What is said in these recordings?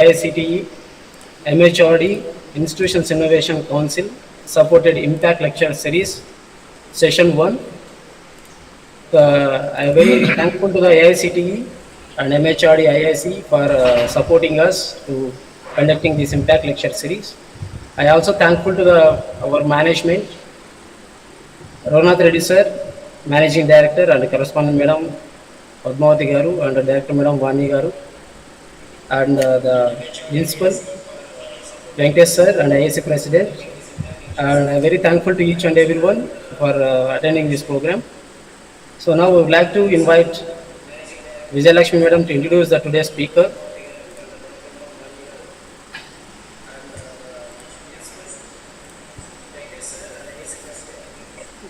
AICTE, MHRD, Institutions Innovation Council supported Impact Lecture Series, Session 1. I am very thankful to the AICTE and MHRD IIC for supporting us to conducting this Impact Lecture Series. I also thankful to our management, Ronath Reddy sir, Managing Director, and Correspondent Madam Padmavati Garu, and Director Madam Vani Garu, and the Principal, Venkatesh sir, and IAC President. And I am very thankful to each and everyone for attending this program. So now we would like to invite Vijay Lakshmi Madam to introduce the today's speaker.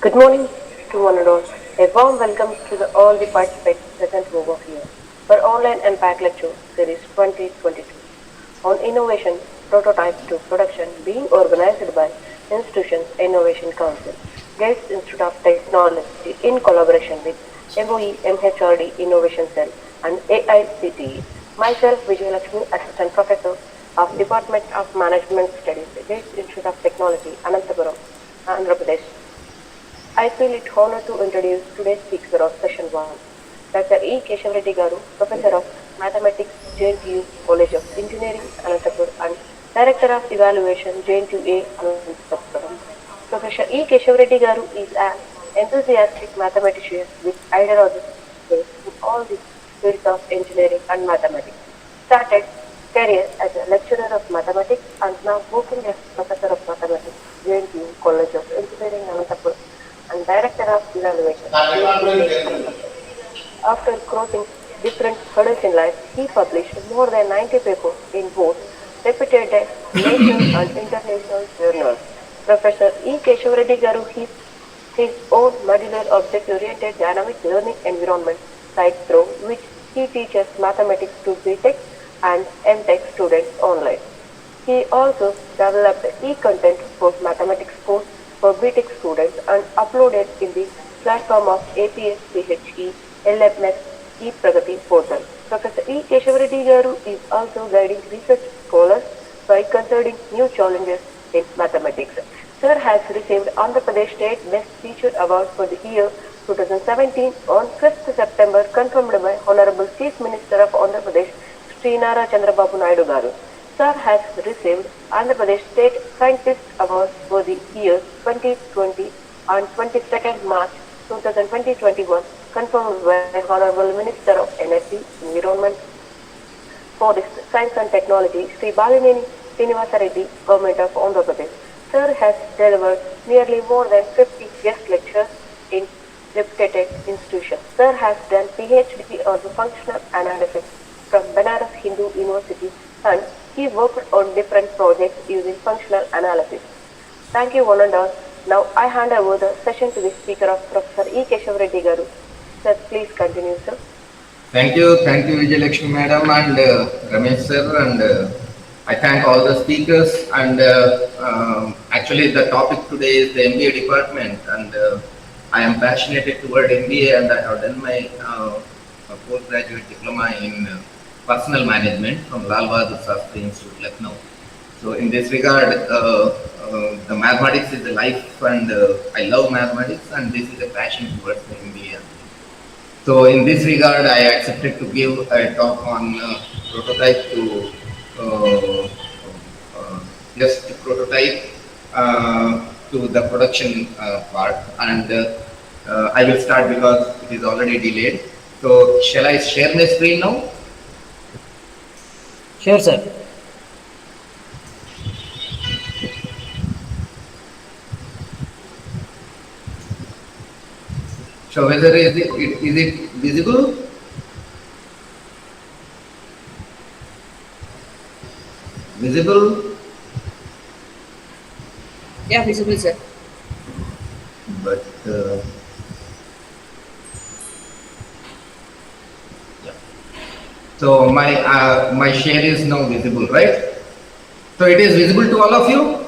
Good morning to one and all. A warm welcome to all the participants present over here for Online Impact Lecture Series 2022 on Innovation Prototype to Production, being organized by Institutions Innovation Council, Gatesit-Institute of Technology in collaboration with MOE MHRD Innovation Cell and AICTE. Myself, Vijay Lakshmi, Assistant Professor of Department of Management Studies, Gatesit-Institute of Technology, Anantapuram, Andhra Pradesh. I feel it honor to introduce today's speaker of Session 1, Dr. E. Keshav-Reddy Garu, Professor of Mathematics, JNTU College of Engineering, Anantapuram, and Director of Evaluation, JNTU-A, Anantapuram. Professor E. Keshav-Reddy Garu is an enthusiastic mathematician with ideology in all the fields of engineering and mathematics. Started career as a lecturer of mathematics and now working as Professor of Mathematics, JNTU College of Engineering, Anantapuram, and Director of Evaluation. After crossing different hurdles in life, he published more than 90 papers in both reputed national and international journals. Professor E. Keshav-Reddy Garu has his own modular object-oriented dynamic learning environment site through which he teaches mathematics to BTech and MTech students online. He also developed e-content for mathematics course for BTech students and uploaded in the platform of APS-CHE LMS e-Pragati portal. Professor E. Keshav-Reddy Garu is also guiding research scholars by considering new challenges in mathematics. Sir has received Andhra Pradesh State Best Teacher Award for the year 2017 on 5th September, confirmed by Honorable Chief Minister of Andhra Pradesh, Sri Nara Chandrababu Naidu Garu. Sir has received Andhra Pradesh State Scientist Award for the year 2020 on 22nd March 2021, confirmed by Honorable Minister of Energy, Environment, Forest, Science and Technology, Sri Balineni Srinivasa Reddy, Government of Andhra Pradesh. Sir has delivered nearly more than 50 guest lectures in reputed institutions. Sir has done PhD on functional analysis from Banaras Hindu University, and he worked on different projects using functional analysis. Thank you one and all. Now I hand over the session to the speaker of Professor E. Keshav-Reddy Garu. Sir, please continue, sir. Thank you, Vijay Lakshmi Madam and Ramesh sir, and I thank all the speakers. And actually, the topic today is the MBA department, and I am passionate toward MBA, and I have done my postgraduate diploma in personal management from Lal Bahadur Shastri Institute, Lucknow. So in this regard, the mathematics is the life, and I love mathematics, and this is a passion towards the MBA. So in this regard, I accepted to give a talk on prototype to just prototype to the production part, and I will start because it is already delayed. So shall I share my screen now? Sure, sir. So whether is it visible? Visible? Yeah, visible, sir. But yeah. So my share is now visible, right? So it is visible to all of you?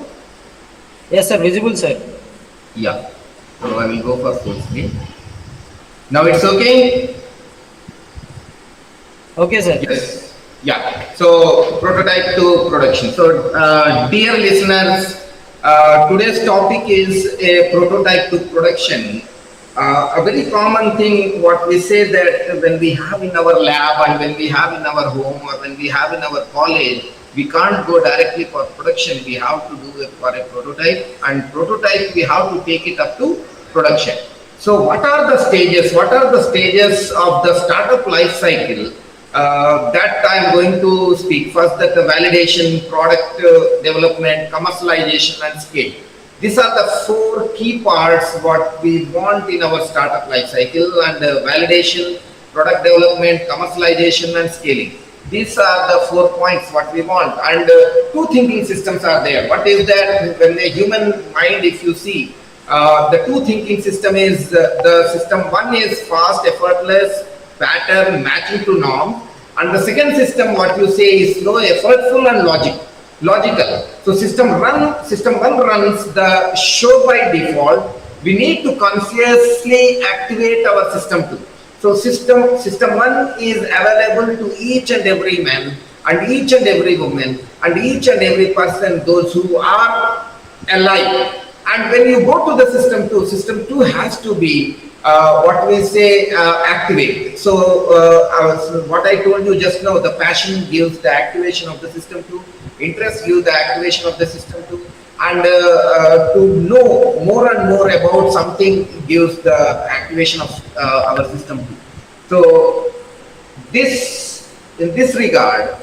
Yes, sir. Visible, sir. Yeah. So I will go for full screen. Now it's okay? Okay, sir. Yes. Yeah, so prototype to production. So, dear listeners, today's topic is a prototype to production. A very common thing, what we say that when we have in our lab and when we have in our home or when we have in our college, we can't go directly for production. We have to do it for a prototype, and prototype we have to take it up to production. So, what are the stages? What are the stages of the startup life cycle? That I'm going to speak first, that the validation, product development, commercialization and scale. These are the four key parts what we want in our startup life cycle, and validation, product development, commercialization and scaling. These are the 4 points what we want, and two thinking systems are there. What is that? When a human mind, if you see, the two thinking system is the system one is fast, effortless, pattern matching to norm, and the second system what you say is slow, effortful and logical. So system one runs the show by default. We need to consciously activate our system two. So system one is available to each and every man and each and every woman and each and every person, those who are alive. And when you go to the system two has to be what we say activate. So what I told you just now, the passion gives the activation of the system two, interest gives the activation of the system two, and to know more and more about something gives the activation of our system two. So this in this regard,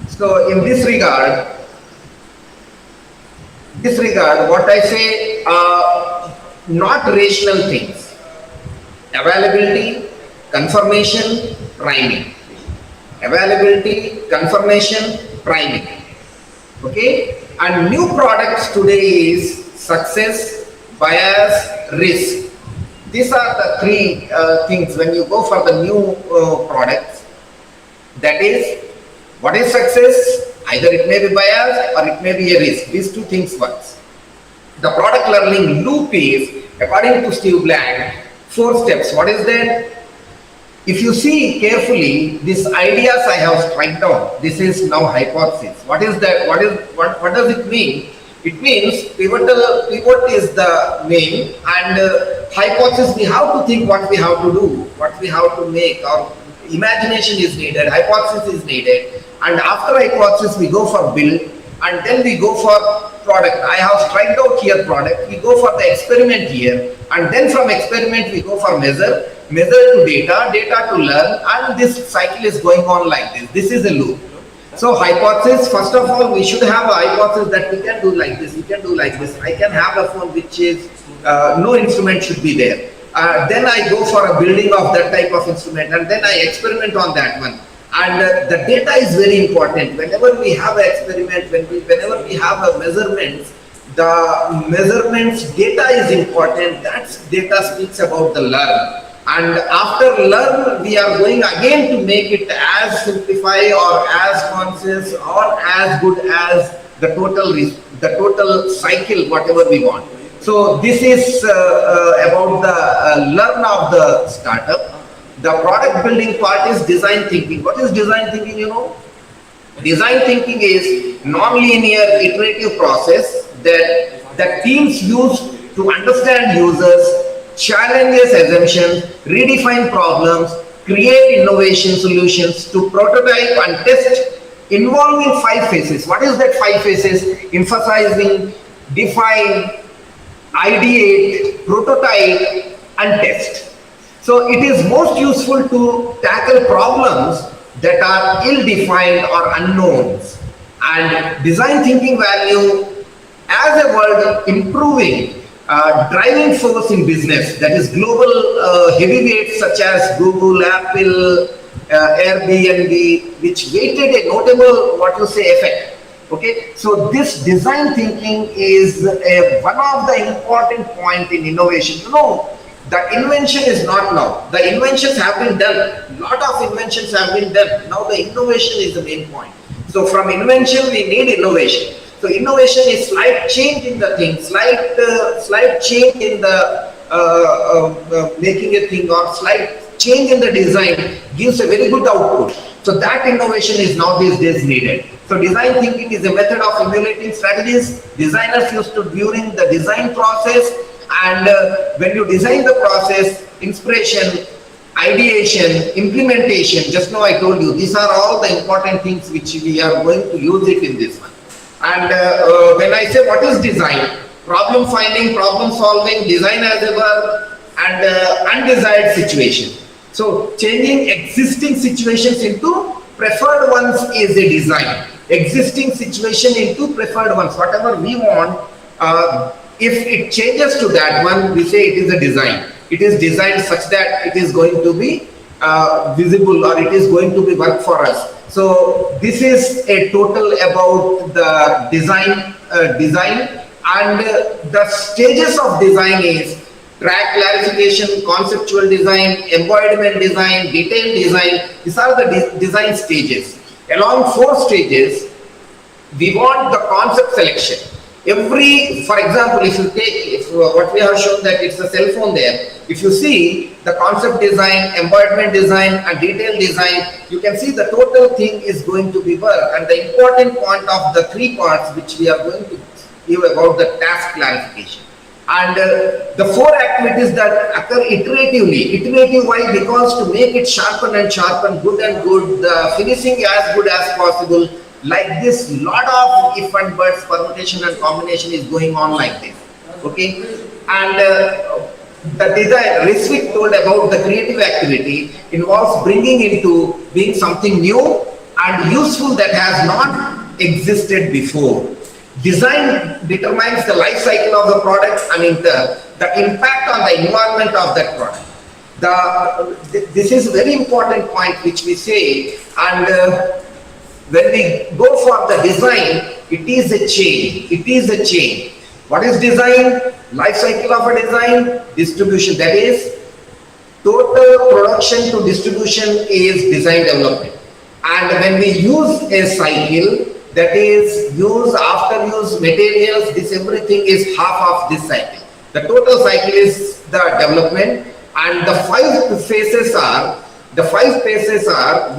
so in this regard, what I say, not rational things, availability, confirmation, priming, availability, confirmation, priming. Okay, and new products today is success, bias, risk. These are the three things when you go for the new products. That is, what is success? Either it may be bias or it may be a risk. These two things works. The product learning loop is, according to Steve Blank, 4 steps. What is that? If you see carefully, these ideas I have struck down. This is now hypothesis. What is that? What does it mean? It means pivot is the name, and hypothesis we have to think what we have to do, what we have to make, or imagination is needed, hypothesis is needed, and after hypothesis we go for build, and then we go for product. I have struck out here product, we go for the experiment here, and then from experiment we go for measure to data to learn, and this cycle is going on like this. This is a loop. So hypothesis, first of all, we should have a hypothesis that we can do like this, we can do like this. I can have a phone which is, no instrument should be there. Then I go for a building of that type of instrument, and then I experiment on that one. And the data is very important. Whenever we have an experiment, whenever we have a measurements, the measurements data is important. That data speaks about the learn. And after learn, we are going again to make it as simplified or as conscious or as good as the total cycle, whatever we want. So this is about the learn of the startup. The product building part is design thinking. What is design thinking, you know? Design thinking is non-linear iterative process that teams use to understand users, challenges assumptions, redefine problems, create innovation solutions to prototype and test, involving 5 phases. What is that 5 phases? Emphasizing, define, ideate, prototype and test. So it is most useful to tackle problems that are ill-defined or unknowns, and design thinking value as a word improving driving force in business, that is global heavyweights such as Google, Apple, Airbnb, which weighted a notable, what you say, effect. Okay, so this design thinking is one of the important point in innovation. You know, the invention is not now. The inventions have been done. Lot of inventions have been done. Now the innovation is the main point. So from invention we need innovation. So innovation is slight change in the thing, slight change in the making a thing, or slight change in the design gives a very good output. So that innovation is now these days needed. So design thinking is a method of emulating strategies designers used to during the design process. And when you design the process, inspiration, ideation, implementation, just now I told you, these are all the important things which we are going to use it in this one. And when I say what is design, problem finding, problem solving, design as a verb, and undesired situation. So changing existing situations into preferred ones is a design. Existing situation into preferred ones, whatever we want, if it changes to that one, we say it is a design. It is designed such that it is going to be visible, or it is going to be work for us. So this is a total about the design, and the stages of design is track clarification, conceptual design, embodiment design, detailed design. These are the design stages. Along 4 stages, we want the concept selection. For example, if you take what we have shown, that it's a cell phone there. If you see the concept design, embodiment design, and detailed design, you can see the total thing is going to be work. And the important point of the 3 parts which we are going to give about the task clarification. And the 4 activities that occur iteratively. Iterative why? Because to make it sharpen and sharpen, good and good, the finishing as good as possible. Like this, lot of if and buts, permutation and combination is going on like this. Okay, and the design, Rizvik told about the creative activity involves bringing into being something new and useful that has not existed before. Design determines the life cycle of the product and the impact on the environment of that product. This is a very important point which we say, and when we go for the design, it is a chain. It is a chain. What is design? Life cycle of a design, distribution. That is, total production to distribution is design development. And when we use a cycle, that is use, after use, materials, this everything is half of this cycle. The total cycle is the development, and the 5 phases are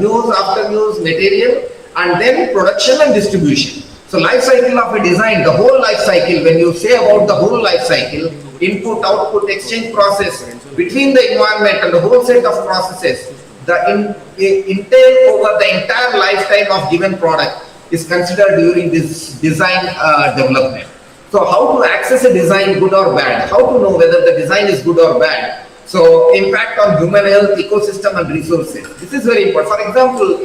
use, after use, material, and then production and distribution. So life cycle of a design, the whole life cycle, when you say about the whole life cycle, input, output, exchange process between the environment and the whole set of processes, the entail over the entire lifetime of given product is considered during this design development. So how to access a design, good or bad? How to know whether the design is good or bad? So impact on human health, ecosystem and resources. This is very important. For example,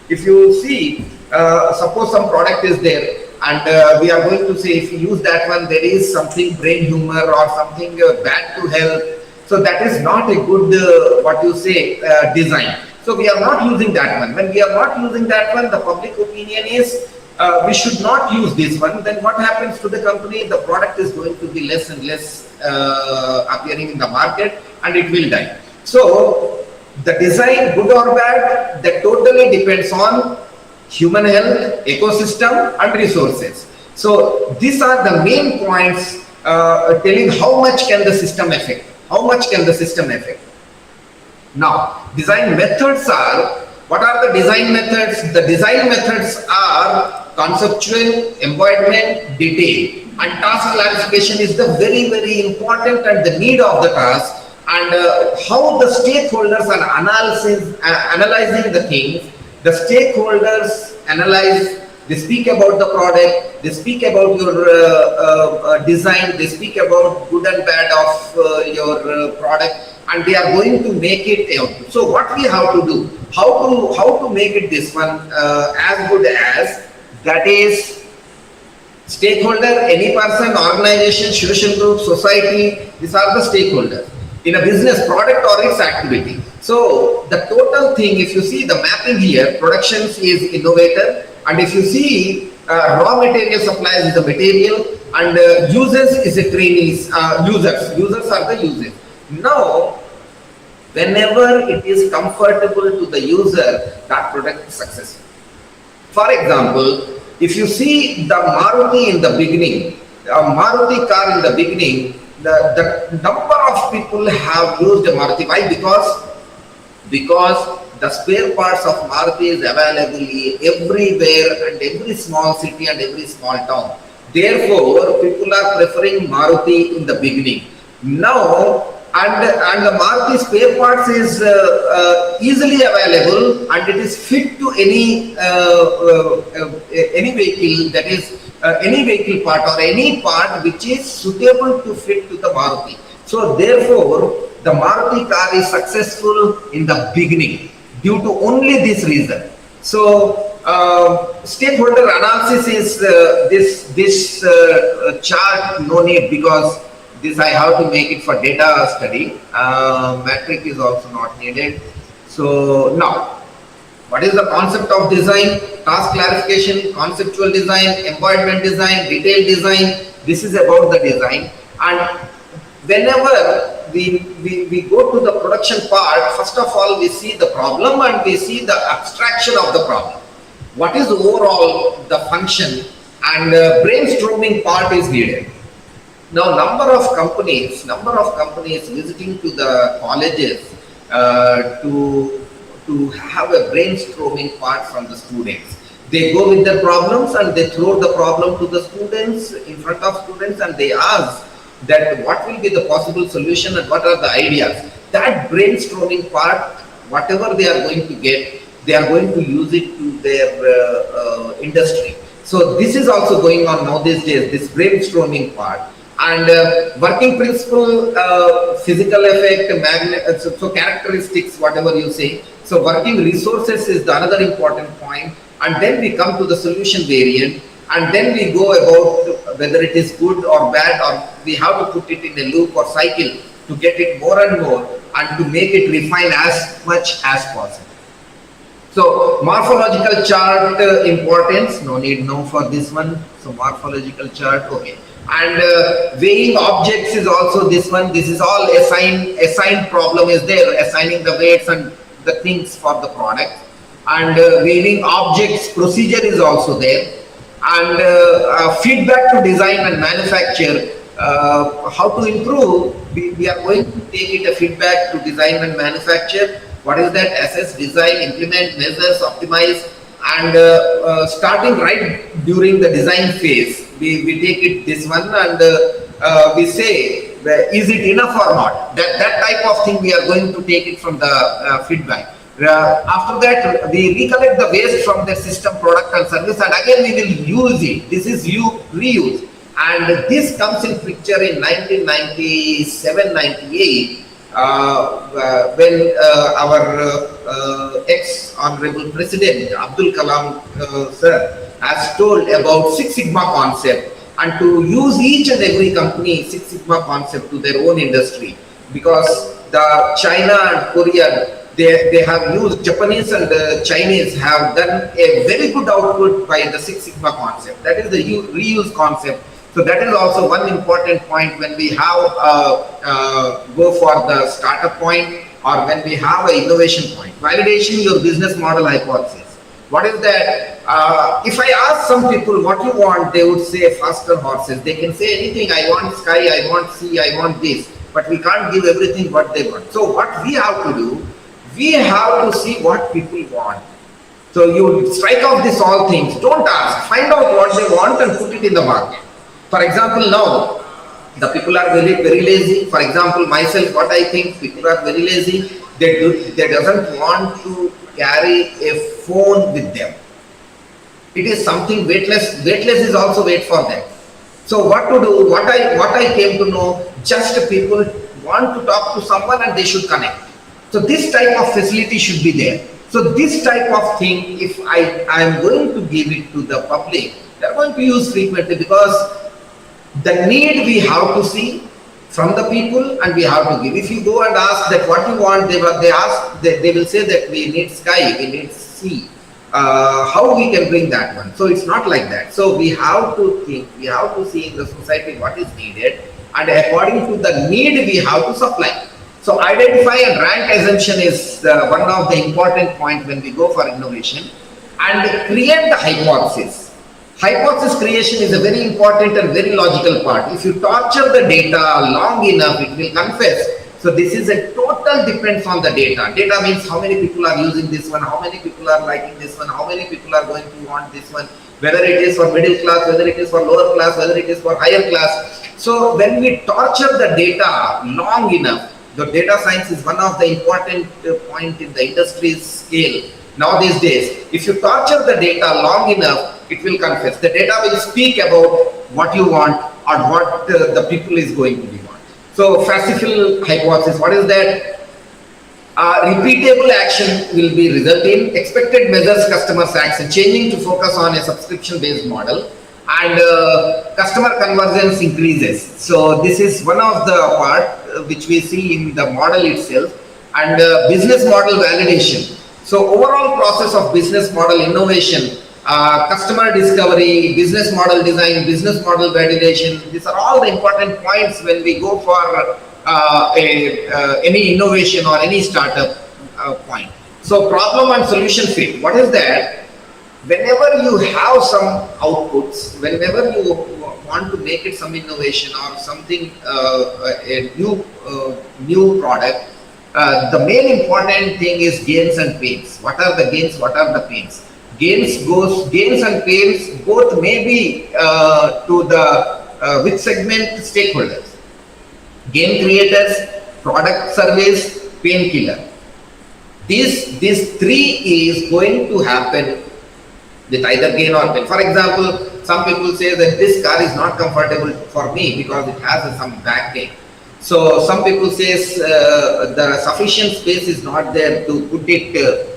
if you see, suppose some product is there, and we are going to say if you use that one, there is something brain humor or something bad to health. So that is not a good, design. So we are not using that one. When we are not using that one, the public opinion is we should not use this one. Then what happens to the company? The product is going to be less and less appearing in the market, and it will die. So the design, good or bad, that totally depends on human health, ecosystem and resources. So these are the main points telling how much can the system affect. How much can the system affect? Now, design methods are, what are the design methods? The design methods are conceptual, embodiment, detail. And task clarification is the very, very important and the need of the task. And how the stakeholders are analyzing the things. The stakeholders analyze, they speak about the product, they speak about your design, they speak about good and bad of your product, and they are going to make it out. So what we have to do, how to make it this one as good as, that is stakeholder, any person, organization, social group, society, these are the stakeholders in a business, product or its activity. So the total thing, if you see the mapping here, productions is innovator, and if you see raw material suppliers is the material, and users is a trainees, users are the users. Now, whenever it is comfortable to the user, that product is successful. For example, if you see the Maruti in the beginning, Maruti car in the beginning, the number of people have used the Maruti. Why? Because because the spare parts of Maruti is available everywhere and every small city and every small town. Therefore, people are preferring Maruti in the beginning. Now, and the Maruti spare parts is easily available and it is fit to any vehicle, that is any vehicle part or any part which is suitable to fit to the Maruti. So therefore, the Maruti car is successful in the beginning due to only this reason. So stakeholder analysis is this chart no need, because this I have to make it for data study. Metric is also not needed. So now, what is the concept of design? Task clarification, conceptual design, embodiment design, detailed design. This is about the design. And whenever we go to the production part, first of all we see the problem and we see the abstraction of the problem. What is overall the function, and brainstorming part is needed. Now, number of companies visiting to the colleges to have a brainstorming part from the students. They go with their problems and they throw the problem to the students, in front of students, and they ask that what will be the possible solution and what are the ideas. That brainstorming part, whatever they are going to get, they are going to use it to their industry. So this is also going on now these days, this brainstorming part. And working principle, physical effect, so characteristics, whatever you say. So working resources is the another important point. And then we come to the solution variant, and then we go about whether it is good or bad, or we have to put it in a loop or cycle to get it more and more and to make it refine as much as possible. So morphological chart importance, no need know for this one. So morphological chart, okay. And weighing objects is also this one. This is all assigned problem is there, assigning the weights and the things for the product. And weighing objects procedure is also there. And feedback to design and manufacture, how to improve. We are going to take it a feedback to design and manufacture. What is that? Assess, design, implement, measures, optimize, and starting right during the design phase, we take it this one, and we say, is it enough or not? That type of thing we are going to take it from the feedback. After that, we recollect the waste from the system, product and service, and again we will use it. This is reuse, and this comes in picture in 1997-98. When our ex-honorable President Abdul Kalam sir has told about Six Sigma concept, and to use each and every company Six Sigma concept to their own industry, because the China and Korea, they have used, Japanese and Chinese have done a very good output by the Six Sigma concept. That is the reuse concept. So that is also one important point when we have go for the startup point, or when we have an innovation point. Validation your business model hypothesis. What is that? If I ask some people what you want, they would say faster horses. They can say anything. I want sky, I want sea, I want this. But we can't give everything what they want. So what we have to do, we have to see what people want. So you strike off these all things. Don't ask. Find out what they want and put it in the market. For example, now the people are very lazy. For example, myself, what I think, people are very lazy. They doesn't want to carry a phone with them. It is something weightless. Weightless is also weight for them. So what to do? What I came to know, just people want to talk to someone and they should connect. So this type of facility should be there. So this type of thing, if I am going to give it to the public, they are going to use frequently, because the need we have to see from the people and we have to give. If you go and ask that what you want, they will say that we need sky, we need sea. How we can bring that one? So it's not like that. So we have to think, we have to see in the society what is needed, and according to the need we have to supply. So identify and rank assumption is one of the important points when we go for innovation, and create the hypothesis. Hypothesis creation is a very important and very logical part. If you torture the data long enough, it will confess. So this is a total depends on the data. Data means how many people are using this one, how many people are liking this one, how many people are going to want this one, whether it is for middle class, whether it is for lower class, whether it is for higher class. So when we torture the data long enough, the data science is one of the important point in the industry's scale. Now these days, if you torture the data long enough, it will confess. The data will speak about what you want or what the people is going to be want. So falsifiable hypothesis, what is that? Repeatable action will be result in expected measures customers action, changing to focus on a subscription based model, and customer conversions increases. So this is one of the part which we see in the model itself, and business model validation. So overall process of business model innovation, customer discovery, business model design, business model validation, these are all the important points when we go for any innovation or any startup point. So problem and solution fit, what is that? Whenever you have some outputs, whenever you want to make it some innovation or something, a new product, the main important thing is gains and pains. What are the gains? What are the pains? Gains and pains both may be to the which segment stakeholders. Gain creators, product service, painkiller. These three is going to happen with either gain or pain. For example, some people say that this car is not comfortable for me because it has some back pain. So some people say the sufficient space is not there to put it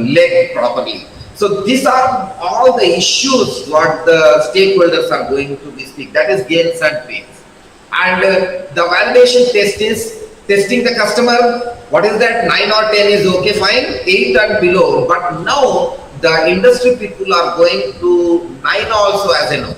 leg properly. So these are all the issues what the stakeholders are going to be speak. That is gains and pains. And the validation test is testing the customer. What is that? 9 or 10 is okay, fine. 8 and below. But now the industry people are going to 9 also as a no.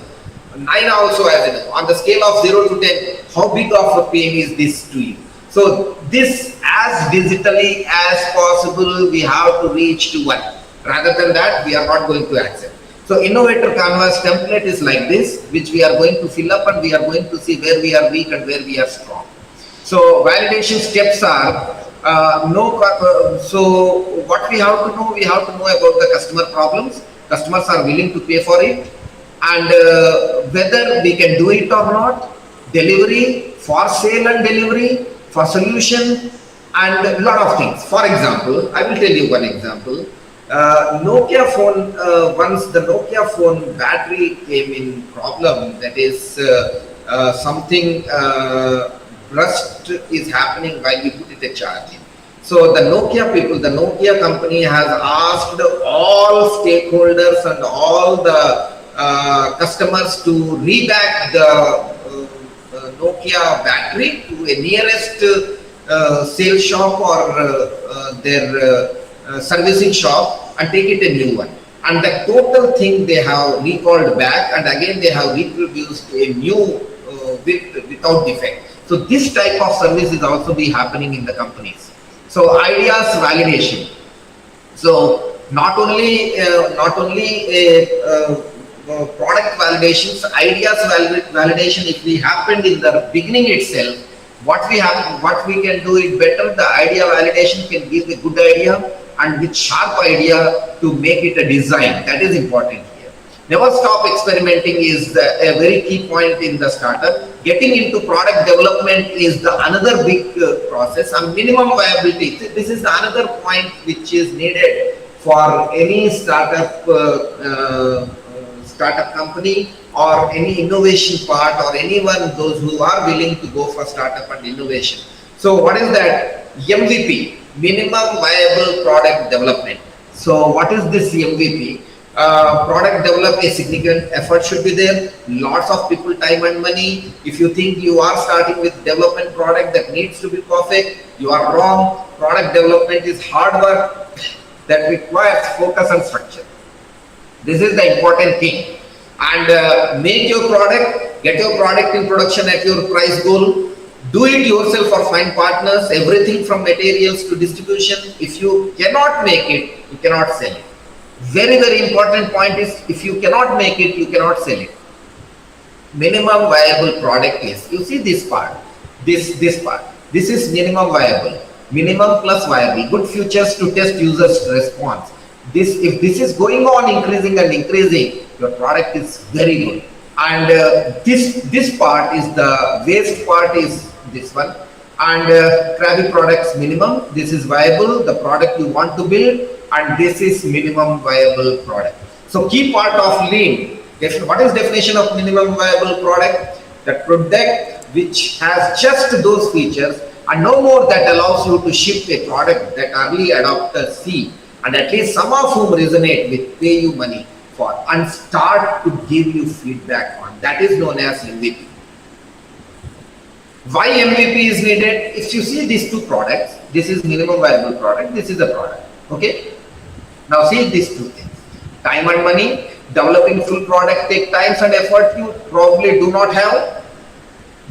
9 also as a no. On the scale of 0 to 10, how big of a pain is this to you? So this as digitally as possible we have to reach to 1. Rather than that, we are not going to accept. So innovator canvas template is like this, which we are going to fill up and we are going to see where we are weak and where we are strong. So validation steps are so what we have to know about the customer problems. Customers are willing to pay for it, and whether we can do it or not. Delivery, for sale and delivery, for solution, and a lot of things. For example, I will tell you one example. Nokia phone, once the Nokia phone battery came in problem, that is something rust is happening while we put it a charge in. So the Nokia people, the Nokia company has asked all stakeholders and all the customers to reback the Nokia battery to a nearest sales shop or their servicing shop and take it a new one. And the total thing they have recalled back, and again they have reproduced a new without defect. So this type of service is also be happening in the companies. So ideas validation. So not only product validations, ideas validation. If we happened in the beginning itself, what we can do it better. The idea validation can give a good idea and with sharp idea to make it a design. That is important here. Never stop experimenting is a very key point in the startup. Getting into product development is the another big process, and minimum viability. This is another point which is needed for any startup company or any innovation part, or anyone those who are willing to go for startup and innovation. So what is that? MVP, minimum viable product development. So what is this MVP? Product develop, a significant effort should be there, lots of people, time and money. If you think you are starting with development product that needs to be perfect, you are wrong. Product development is hard work that requires focus and structure. This is the important thing. And make your product, get your product in production at your price goal. Do it yourself or find partners, everything from materials to distribution. If you cannot make it, you cannot sell it. Very, very important point is, if you cannot make it, you cannot sell it. Minimum viable product is, you see this part, this part. This is minimum viable. Minimum plus viable. Good features to test users' response. If this is going on increasing and increasing, your product is very good. And this part is the waste part is this one. And Krabby products minimum. This is viable, the product you want to build, and this is minimum viable product. So key part of lean. What is definition of minimum viable product? The product which has just those features and no more, that allows you to ship a product that early adopters see and at least some of whom resonate with, pay you money for, and start to give you feedback on. That is known as MVP. Why MVP is needed? If you see these two products, this is minimum viable product, this is a product. Okay. Now see these two things. Time and money. Developing full product take times and effort you probably do not have.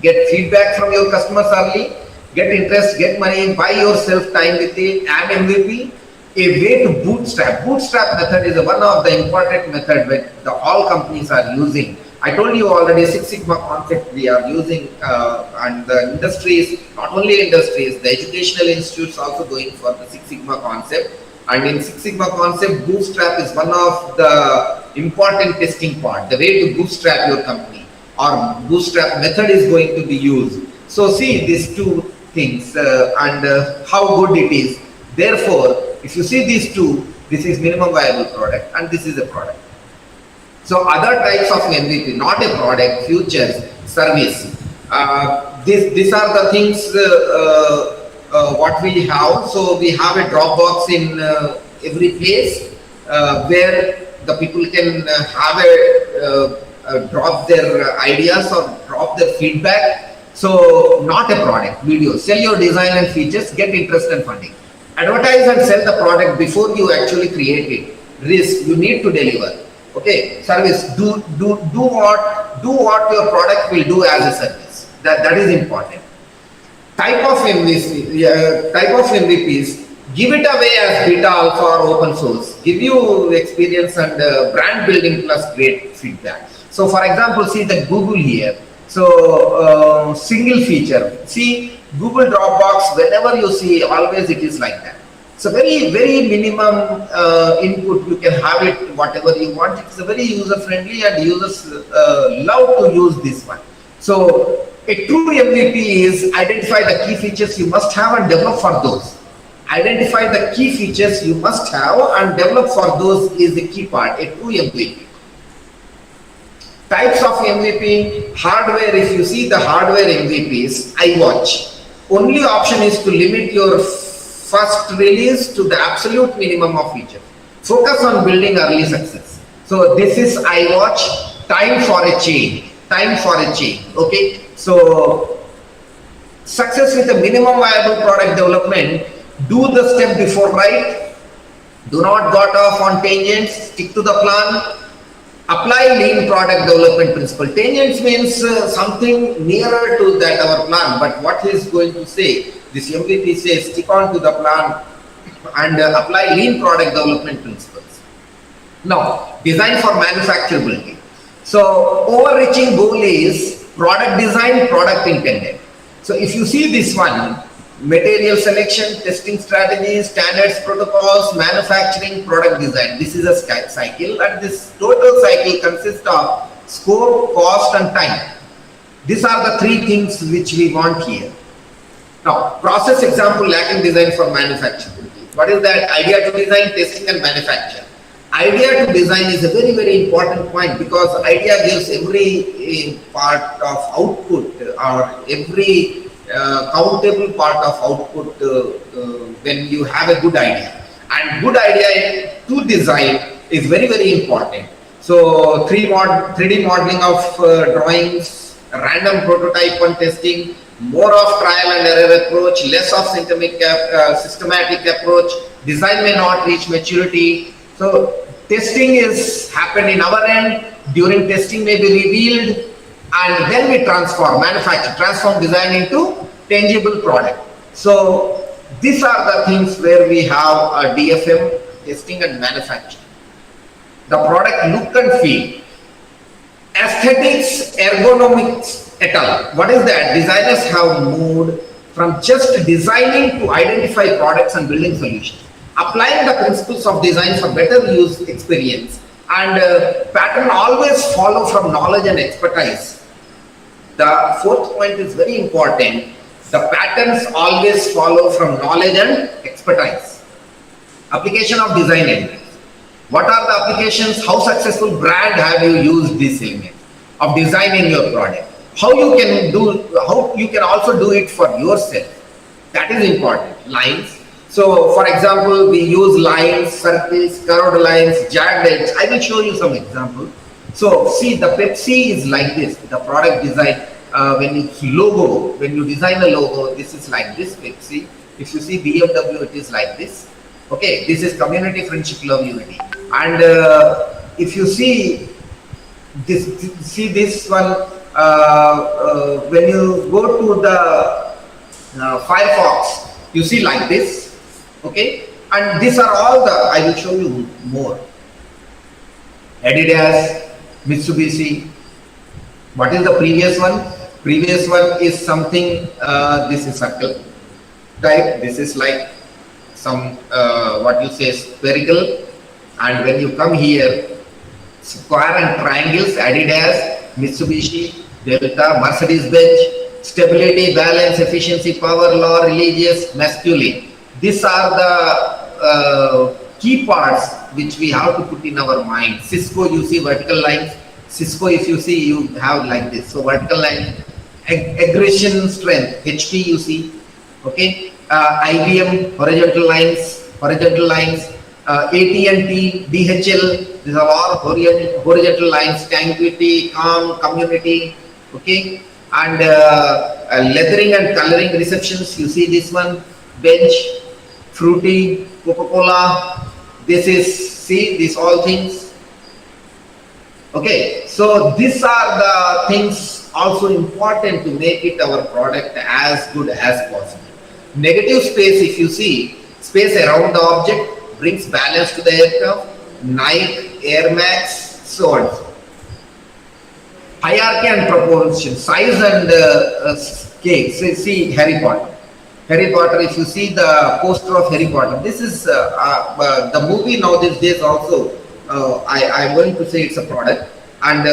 Get feedback from your customers early. Get interest, get money, buy yourself time with it, and MVP. A way to bootstrap. Bootstrap method is one of the important method that all companies are using. I told you already, Six Sigma concept we are using, and the industries, not only industries, the educational institutes also going for the Six Sigma concept. And in Six Sigma concept, bootstrap is one of the important testing part, the way to bootstrap your company, or bootstrap method is going to be used. So see these two things and how good it is. Therefore, if you see these two, this is minimum viable product and this is a product. So other types of MVP, not a product, futures, service. These are the things what we have. So we have a Dropbox in every place where the people can have drop their ideas or drop their feedback. So not a product, video. Sell your design and features, get interest and funding. Advertise and sell the product before you actually create it. Risk, you need to deliver. Okay, service, do what your product will do as a service. That is important. Type of MVPs, give it away as beta, alpha or open source. Give you experience and brand building plus great feedback. So for example, see the Google here. So single feature. See Google Dropbox, whenever you see, always it is like that. So very minimum input, you can have it whatever you want. It's a very user friendly and users love to use this one. So a true MVP is identify the key features you must have and develop for those. Identify the key features you must have and develop for those is the key part, a true MVP. Types of MVP, hardware, if you see the hardware MVPs, iWatch. Only option is to limit your first release to the absolute minimum of features. Focus on building early success. So this is iWatch, time for a change. Time for a change. Okay. So success with a minimum viable product development, do the step before right. Do not got off on tangents, stick to the plan. Apply lean product development principle. Tangents means something nearer to that our plan, but what he is going to say, this MVP says stick on to the plan and apply lean product development principles. Now, design for manufacturability. So, overreaching goal is product design, product intended. So, if you see this one, material selection, testing strategies, standards, protocols, manufacturing, product design. This is a cycle, and this total cycle consists of scope, cost and time. These are the three things which we want here. Now, process example, lacking design for manufacturability. What is that? Idea to design, testing and manufacture. Idea to design is a very important point, because idea gives every part of output or every countable part of output when you have a good idea. And good idea to design is very important. So 3D modeling of drawings, random prototype and testing, more of trial and error approach, less of systematic approach. Design may not reach maturity. So testing is happened in our end, during testing may be revealed, and then we transform design into tangible product. So these are the things where we have a DFM, testing and manufacturing. The product look and feel. Aesthetics, ergonomics, et al. What is that? Designers have moved from just designing to identify products and building solutions, applying the principles of design for better use experience, and pattern always follow from knowledge and expertise. The fourth point is very important. The patterns always follow from knowledge and expertise. Application of design elements. What are the applications? How successful brand have you used this element of designing your product? How you can also do it for yourself. That is important. Lines. So for example, we use lines, circles, curved lines, jagged edge. I will show you some examples. So see, the Pepsi is like this. The product design, when you design a logo, this is like this Pepsi. If you see BMW, it is like this. Okay, this is community, friendship, love, unity. And if you see this one, when you go to the Firefox, you see like this. Okay, and these are all the, I will show you more. Adidas, Mitsubishi. What is the previous one? Previous one is something, this is circle type, this is like some, what you say, spherical, and when you come here, square and triangles, Adidas, Mitsubishi, Delta, Mercedes-Benz, stability, balance, efficiency, power, law, religious, masculine. These are the key parts which we have to put in our mind. Cisco, you see vertical lines. Cisco, if you see, you have like this. So vertical line, aggression, strength. HP, you see. Okay. IBM, horizontal lines. AT&T, DHL. These are all horizontal lines. Tranquility, calm, community. Okay. And leathering and coloring receptions. You see this one. Bench, Fruity, Coca-Cola. This is, see, these all things. Okay, so these are the things also important to make it our product as good as possible. Negative space, if you see, space around the object brings balance to the aircraft. Nike, Air Max, so on. Hierarchy and proportion, size and scale. See Harry Potter. Harry Potter, if you see the poster of Harry Potter, this is the movie now these days also, I'm going to say it's a product. And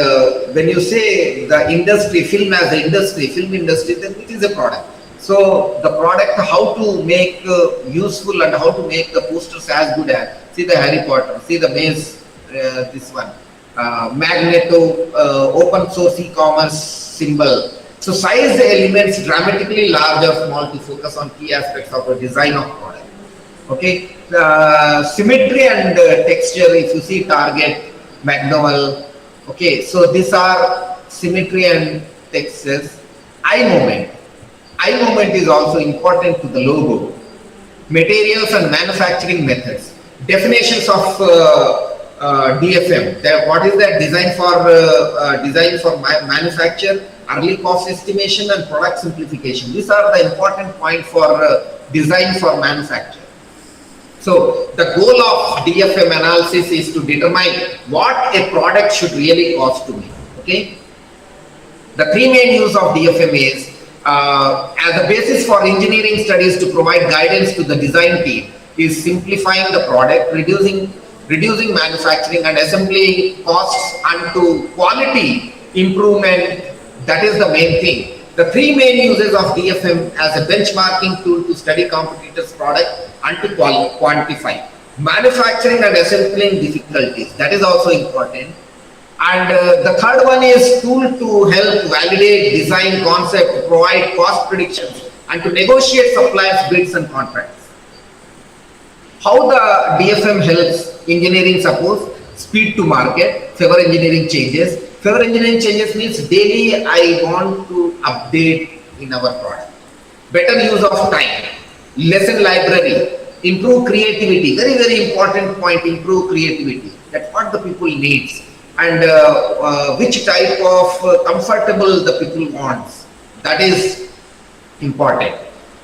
when you say the industry, film as an industry, film industry, then it is a product. So the product, how to make useful and how to make the posters as good as, see the Harry Potter, see the maze, this one, Magneto, open source e-commerce symbol. So size the elements dramatically large or small to focus on key aspects of the design of product. Okay, symmetry and texture, if you see Target, McDowell. Okay, so these are symmetry and textures. Eye movement is also important to the logo. Materials and manufacturing methods. Definitions of DFM. What is that? Design for manufacture, early cost estimation, and product simplification. These are the important points for design for manufacture. So the goal of DFM analysis is to determine what a product should really cost to me. Okay. The three main use of DFM is as a basis for engineering studies to provide guidance to the design team is simplifying the product, reducing manufacturing and assembly costs, and to quality improvement. That is the main thing. The three main uses of DFM as a benchmarking tool to study competitors' product and to quantify manufacturing and assembling difficulties. That is also important. And the third one is tool to help validate design concept, provide cost predictions, and to negotiate suppliers, bids, and contracts. How the DFM helps engineering support, speed to market, favor engineering changes. Favor engineering changes means daily I want to update in our product. Better use of time, lesson library, improve creativity. Very, very important point, improve creativity. That's what the people needs. And which type of comfortable the people wants. That is important.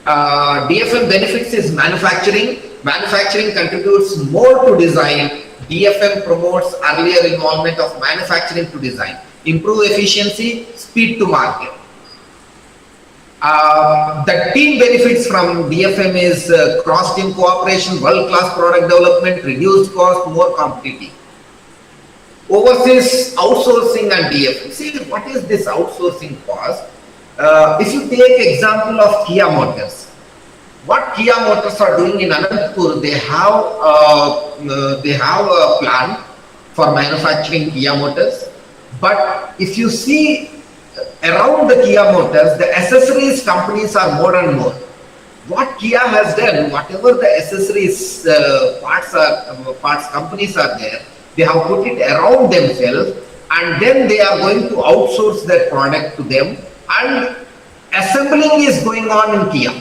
DFM benefits is manufacturing. Manufacturing contributes more to design. DFM promotes earlier involvement of manufacturing to design. Improve efficiency, speed to market. The team benefits from DFM is cross-team cooperation, world-class product development, reduced cost, more competitive. Overseas outsourcing and DFM. See, what is this outsourcing cost? If you take example of Kia Motors, what Kia Motors are doing in Anantapur, they have a plant for manufacturing Kia Motors. But if you see around the Kia Motors, the accessories companies are more and more. What Kia has done, whatever the accessories parts companies are there, they have put it around themselves, and then they are going to outsource that product to them, and assembling is going on in Kia.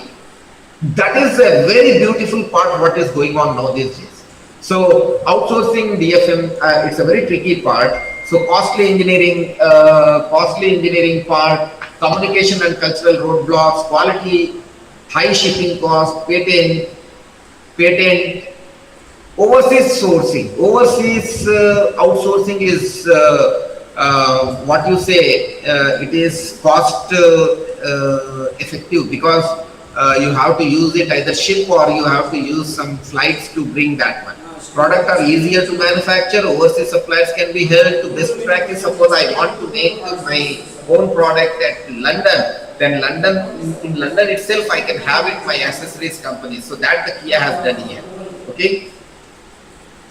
That is a very beautiful part what is going on now these days. So outsourcing DFM, it's a very tricky part. So costly engineering part, communication and cultural roadblocks, quality, high shipping cost, patent, overseas sourcing. Overseas outsourcing is what you say, it is cost effective, because you have to use it either ship or you have to use some flights to bring that one. Products are easier to manufacture, overseas suppliers can be held to best practice. Suppose I want to make my own product at London, then in London itself I can have it my accessories company. So that the Kia has done here. Okay.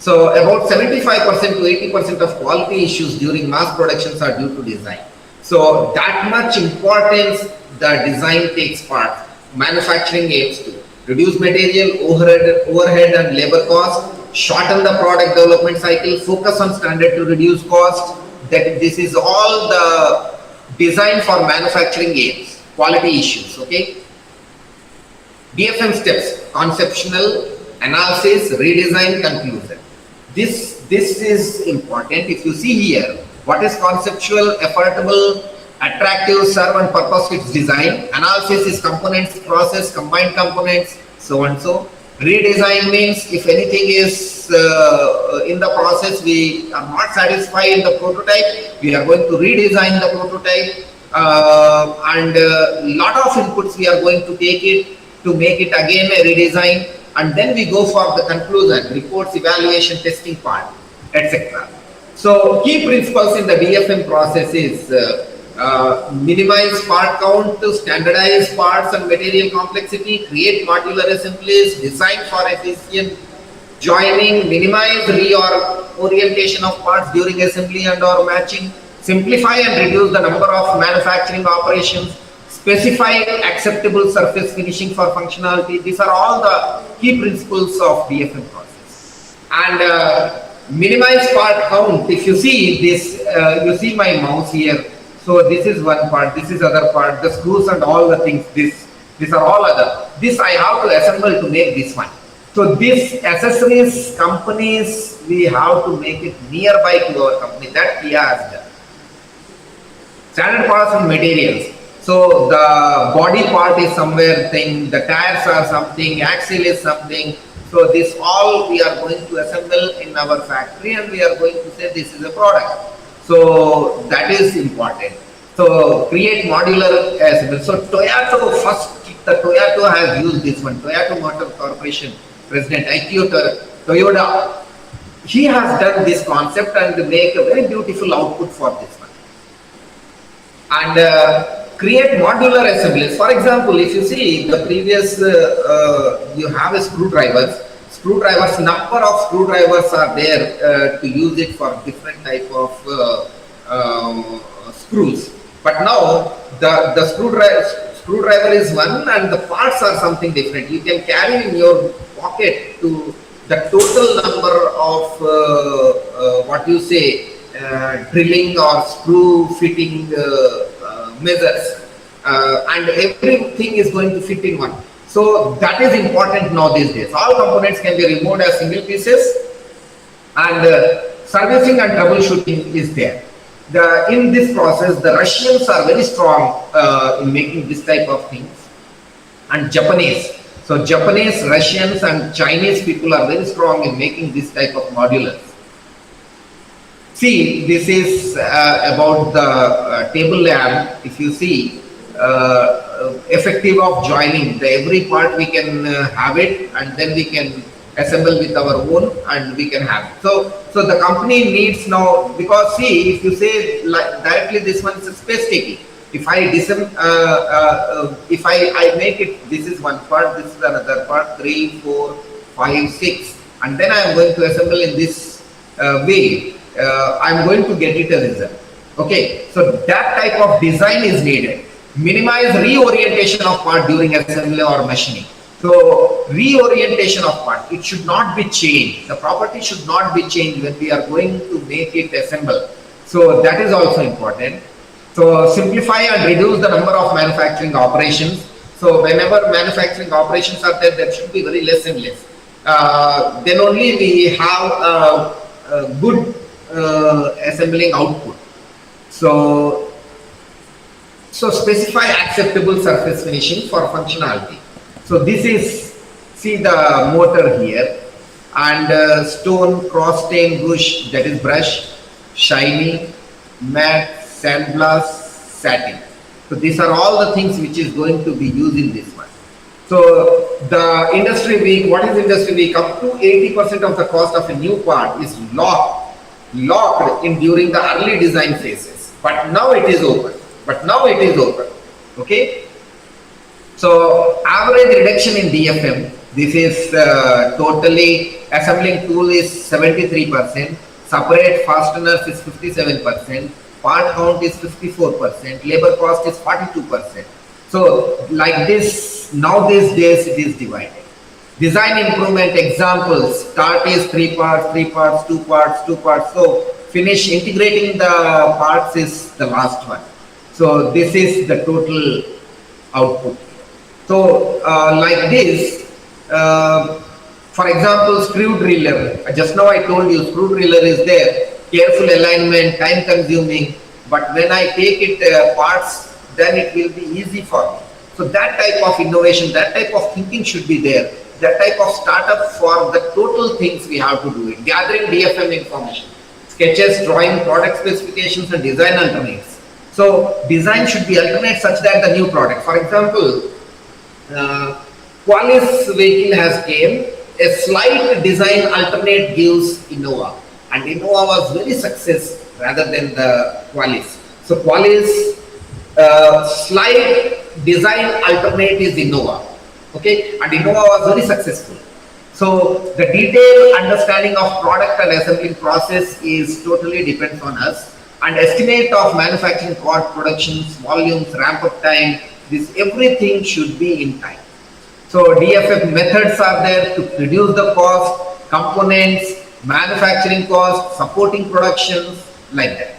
So about 75% to 80% of quality issues during mass productions are due to design. So that much importance the design takes part. Manufacturing aims to reduce material, overhead and labor cost, shorten the product development cycle, focus on standard to reduce cost. That this is all the design for manufacturing aims, quality issues. Okay. DFM steps: conceptual, analysis, redesign, conclusion. This is important. If you see here, what is conceptual, affordable, attractive, serve and purpose fits design. Analysis is components, process, combined components, so and so. Redesign means if anything is in the process we are not satisfied in the prototype, we are going to redesign the prototype, and lot of inputs we are going to take it to make it again a redesign, and then we go for the conclusion, reports, evaluation, testing part, etc. So key principles in the DFM process is minimize part count, standardize parts and material complexity, create modular assemblies, design for efficient joining, minimize reorientation of parts during assembly and or matching, simplify and reduce the number of manufacturing operations, specify acceptable surface finishing for functionality. These are all the key principles of DFM process. And minimize part count. If you see this, you see my mouse here. So this is one part, this is other part, the screws and all the things, these are all other. This I have to assemble to make this one. So these accessories companies, we have to make it nearby to our company. That Kia has done. Standard parts and materials. So the body part is somewhere thing, the tires are something, axle is something. So this all we are going to assemble in our factory, and we are going to say this is a product. So that is important. So create modular assembly. So Toyota has used this one. Toyota Motor Corporation President Toyota, he has done this concept and make a very beautiful output for this one. And create modular assemblies. For example, if you see the previous, you have a screwdrivers, number of screwdrivers are there to use it for different type of screws. But now the screwdriver is one and the parts are something different. You can carry in your pocket to the total number of what you say drilling or screw fitting measures, and everything is going to fit in one. So that is important now these days. All components can be removed as single pieces, and servicing and troubleshooting is there. In this process, the Russians are very strong in making this type of things, and Japanese. So Japanese, Russians and Chinese people are very strong in making this type of modulars. See, this is about the table lamp. If you see, effective of joining. The every part we can have it, and then we can assemble with our own, and we can have it. So the company needs now, because see, if you say like directly this one is a space taking. If I I make it, this is one part, this is another part, 3, 4, 5, 6, and then I am going to assemble in this way. I am going to get it a result. Okay, so that type of design is needed. Minimize reorientation of part during assembly or machining. So reorientation of part, it should not be changed. The property should not be changed when we are going to make it assemble. So that is also important. So simplify and reduce the number of manufacturing operations. So whenever manufacturing operations are there, there should be very less and less. Then only we have a good assembling output. So specify acceptable surface finishing for functionality. So this is, see the motor here, and stone, cross stain, bush, that is brush, shiny, matte, sandblast, satin. So these are all the things which is going to be used in this one. So the industry week, what is industry week? Up to 80% of the cost of a new part is locked in during the early design phases. But now it is open. Okay. So average reduction in DFM, this is totally assembling tool is 73%, separate fasteners is 57%, part count is 54%, labor cost is 42%. So like this, now these days it is divided. Design improvement examples, start is 3 parts, 2 parts, 2 parts. So finish integrating the parts is the last one. So this is the total output. So like this, for example, screw driller, just now I told you screw driller is there, careful alignment, time consuming, but when I take it parts, then it will be easy for me. So that type of innovation, that type of thinking should be there, that type of startup for the total things we have to do it. Gathering DFM information, sketches, drawing, product specifications and design alternates. So design should be alternate such that the new product, for example, Qualis vehicle has came, a slight design alternate gives Innova, and Innova was very success rather than the Qualis. So Qualis slight design alternate is Innova, okay, and Innova was very successful. So the detailed understanding of product and assembling process is totally depends on us, and estimate of manufacturing cost, productions, volumes, ramp up time, this everything should be in time. So DFF methods are there to reduce the cost, components, manufacturing cost, supporting productions, like that.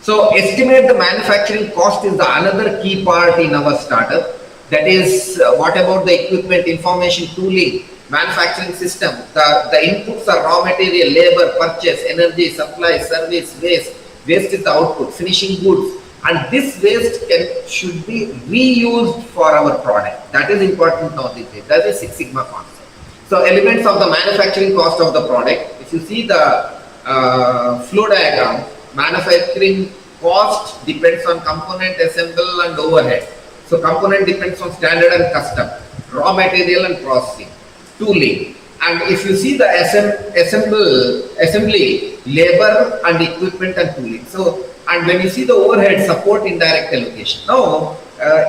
So estimate the manufacturing cost is the another key part in our startup. That is, what about the equipment, information, tooling, manufacturing system? The inputs are raw material, labor, purchase, energy, supply, service, waste. Waste is the output, finishing goods. And this waste should be reused for our product. That is important now these days. That is Six Sigma concept. So elements of the manufacturing cost of the product. If you see the flow diagram, manufacturing cost depends on component, assemble and overhead. So component depends on standard and custom, raw material and processing, tooling. And if you see the assembly, labor and equipment and tooling. So, and when you see the overhead, support, indirect allocation. Now,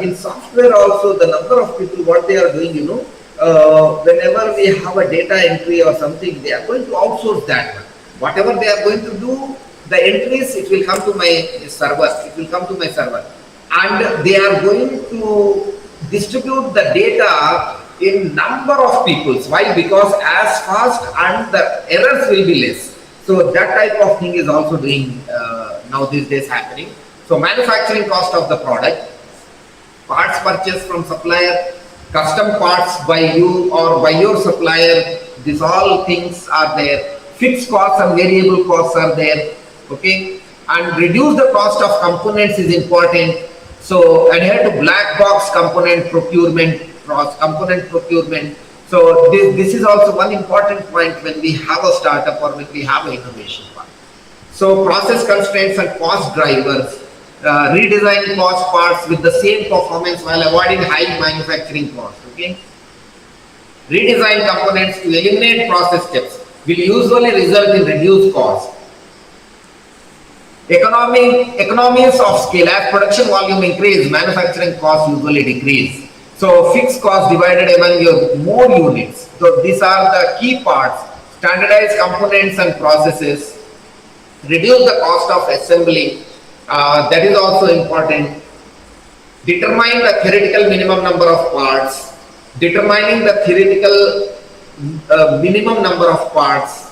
in software also, the number of people, what they are doing, whenever we have a data entry or something, they are going to outsource that one. Whatever they are going to do, the entries, it will come to my server. And they are going to distribute the data in number of peoples. Why? Because as fast and the errors will be less. So that type of thing is also doing now these days happening. So manufacturing cost of the product, parts purchased from supplier, custom parts by you or by your supplier, these all things are there. Fixed costs and variable costs are there, okay? And reduce the cost of components is important. So adhere to black box component procurement. So this is also one important point when we have a startup or when we have an innovation part. So process constraints and cost drivers. redesign cost parts with the same performance while avoiding high manufacturing costs. Okay, redesign components to eliminate process steps will usually result in reduced cost. Economies of scale. As production volume increase, manufacturing costs usually decrease. So fixed cost divided among your more units. So these are the key parts. Standardized components and processes. Reduce the cost of assembly. That is also important. Determine the theoretical minimum number of parts. Determining the theoretical minimum number of parts.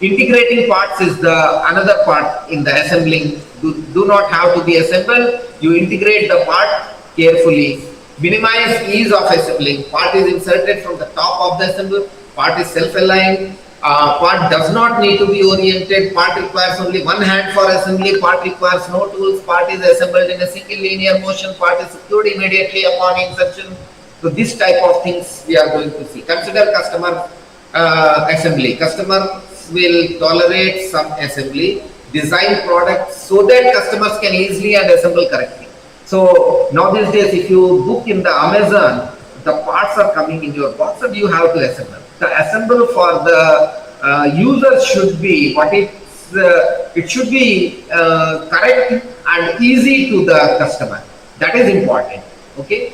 Integrating parts is the another part in the assembling. Do not have to be assembled. You integrate the part carefully. Minimize ease of assembling. Part is inserted from the top of the assembly. Part is self-aligned. Part does not need to be oriented. Part requires only one hand for assembly. Part requires no tools. Part is assembled in a single linear motion. Part is secured immediately upon insertion. So this type of things we are going to see. Consider customer assembly. Customer will tolerate some assembly, design products so that customers can easily and assemble correctly. So now these days, if you book in the Amazon, the parts are coming in your box and you have to assemble. The assemble for the user should be it should be correct and easy to the customer. That is important. Okay,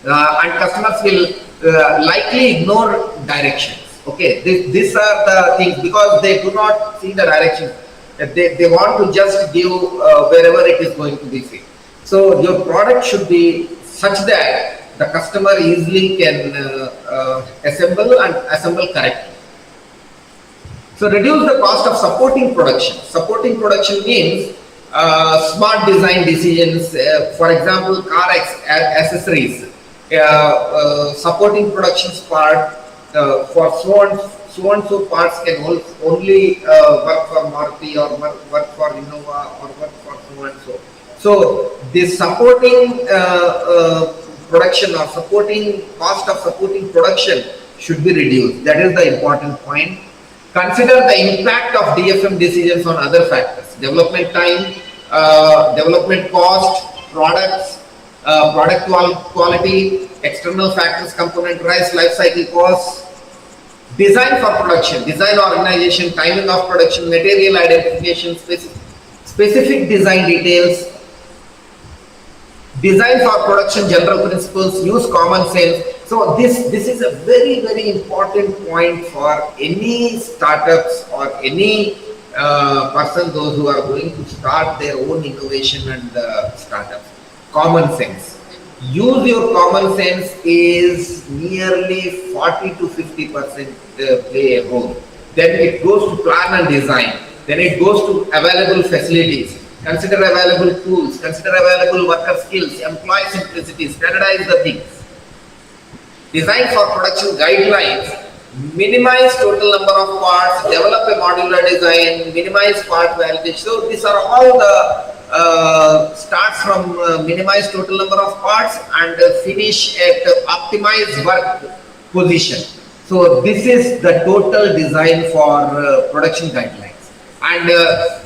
and customers will likely ignore directions. Okay, these are the things because they do not see the direction. They want to just give wherever it is going to be fit. So your product should be such that the customer easily can assemble and assemble correctly. So reduce the cost of supporting production. Supporting production means smart design decisions. For example, car accessories, supporting productions part. For so and so parts can only work for Maruti or work for Innova or work for so and so. So this supporting production or supporting cost of supporting production should be reduced. That is the important point. Consider the impact of DFM decisions on other factors: development time, development cost, products, product quality, external factors, component price, life cycle costs. Design for production, design organization, timing of production, material identification, specific design details. Design for production general principles, use common sense. So this is a very important point for any startups or any person, those who are going to start their own innovation and startups. Common sense. Use your common sense is nearly 40 to 50% play a role. Then it goes to plan and design. Then it goes to available facilities. Consider available tools. Consider available worker skills. Employee simplicity. Standardize the things. Design for production guidelines. Minimize total number of parts. Develop a modular design. Minimize part validation. So these are all the starts from minimize total number of parts and finish at optimize work position. So this is the total design for production guidelines. And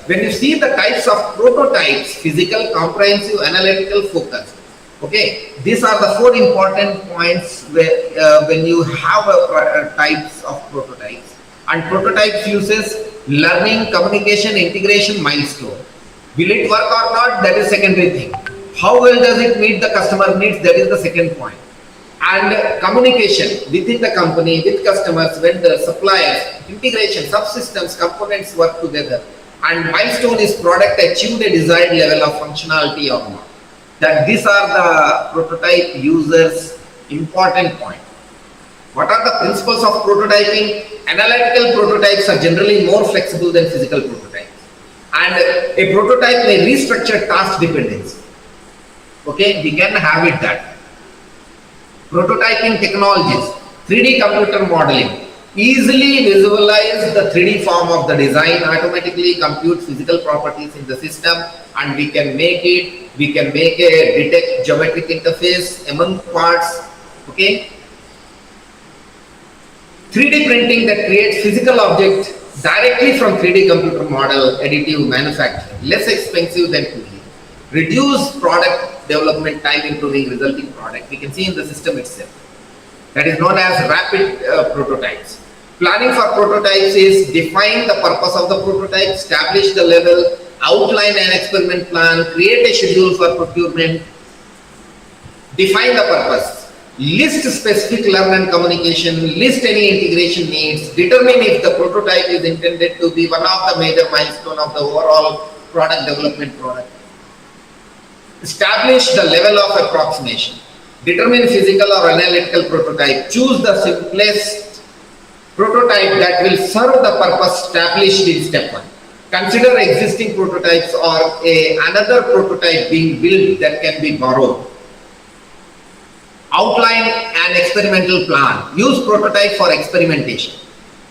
when you see the types of prototypes: physical, comprehensive, analytical, focused. Okay, these are the 4 important points where when you have types of prototypes. And prototypes uses learning, communication, integration, milestone. Will it work or not? That is secondary thing. How well does it meet the customer needs? That is the second point. And communication within the company, with customers, vendors, suppliers, integration, subsystems, components work together. And milestone is product achieved a desired level of functionality or not. That these are the prototype users' important point. What are the principles of prototyping? Analytical prototypes are generally more flexible than physical prototypes. And a prototype may restructure task dependency. Okay, we can have it that. Prototyping technologies, 3D computer modeling, easily visualize the 3D form of the design, automatically compute physical properties in the system, and we can make a detect geometric interface among parts. Okay. 3D printing that creates physical objects directly from 3D computer model, additive manufacturing, less expensive than 2D. reduce product development time, improving resulting product. We can see in the system itself. That is known as rapid prototypes. Planning for prototypes is define the purpose of the prototype, establish the level, outline an experiment plan, create a schedule for procurement, define the purpose, list specific learn and communication, list any integration needs, determine if the prototype is intended to be one of the major milestone of the overall product development product. Establish the level of approximation. Determine physical or analytical prototype. Choose the simplest prototype that will serve the purpose established in step 1. Consider existing prototypes or another prototype being built that can be borrowed. Outline an experimental plan. Use prototype for experimentation.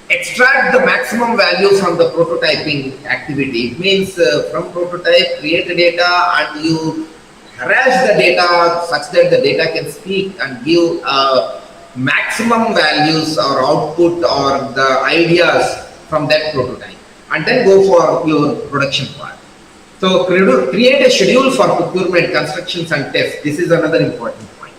Extract the maximum value from the prototyping activity. It means from prototype, create the data and you harass the data such that the data can speak and give maximum values or output or the ideas from that prototype, and then go for your production part. So create a schedule for procurement, constructions and tests. This is another important point.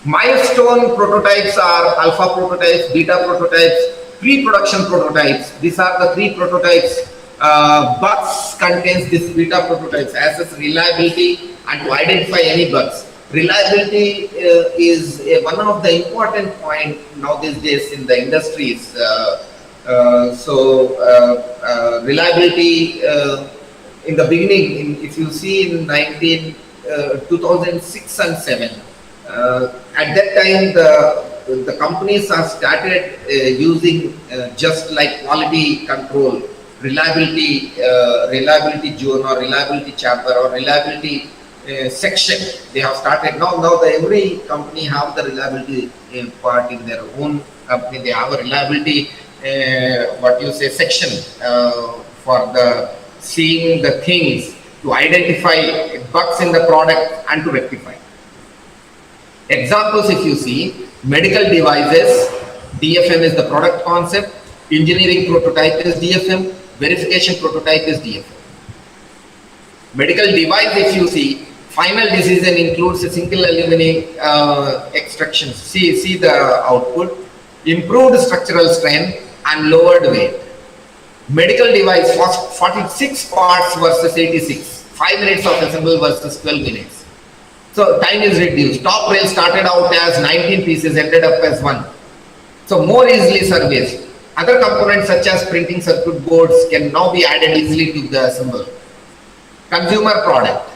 Milestone prototypes are alpha prototypes, beta prototypes, pre-production prototypes. These are the 3 prototypes. Bugs contains this beta prototypes, assess reliability and to identify any bugs. Reliability is one of the important point now these days in the industries. Reliability in the beginning, if you see in 2006 and 7, at that time the companies have started using just like quality control, reliability zone or reliability chapter or reliability section. They have started now every company have the reliability part in their own company. They have a reliability section for the seeing the things, to identify bugs in the product and to rectify. Examples, if you see, medical devices, DFM is the product concept, engineering prototype is DFM, verification prototype is DFM. Medical device, if you see, final decision includes a single aluminum extraction. See the output, improved structural strength and lowered weight. Medical device was 46 parts versus 86, 5 minutes of assembly versus 12 minutes. So time is reduced. Top rail started out as 19 pieces, ended up as 1. So more easily serviced. Other components such as printing circuit boards can now be added easily to the assembly. Consumer product.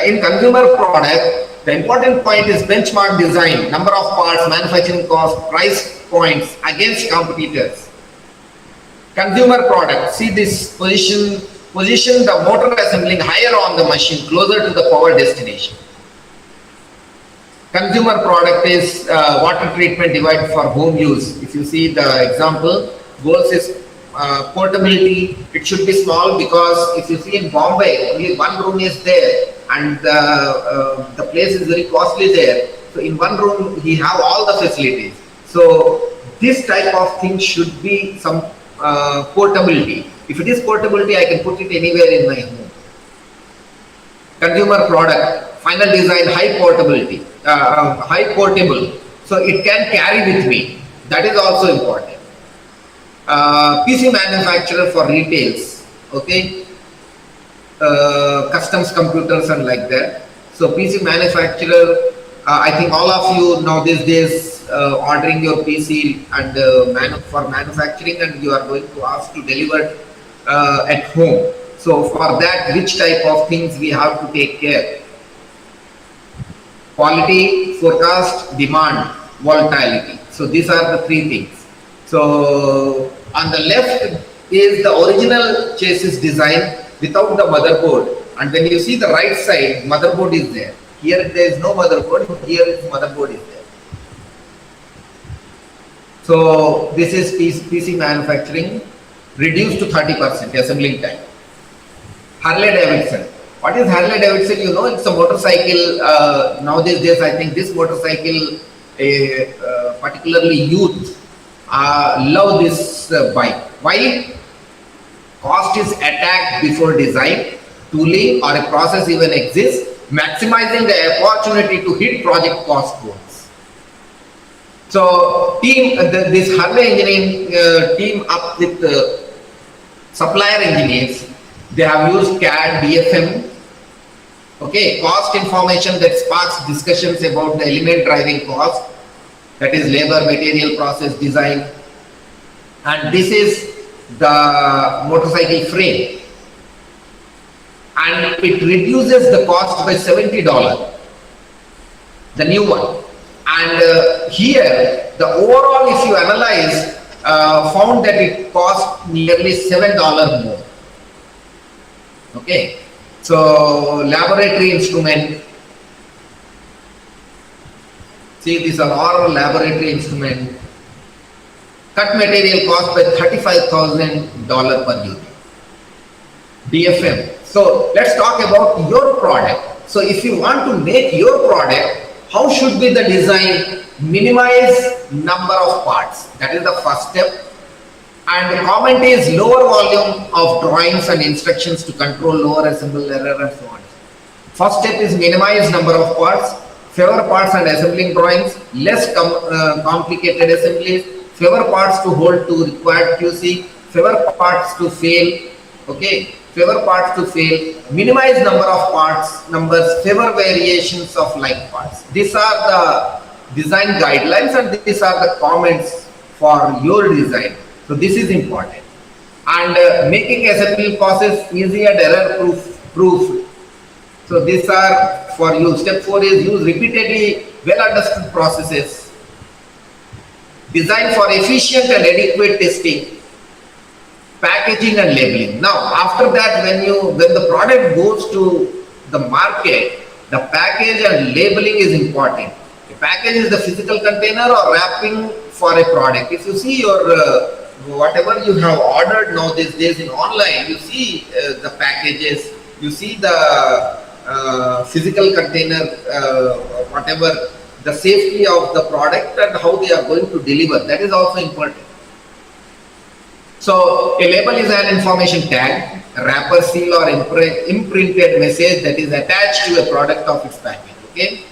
In consumer product, the important point is benchmark design, number of parts, manufacturing cost, price points against competitors. Consumer product, see this position the motor assembling higher on the machine, closer to the power destination. Consumer product is water treatment device for home use. If you see the example, goals is portability. It should be small because if you see in Bombay, only one room is there and the place is very costly there. So in one room, he have all the facilities. So this type of thing should be some portability. If it is portability, I can put it anywhere in my home. Consumer product, final design, high portability, high portable. So it can carry with me. That is also important. PC manufacturer for retails, okay, customs computers and like that. So PC manufacturer, I think all of you know these days ordering your PC and for manufacturing, and you are going to ask to deliver at home. So for that, which type of things we have to take care? Quality, forecast, demand, volatility. So these are the 3 things. So on the left is the original chassis design without the motherboard, and when you see the right side, motherboard is there. Here there is no motherboard, here is motherboard is there. So this is PC manufacturing, reduced to 30% assembling time. Harley Davidson. What is Harley Davidson? You know, it's a motorcycle. Nowadays, I think this motorcycle, particularly youth, love this bike. Why? Cost is attacked before design, tooling or a process even exists, maximizing the opportunity to hit project cost goals. So this Harvey engineering team up with supplier engineers, they have used CAD, DFM, okay, cost information that sparks discussions about the element driving cost, that is labor, material, process, design, and this is the motorcycle frame, and it reduces the cost by $70, the new one. And here the overall, if you analyze, found that it cost nearly $7 more. Okay, so laboratory instrument, see, these are all laboratory instrument, cut material cost by $35,000 per unit. DFM. So let's talk about your product. So if you want to make your product, how should be the design? Minimize number of parts. That is the first step. And the comment is lower volume of drawings and instructions to control lower assemble error and so on. First step is minimize number of parts, fewer parts and assembling drawings, less complicated assemblies, fewer parts to hold to required QC, fewer parts to fail, okay, fewer parts to fail, minimize number of parts, numbers, fewer variations of like parts. These are the design guidelines and these are the comments for your design. So this is important. And making assembly process easy and error proof. So these are for you. Step 4 is use repeatedly well understood processes. Design for efficient and adequate testing, packaging and labeling. Now after that, when the product goes to the market, the package and labeling is important. The package is the physical container or wrapping for a product. If you see your whatever you have ordered now these days in online, you see the packages, you see the physical container, whatever, the safety of the product and how they are going to deliver. That is also important. So a label is an information tag, a wrapper, seal or imprinted message that is attached to a product of its package. Okay,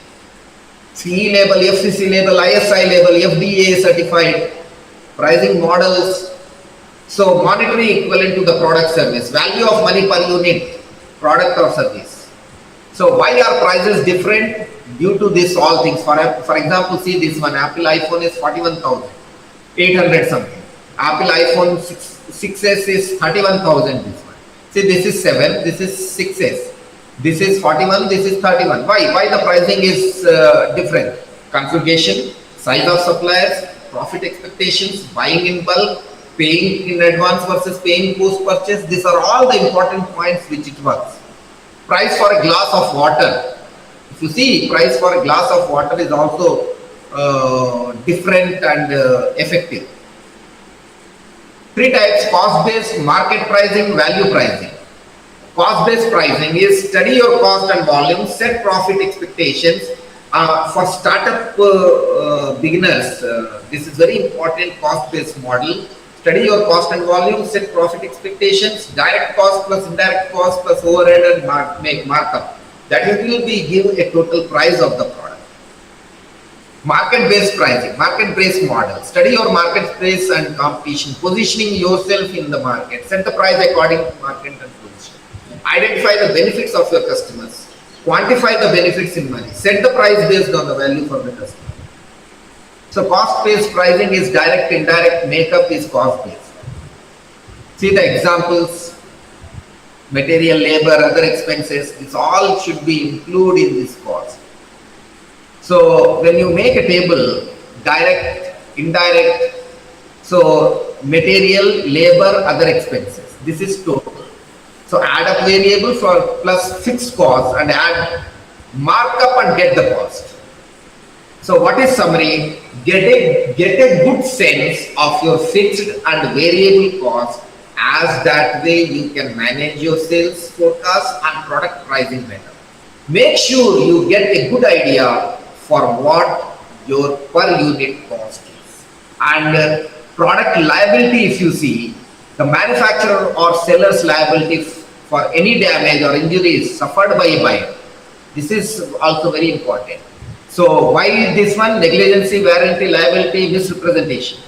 CE label, FCC label, ISI label, FDA certified, pricing models. So monetary equivalent to the product service, value of money per unit, product or service. So why are prices different? Due to this all things. For example, see this one, Apple iPhone is 41,800 something. Apple iPhone 6s is 31,000 this one. See, this is 7, this is 6s. This is 41, this is 31. Why the pricing is different? Configuration, size of suppliers, profit expectations, buying in bulk, paying in advance versus paying post purchase. These are all the important points which it works. Price for a glass of water. If you see, price for a glass of water is also different and effective. 3 types: cost-based, market pricing, value pricing. Cost-based pricing is study your cost and volume, set profit expectations. For startup beginners, this is very important. Cost-based model. Study your cost and volume, set profit expectations, direct cost plus indirect cost plus overhead and make markup. That will be give a total price of the product. Market-based pricing, market-based model. Study your market space and competition, positioning yourself in the market. Set the price according to market and position. Identify the benefits of your customers. Quantify the benefits in money. Set the price based on the value for the customer. So cost-based pricing is direct, indirect, makeup is cost-based. See the examples, material, labor, other expenses, this all should be included in this cost. So when you make a table, direct, indirect, so material, labor, other expenses, this is total. So add up variable for plus fixed cost and add markup and get the cost. So what is summary? Get a good sense of your fixed and variable cost, as that way you can manage your sales forecast and product pricing better. Make sure you get a good idea for what your per unit cost is. And product liability, if you see, the manufacturer or seller's liability for any damage or injuries suffered by a buyer. This is also very important. So why this one? Negligency, warranty, liability, misrepresentation.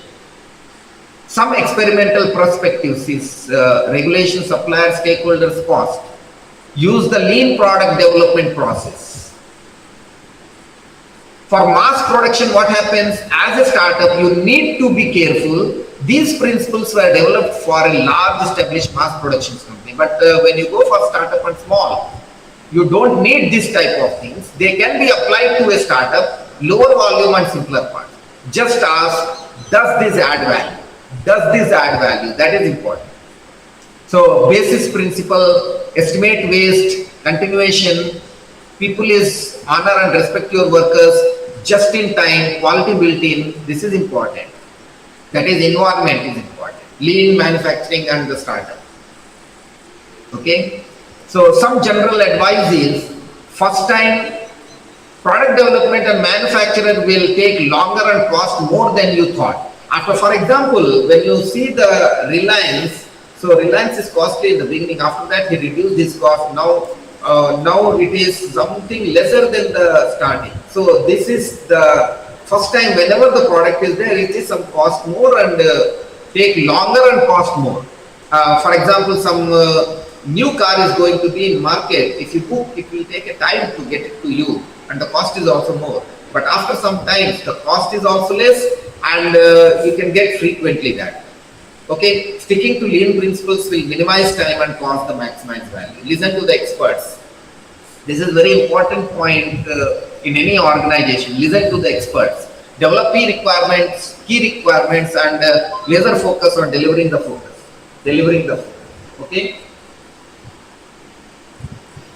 Some experimental perspectives is regulation, supplier, stakeholders, cost. Use the lean product development process. For mass production, what happens as a startup, you need to be careful. These principles were developed for a large established mass production company. But when you go for startup and small, you don't need this type of things. They can be applied to a startup, lower volume and simpler part. Just ask, does this add value? Does this add value? That is important. So basis principle, estimate waste, continuation, people is honor and respect your workers, just in time, quality built in, this is important. That is environment is important. Lean manufacturing and the startup. Okay. So some general advice is, first time product development and manufacturer will take longer and cost more than you thought. After, for example, when you see the Reliance, so Reliance is costly in the beginning. After that, he reduced his cost. Now it is something lesser than the starting. So this is the first time. Whenever the product is there, it is some cost more and take longer and cost more. For example, some new car is going to be in market. If you book, it will take a time to get it to you, and the cost is also more. But after some time, the cost is also less, and you can get frequently that. Okay, sticking to lean principles will minimize time and cost the maximize value. Listen to the experts. This is very important point in any organization. Listen to the experts. Develop key requirements, and laser focus on delivering the focus. Okay.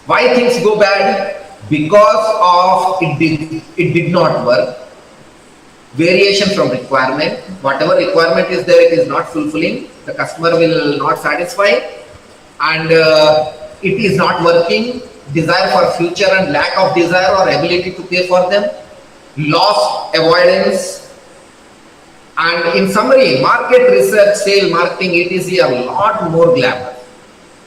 Why things go bad? Because of it did not work. Variation from requirement. Whatever requirement is there, it is not fulfilling. The customer will not satisfy, and it is not working. Desire for future and lack of desire or ability to pay for them. Loss avoidance. And in summary, market research, sale, marketing, etc. are a lot more glamour.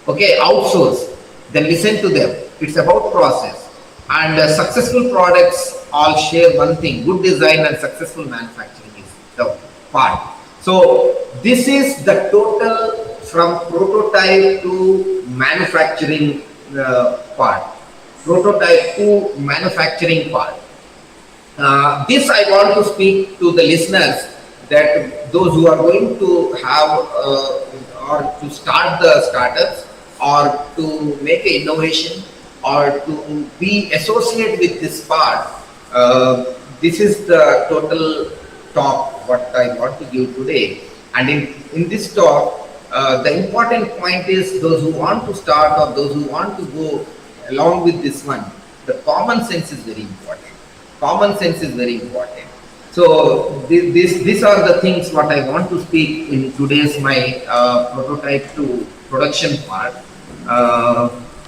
Okay, outsource. Then listen to them. It's about process. And successful products all share one thing: good design and successful manufacturing is the part. So this is the total from prototype to manufacturing part. Prototype to manufacturing part. This I want to speak to the listeners, that those who are going to have or to start the startups, or to make an innovation, or to be associated with this part. This is the total talk what I want to give today. And in this talk, the important point is, those who want to start or those who want to go along with this one, the common sense is very important. Common sense is very important. So these are the things what I want to speak in today's my prototype to production part.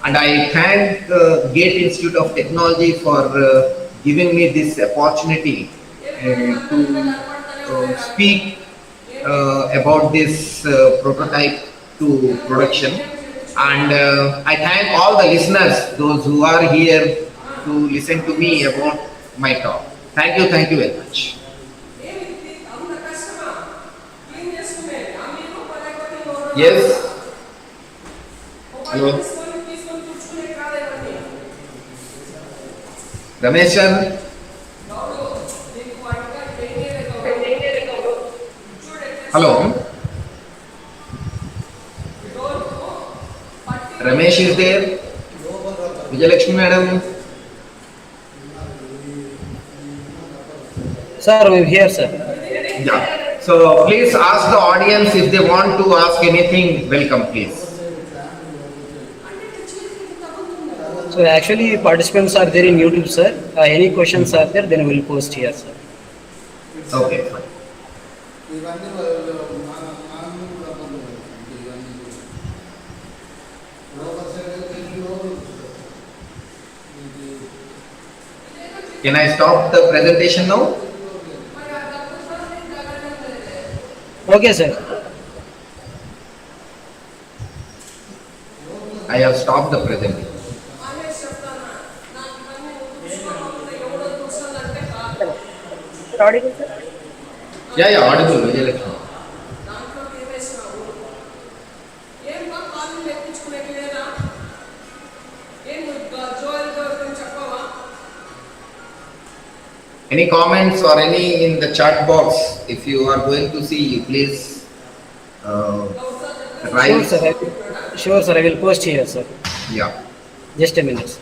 And I thank Gate Institute of Technology for giving me this opportunity to speak about this prototype to production. And I thank all the listeners, those who are here to listen to me about my talk. Thank you very much. Yes. Hello. Rameshan. Hello. Ramesh is there. Vijayalakshmi madam. Sir, we're here, sir. Yeah. So please ask the audience if they want to ask anything. Welcome, please. So actually, participants are there in YouTube, sir. Any questions are there, then we'll post here, sir. Okay. Fine. Can I stop the presentation now? Okay, sir. I have stopped the presenting. Hello. You're audible, sir? Yeah, yeah, audible, Vijayalakshmi. Any comments or any in the chat box? If you are going to see, please uh, Sure, write. sir. Sure, sir. I will post here, sir. Yeah. Just a minute.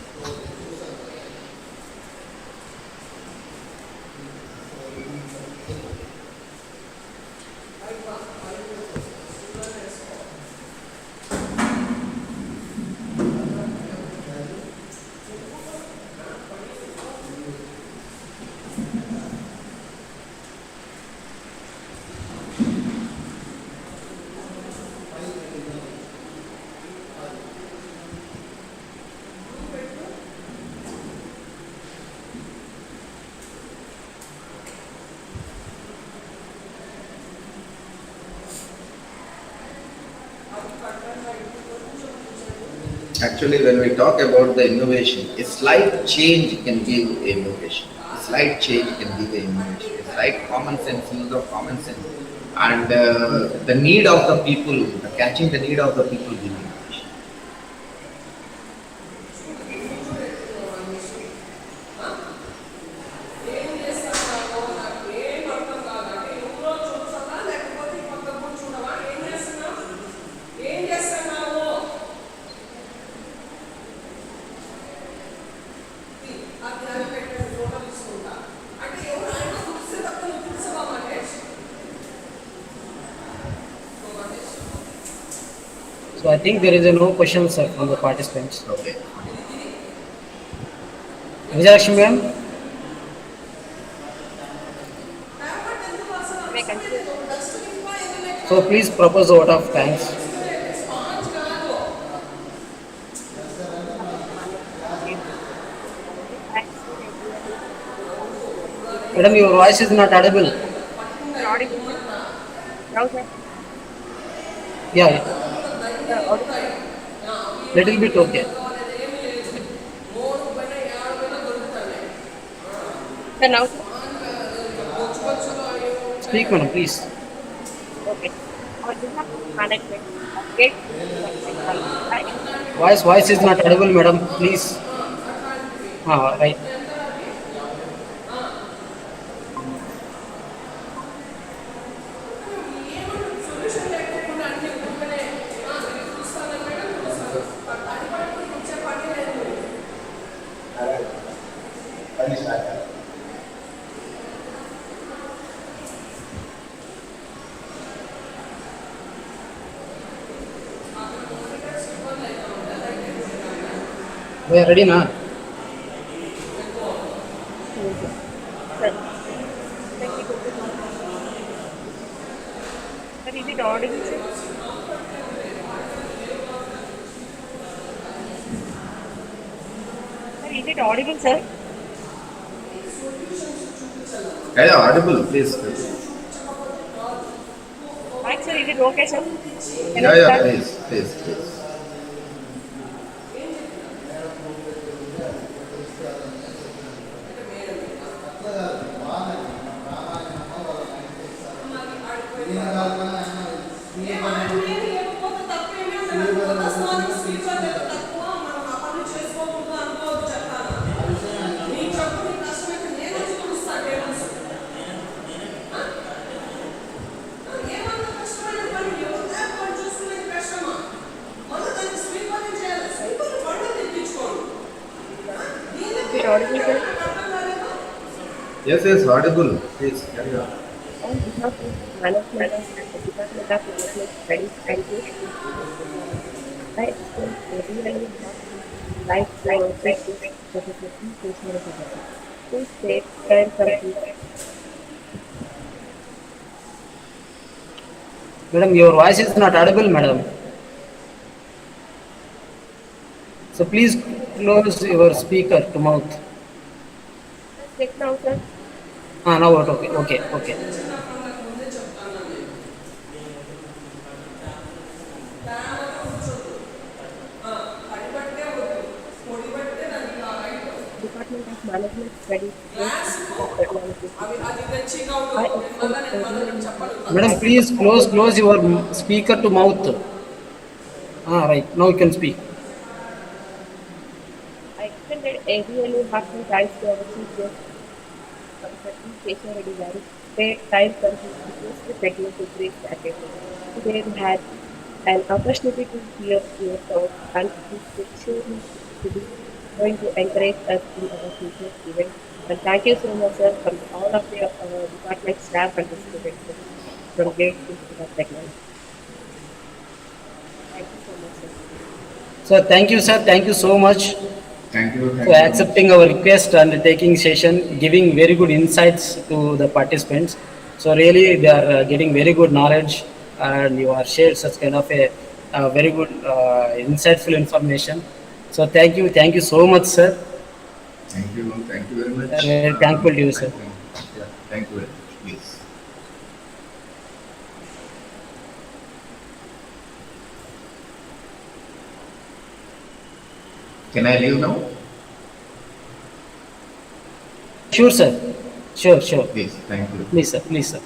Actually, when we talk about the innovation, a slight change can give innovation. A slight change can give innovation. A slight common sense, use of common sense, and the need of the people, catching the need of the people give innovation. So I think there is a no question, sir, from the participants. Okay. Vijayalakshmi ma'am, You may continue. so please propose a vote of thanks. Thanks to everyone who Madam, your voice is not audible. you're audible, sir. Now, sir. Yeah, Audible, sir. little bit okay. Sir, now, sir. Speak, madam, please. Okay. On behalf of management of Gatesit-Aicte-Mhrd-Iic-Impact, I Voice is not audible, madam. Please. Right. We are ready now. sir. Technical difficulty. Sir, is it audible, sir? Sir, is it audible, sir? Yeah, yeah, audible, please. Mike, sir, is it okay, sir? Can Yeah, I yeah, start? please, please, please. Is it audible, sir? Yes, yes, audible. Please carry on. On behalf of management and the Department of Management Studies and PhD, I extend a really heartfelt lifelong thanks to Professor P. Keshav, who said, "Time complete." Madam, your voice is not audible, madam. So please close your speaker to mouth. Check now, sir. Now what? Okay. management studies based on technology systems. I extend a really hearty Madam, thank you please to all the close your speaker to mouth. Ah, right. Now you can speak. I extended a really hearty thanks to our chief guest, Professor E. Reddy Garu, spared time from his busy schedule to grace the occasion. Today we had an opportunity to hear your thoughts, and this is surely to be going to encourage us in our future events. And thank you so much, sir, from all of the department staff and the students from Gatesit-Aicte-Mhrd-Iic-Impact Technology. Thank you so much, sir. Sir, thank you, sir. Thank you so much for Thank you very much. accepting our request and taking session, giving very good insights to the participants. So really, they are getting very good knowledge, and you are shared such kind of a very good, insightful information. So thank you so much, sir. Thank you very much. Very thankful to you, sir. Yeah, thank you very much. Please. Can I leave now? Sure, sir. Sure. Please, thank you. Please, sir. Please, sir.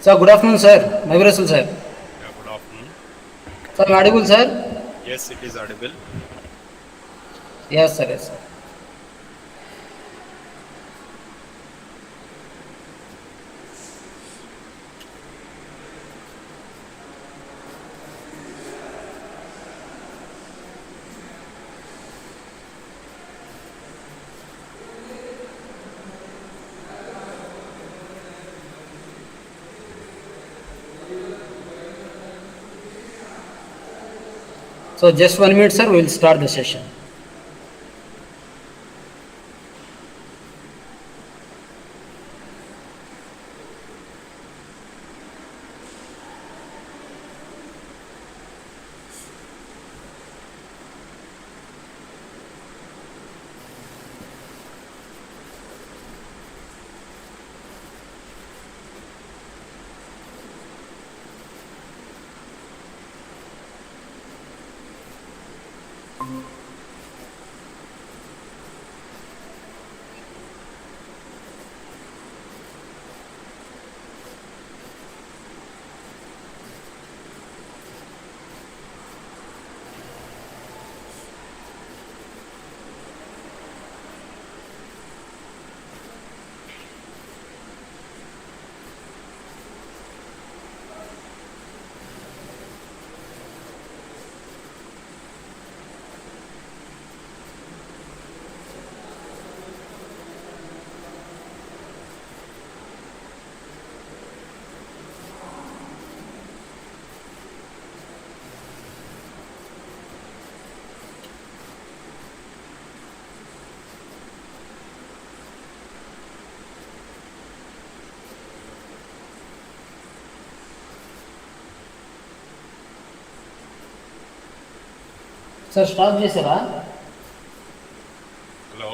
Sir, good afternoon, sir. My Rasul, sir. Yeah, good afternoon. Sir, am I audible, sir? Yes, it is audible. Yes, sir. So just 1 minute, sir. We will start the session. Sir start చేశారా? Hello.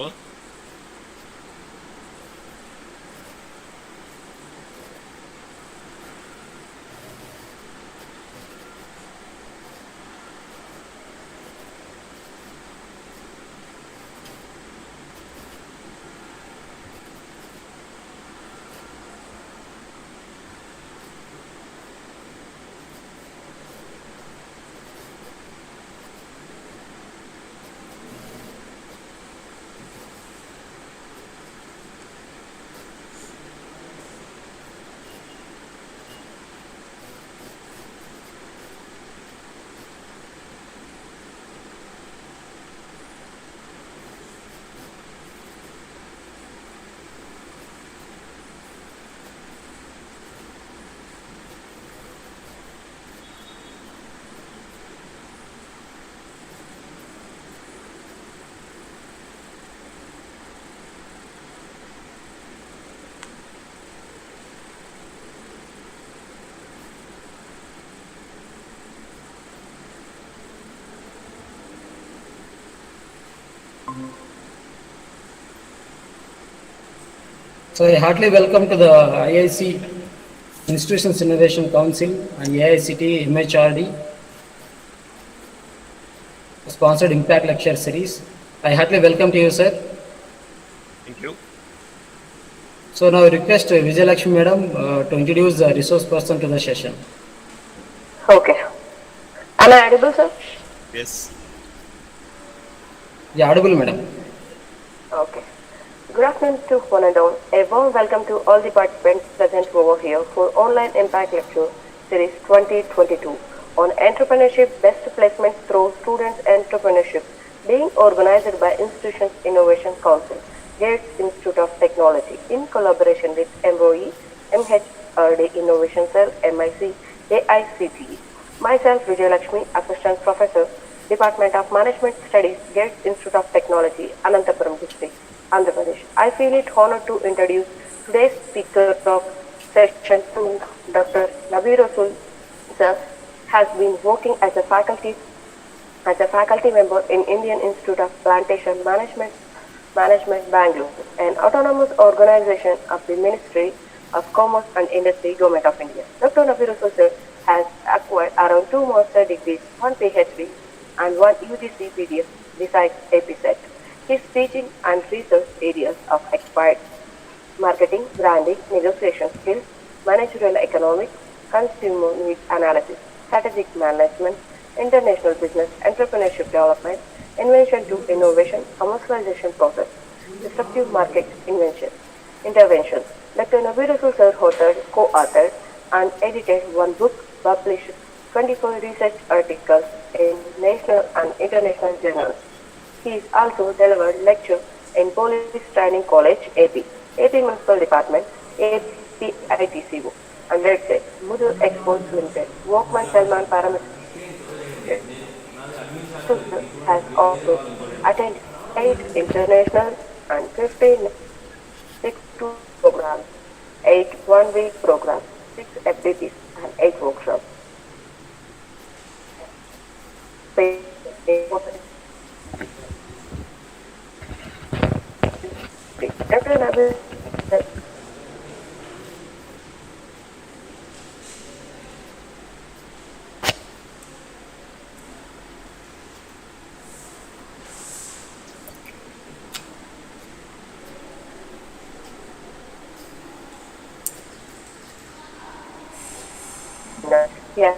So I heartily welcome to the IIC Institutions Innovation Council and AICT MHRD sponsored Impact Lecture Series. I heartily welcome to you, sir. Thank you. So now I request Vijay Lakshmi Madam to introduce the resource person to the session. Okay. Am I audible, sir? Yes. Yeah, audible, Madam. Okay. Good afternoon to one and all. A warm welcome to all the participants present over here for Online Impact Lecture Series 2022 on Entrepreneurship Best Placement through Students Entrepreneurship, being organized by Institutions Innovation Council, Gates Institute of Technology, in collaboration with MOE, MHRD Innovation Cell, MIC, AICTE. Myself, Vijay Lakshmi, Assistant Professor, Department of Management Studies, Gates Institute of Technology, Anantapuram District, Andhra Pradesh. I feel it honored to introduce today's speaker of session 2, Dr. Nabir Rasul, sir, has been working as a faculty member in Indian Institute of Plantation Management, Bangalore, an autonomous organization of the Ministry of Commerce and Industry, Government of India. Dr. Nabir Rasul, sir, has acquired around 2 master degrees, 1 PhD, and 1 UGC PDF besides APSET. His teaching and research areas of expired marketing, branding, negotiation skills, managerial economics, consumer needs analysis, strategic management, international business, entrepreneurship development, invention to innovation, commercialization process, disruptive market interventions. Dr. Nabir Rasul sir co-authored and edited one book, published 24 research articles in national and international journals. He is also delivered lecture in Police Training College, AP Municipal Department, AP ITCO, and Red Set, Mudur Exports Limited, Walkman Salman Paramedic has also attended 8 international and 15 6-2 programs, 8 one-week programs, 6 FDPs, and 8 workshops. Dr. Nabil, yeah,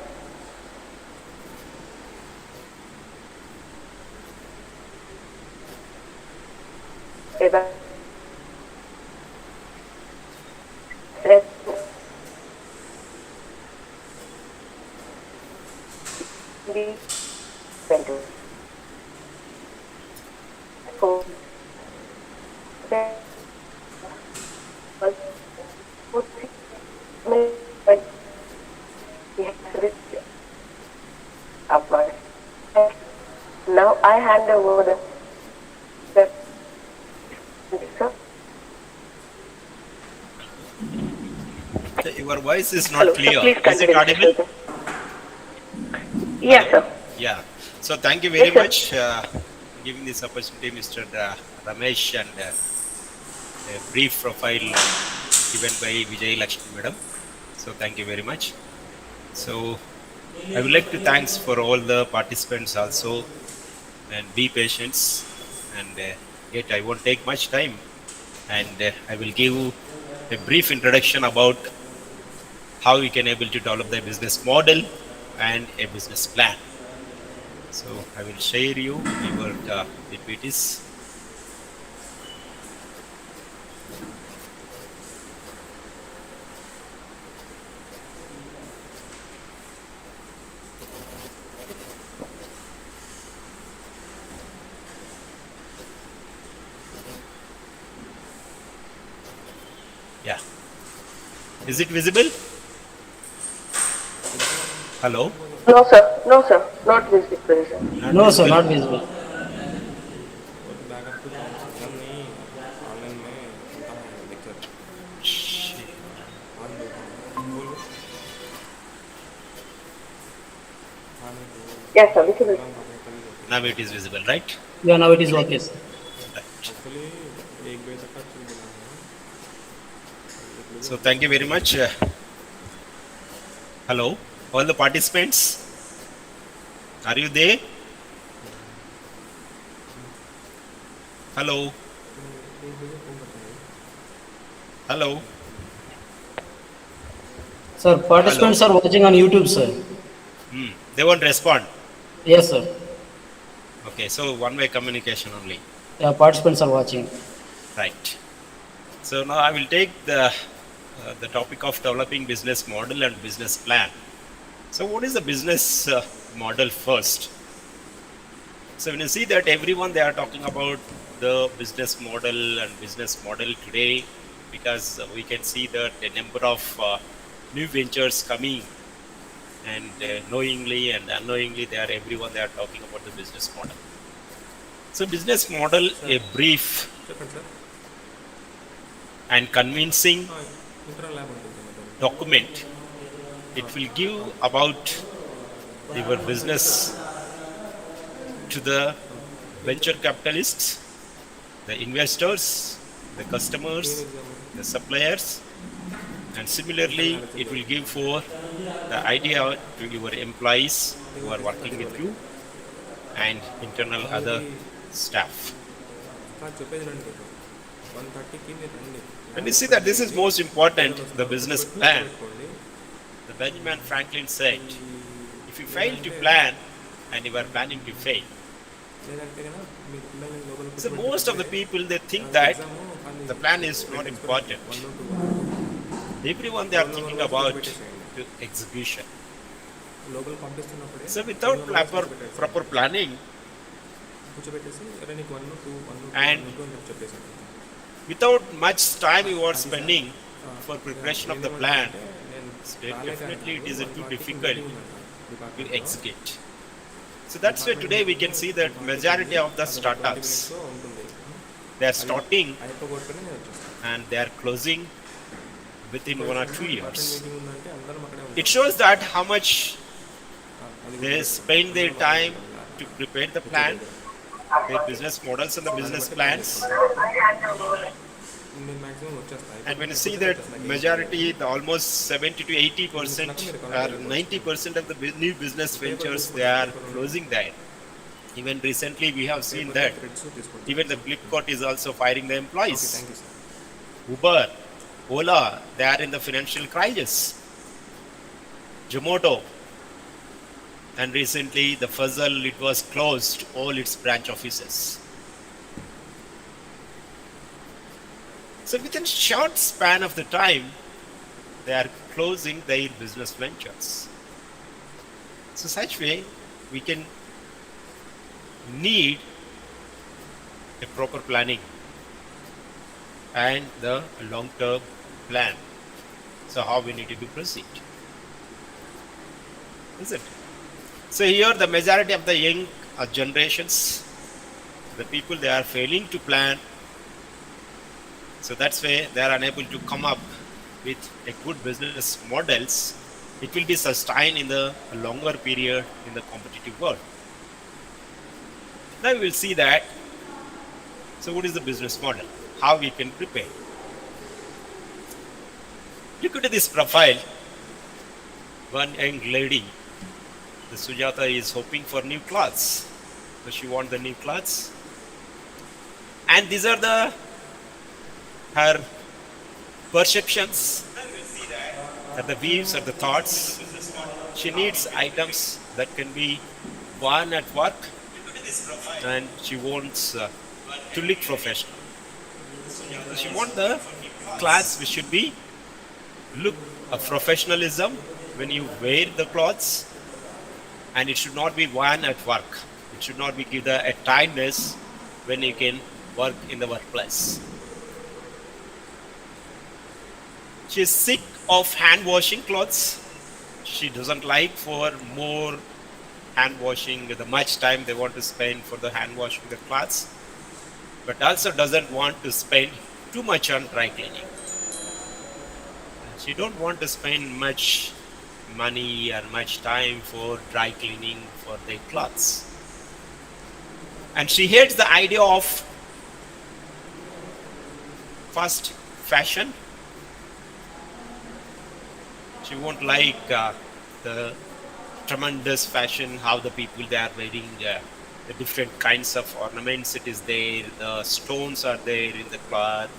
about the center. So, upward. Now I hand over the Your voice is not hello, so clear. please Is it continue. audible? Yes, Hello? sir. Yeah. So thank you very Yes, sir. much giving this opportunity, Mr. Ramesh, and a brief profile given by Vijay Lakshmi Madam. So thank you very much. So I would like to thanks for all the participants also, and be patient, and yet I won't take much time, and I will give a brief introduction about how we can able to develop the business model and a business plan. So I will share you your PPTs. Yeah. Is it visible? Hello? No, sir. No, sir. Not visible, sir. Not No, sir, visible? not visible. Shit. Yes, sir. Visible. Now it is visible, right? Yeah, now it is okay, sir. Right. So thank you very much. Hello, all the participants. Are you there? Hello. Hello. Sir, Hello. participants are watching on YouTube, sir. They won't respond. Yes, sir. Okay, so one-way communication only. Yeah, participants are watching. Right. So now I will take the topic of developing business model and business plan. So what is the business model first? So when you see that everyone they are talking about the business model and business model today, because we can see that a number of new ventures coming, and knowingly and unknowingly everyone they are talking about the business model. So business model, a brief and convincing document. It will give about your business to the venture capitalists, the investors, the customers, the suppliers, and similarly it will give for the idea to your employees who are working with you and internal other staff. And you see that this is most important, the business plan. The Benjamin Franklin said, if you fail to plan and you are planning to fail. So most of the people they think that the plan is not important. Everyone they are thinking about the execution. So without proper planning and without much time you are spending for preparation of the plan, definitely it is too difficult to execute. So that's why today we can see that majority of the startups, they are starting and they are closing within 1 or 2 years. It shows that how much they spend their time to prepare the plan, their business models and the business plans. And when you see that majority, the almost 70 to 80% or 90% of the new business ventures, they are closing there. Even recently we have seen that even the Flipkart is also firing the employees. Uber, Ola, they are in the financial crisis. Zomato, and recently the Fuzzle, it was closed all its branch offices. So within short span of the time, they are closing their business ventures. So such way, we can need a proper planning and the long-term plan. So how we need to proceed, is it? So here the majority of the young generations, the people, they are failing to plan. So that's why they are unable to come up with a good business models. It will be sustained in the longer period in the competitive world. Now we will see that. So what is the business model? How we can prepare? Look at this profile. One young lady, the Sujata, is hoping for new clothes. So she wants the new clothes. And these are her perceptions, or the views, or the thoughts. She needs items that can be worn at work, and she wants to look professional. She wants the clothes which should be look a professionalism when you wear the clothes, and it should not be worn at work. It should not be give the a tiredness when you can work in the workplace. She is sick of hand washing clothes. She doesn't like for more hand washing, the much time they want to spend for the hand washing the clothes, but also doesn't want to spend too much on dry cleaning. She don't want to spend much money or much time for dry cleaning for their clothes. And she hates the idea of fast fashion. She won't like the tremendous fashion, how the people they are wearing the different kinds of ornaments it is there, the stones are there in the cloth,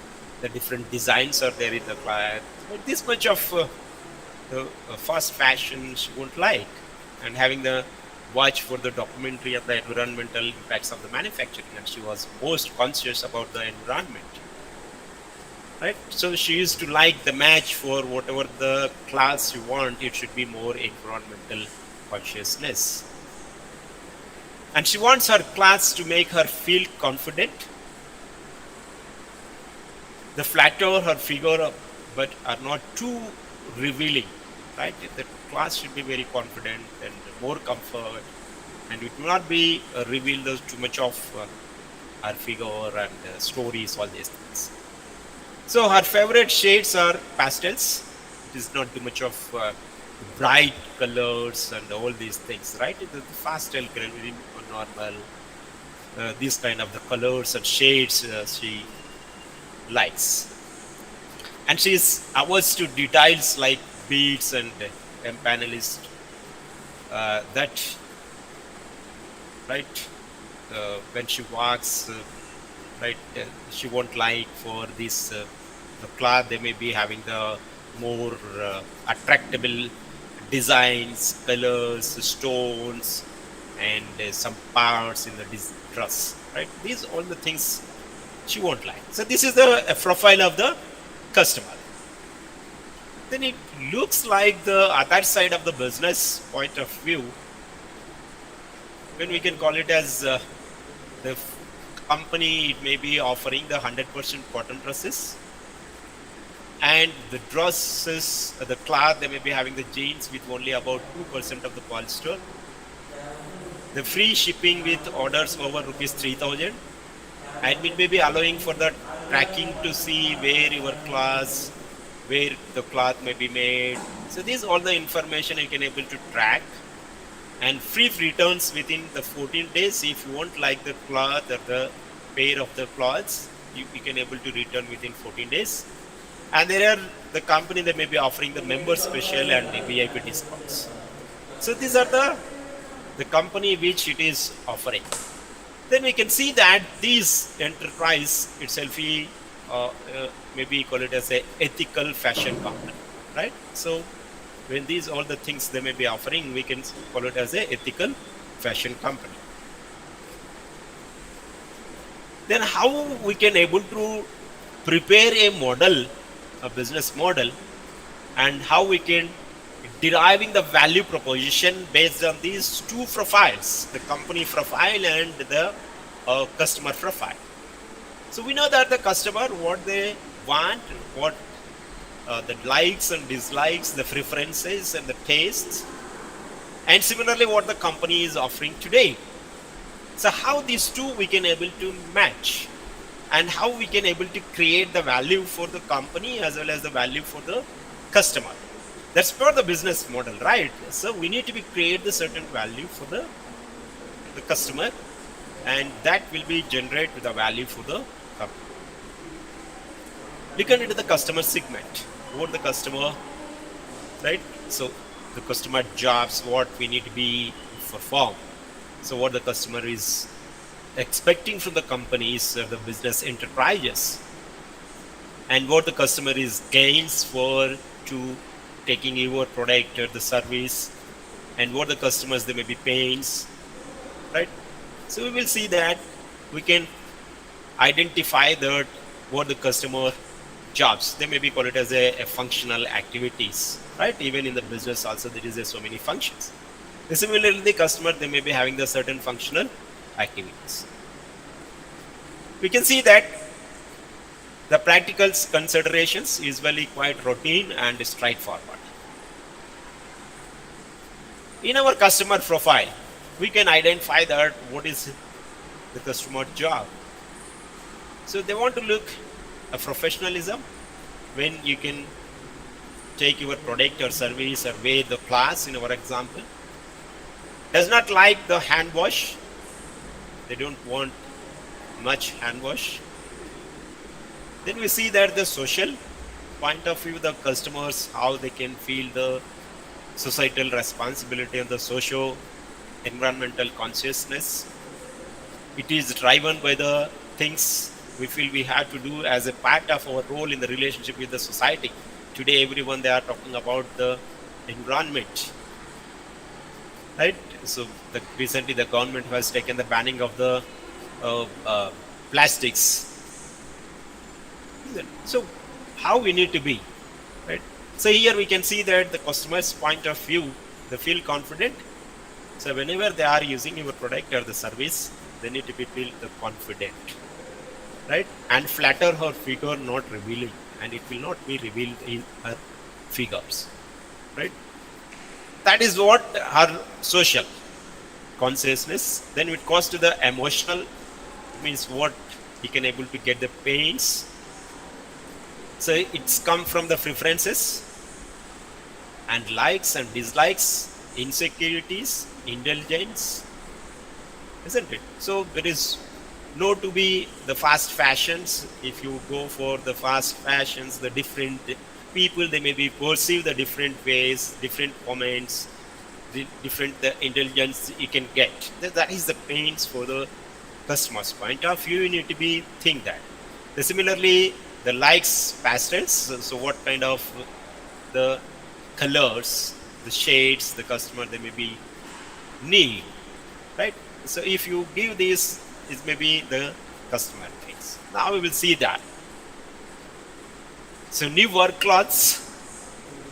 the different designs are there in the cloth. But this much of the fast fashion she won't like. And having the watch for the documentary of the environmental impacts of the manufacturing, and she was most conscious about the environment. Right? So she used to like the match for whatever the class you want, it should be more environmental consciousness. And she wants her class to make her feel confident. The flatter her figure, but are not too revealing. Right? The class should be very confident and more comfort, and it will not be reveal too much of her figure and stories, all these things. So her favorite shades are pastels. It is not too much of bright colors and all these things, right? The pastel color, very normal. These kind of the colors and shades she likes. And she is averse to details like beads and empanelist. That, right? When she walks, right? She won't like for this the cloth. They may be having the more attractable designs, colors, stones, and some parts in the dress. Right? These all the things she won't like. So this is the profile of the customer. Then it looks like the other side of the business point of view, when we can call it as the company, it may be offering the 100% cotton dresses, and the dresses, the cloth, they may be having the jeans with only about 2% of the polyester. The free shipping with orders over rupees 3,000, and it may be allowing for the tracking to see where your cloth, where the cloth may be made. So these all the information you can able to track, and free returns within the 14 days. If you won't like the cloth or the pair of the cloths, you can able to return within 14 days. And there are the company that may be offering the member special and the VIP discounts. So these are the company which it is offering. Then we can see that this enterprise itself maybe call it as a ethical fashion company, right? So when these all the things they may be offering, we can call it as a ethical fashion company. Then how we can able to prepare a model, a business model, and how we can deriving the value proposition based on these two profiles, the company profile and the customer profile. So we know that the customer, what they want, what the likes and dislikes, the preferences and the tastes, and similarly what the company is offering today. So how these two we can able to match, and how we can able to create the value for the company as well as the value for the customer. That's for the business model, right? So we need to be create the certain value for the customer, and that will be generate the value for the company. Looking into the customer segment, what the customer, right? So the customer jobs, what we need to be perform. So what the customer is expecting from the companies or the business enterprises, and what the customer is gains for to taking your product or the service, and what the customers they may be pains, right? So we will see that we can identify that what the customer jobs, they may be call it as a functional activities, right? Even in the business also there is so many functions. Similarly, the customer they may be having the certain functional activities. We can see that the practical considerations usually quite routine and straightforward. In our customer profile, we can identify that what is the customer job. So they want to look a professionalism when you can take your product or service or wear the class in our example. Does not like the hand wash. They don't want much hand wash. Then we see that the social point of view, the customers, how they can feel the societal responsibility and the socio-environmental consciousness. It is driven by the things we feel we have to do as a part of our role in the relationship with the society. Today, everyone they are talking about the environment, right? So recently the government has taken the banning of the plastics. So how we need to be, right? So here we can see that the customer's point of view, they feel confident. So whenever they are using your product or the service, they need to be feel the confident, right? And flatter her figure, not revealing, and it will not be revealed in her figures, right? That is what her social consciousness. Then it goes to the emotional, means what he can able to get the pains. So it's come from the preferences and likes and dislikes, insecurities, indulgence, isn't it? So there is no to be the fast fashions. If you go for the fast fashions, the different people they may be perceive the different ways, different comments, the different the intelligence you can get. That is the pains for the customer's point of view. You need to be think that. Similarly, the likes pastels. So what kind of the colors, the shades the customer they may be need, right? So if you give this, it may be the customer things. Now we will see that. So new work clothes,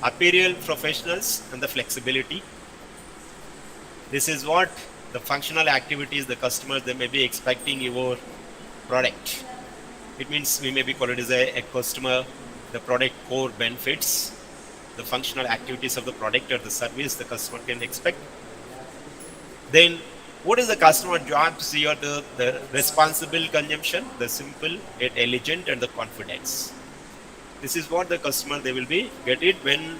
apparel professionals, and the flexibility. This is what the functional activities the customers they may be expecting your product. It means we may be called it as a customer, the product core benefits, the functional activities of the product or the service the customer can expect. Then what is the customer jobs here? The responsible consumption, the simple yet elegant, and the confidence. This is what the customer they will be get it when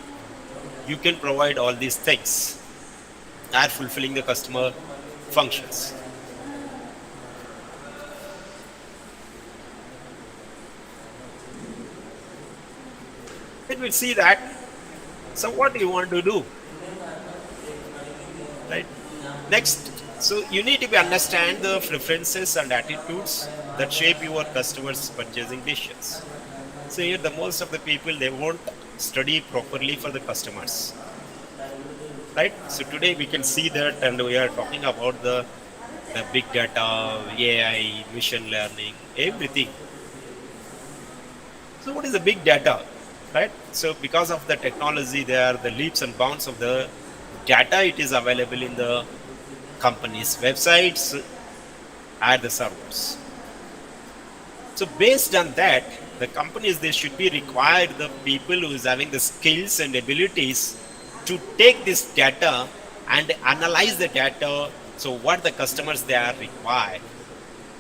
you can provide all these things are fulfilling the customer functions. Then we'll see that. So what do you want to do? Right? Next, so you need to be understand the preferences and attitudes that shape your customers' purchasing decisions. So here the most of the people they won't study properly for the customers. Right? So today we can see that, and we are talking about the big data, AI, machine learning, everything. So what is the big data? Right? So because of the technology, there are the leaps and bounds of the data. It is available in the company's websites and the servers. So based on that, the companies they should be required the people who is having the skills and abilities to take this data and analyze the data. So what the customers they are required,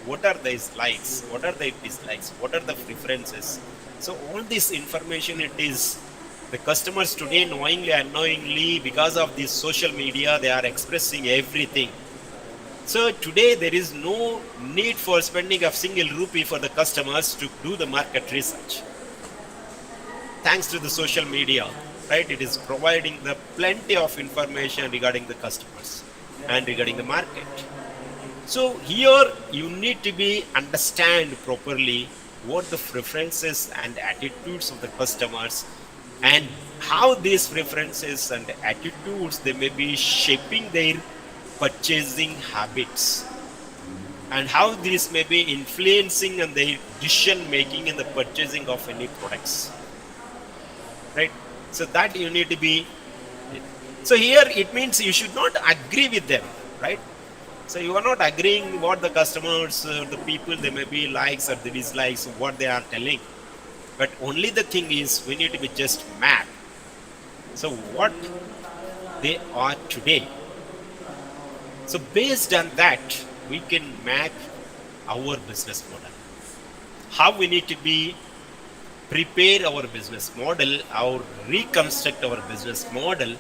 what are these likes, what are the dislikes, what are the preferences. So all this information, it is the customers today knowingly and unknowingly because of this social media they are expressing everything. So today there is no need for spending a single rupee for the customers to do the market research. Thanks to the social media, right? It is providing the plenty of information regarding the customers and regarding the market. So here you need to be understand properly what the preferences and attitudes of the customers and how these preferences and attitudes they may be shaping their purchasing habits and how these may be influencing on their decision making in the purchasing of any products, right? So that you need to be, so here it means you should not agree with them, right? So you are not agreeing what the customers, the people, they may be likes or the dislikes, what they are telling. But only the thing is, we need to be just map. So what they are today. So based on that, we can map our business model. How we need to be prepare our business model, or reconstruct our business model.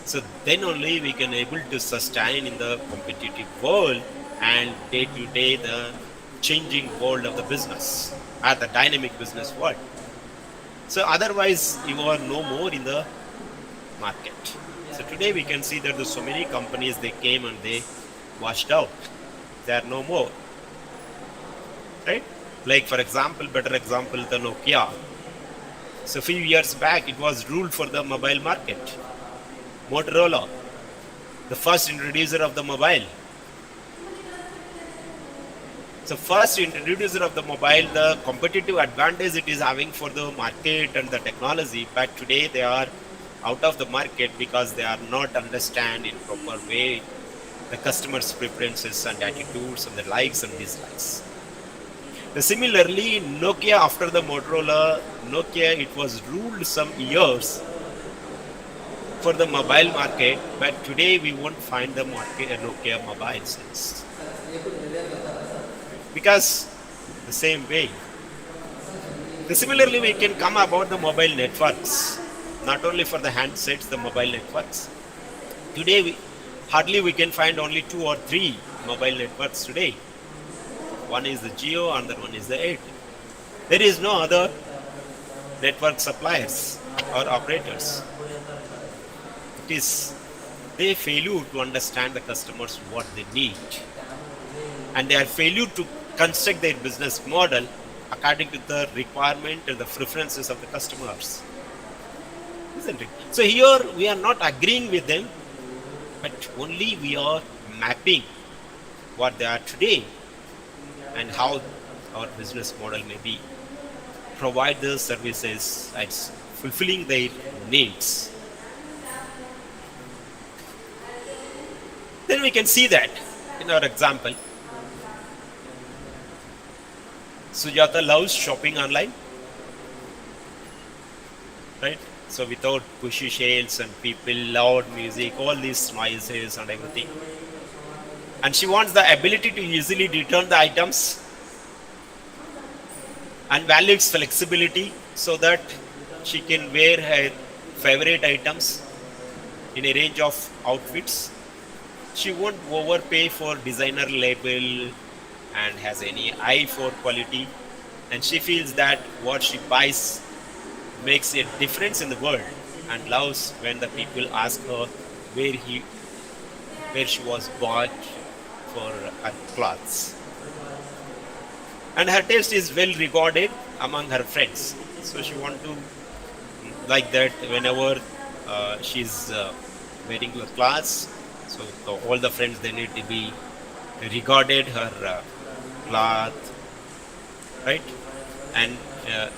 So then only we can able to sustain in the competitive world and day to day the changing world of the business or the dynamic business world. So otherwise you are no more in the market. So today we can see that there's so many companies they came and they washed out. They are no more. Right? Like for example, better example, the Nokia. So a few years back it was ruled for the mobile market. Motorola, the first introducer of the mobile. So first introducer of the mobile, the competitive advantage it is having for the market and the technology, but today they are out of the market because they are not understand in proper way the customers' preferences and attitudes and the likes and dislikes. Similarly, Nokia after the Motorola, Nokia it was ruled some years for the mobile market, but today we won't find the market Nokia mobile since. Because the same way. Similarly, we can come about the mobile networks, not only for the handsets, the mobile networks. Today, hardly we can find only 2 or 3 mobile networks today. One is the Jio, and the one is the Airtel. There is no other network suppliers or operators. It is they failure to understand the customers what they need, and they are failure to construct their business model according to the requirement and the preferences of the customers, isn't it? So here we are not agreeing with them, but only we are mapping what they are today and how our business model may be provide the services as fulfilling their needs. Then we can see that in our example, Sujata loves shopping online, right? So without pushy sales and people, loud music, all these noises and everything. And she wants the ability to easily return the items and values flexibility so that she can wear her favorite items in a range of outfits. She won't overpay for designer label and has any eye for quality, and she feels that what she buys makes a difference in the world and loves when the people ask her where she was bought for her clothes. And her taste is well regarded among her friends, so she want to like that whenever she's wearing the clothes. So all the friends they need to be regarded her cloth, right? And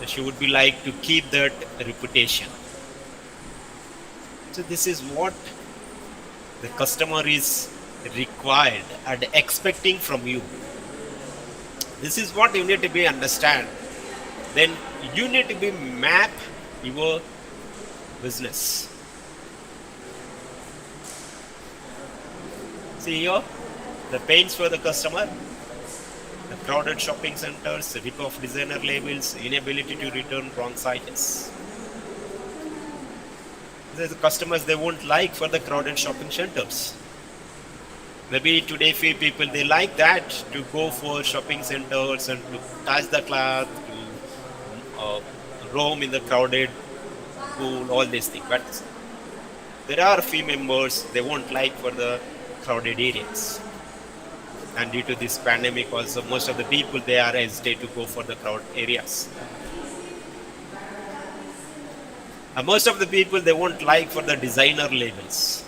she would be like to keep that reputation. So this is what the customer is required and expecting from you. This is what you need to be understand. Then you need to be map your business. See here, the pains for the customer, the crowded shopping centers, the rip-off designer labels, inability to return wrong sizes. The customers they won't like for the crowded shopping centers. Maybe today few people they like that to go for shopping centers and to touch the cloth, to uh, roam in the crowded pool, all these things. But there are few members they won't like for the crowded areas. And due to this pandemic, also most of the people they are hesitate to go for the crowd areas. And most of the people they won't like for the designer labels.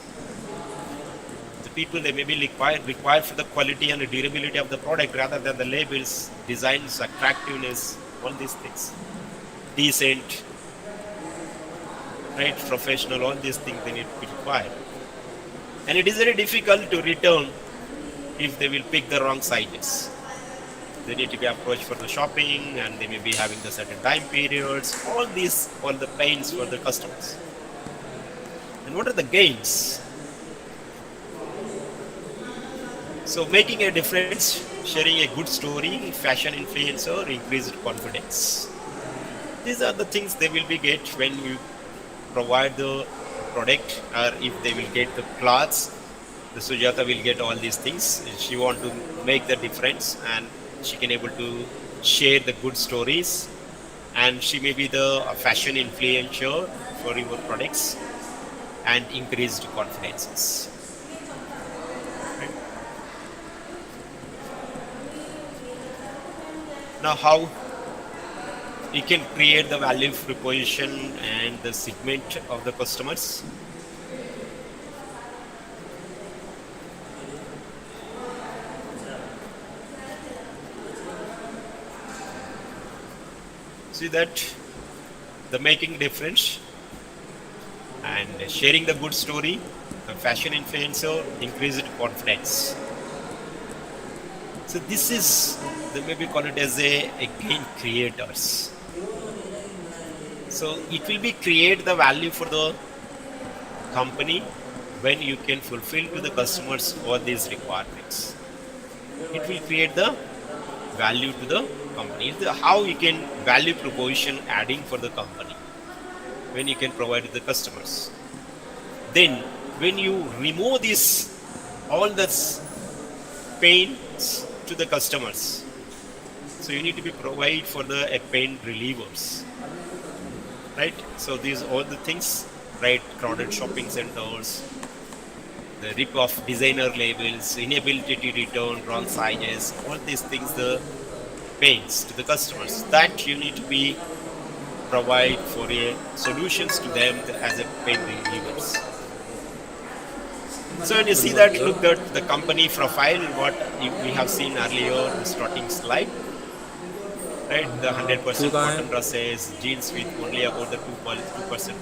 The people they may be required for the quality and the durability of the product rather than the labels, designs, attractiveness, all these things. Decent, right, professional, all these things they need to be required. And it is very difficult to return if they will pick the wrong sizes. They need to be approached for the shopping and they may be having the certain time periods, all the pains for the customers. And what are the gains? So making a difference, sharing a good story, fashion influencer, increased confidence. These are the things they will be get when you provide the product, or if they will get the clothes. The Sujata will get all these things. She want to make the difference and she can able to share the good stories, and she may be the fashion influencer for your products and increased confidences. Right? Now, how you can create the value proposition and the segment of the customers. See that the making difference and sharing the good story, the fashion influencer, increased confidence. So this is, they maybe call it as a gain creators. So it will be create the value for the company when you can fulfill to the customers all these requirements. It will create the value to the company. How you can value proposition adding for the company when you can provide to the customers. Then when you remove this all this pains to the customers, so you need to be provide for the pain relievers, right? So these all the things, right? Crowded shopping centers, the rip off designer labels, inability to return wrong sizes, all these things, the pains to the customers that you need to be provide for a solutions to them as a pain relievers. So when you see that, look at the company profile, what we have seen earlier, the starting slide, right? The 100% cotton dresses, jeans with only about the 2%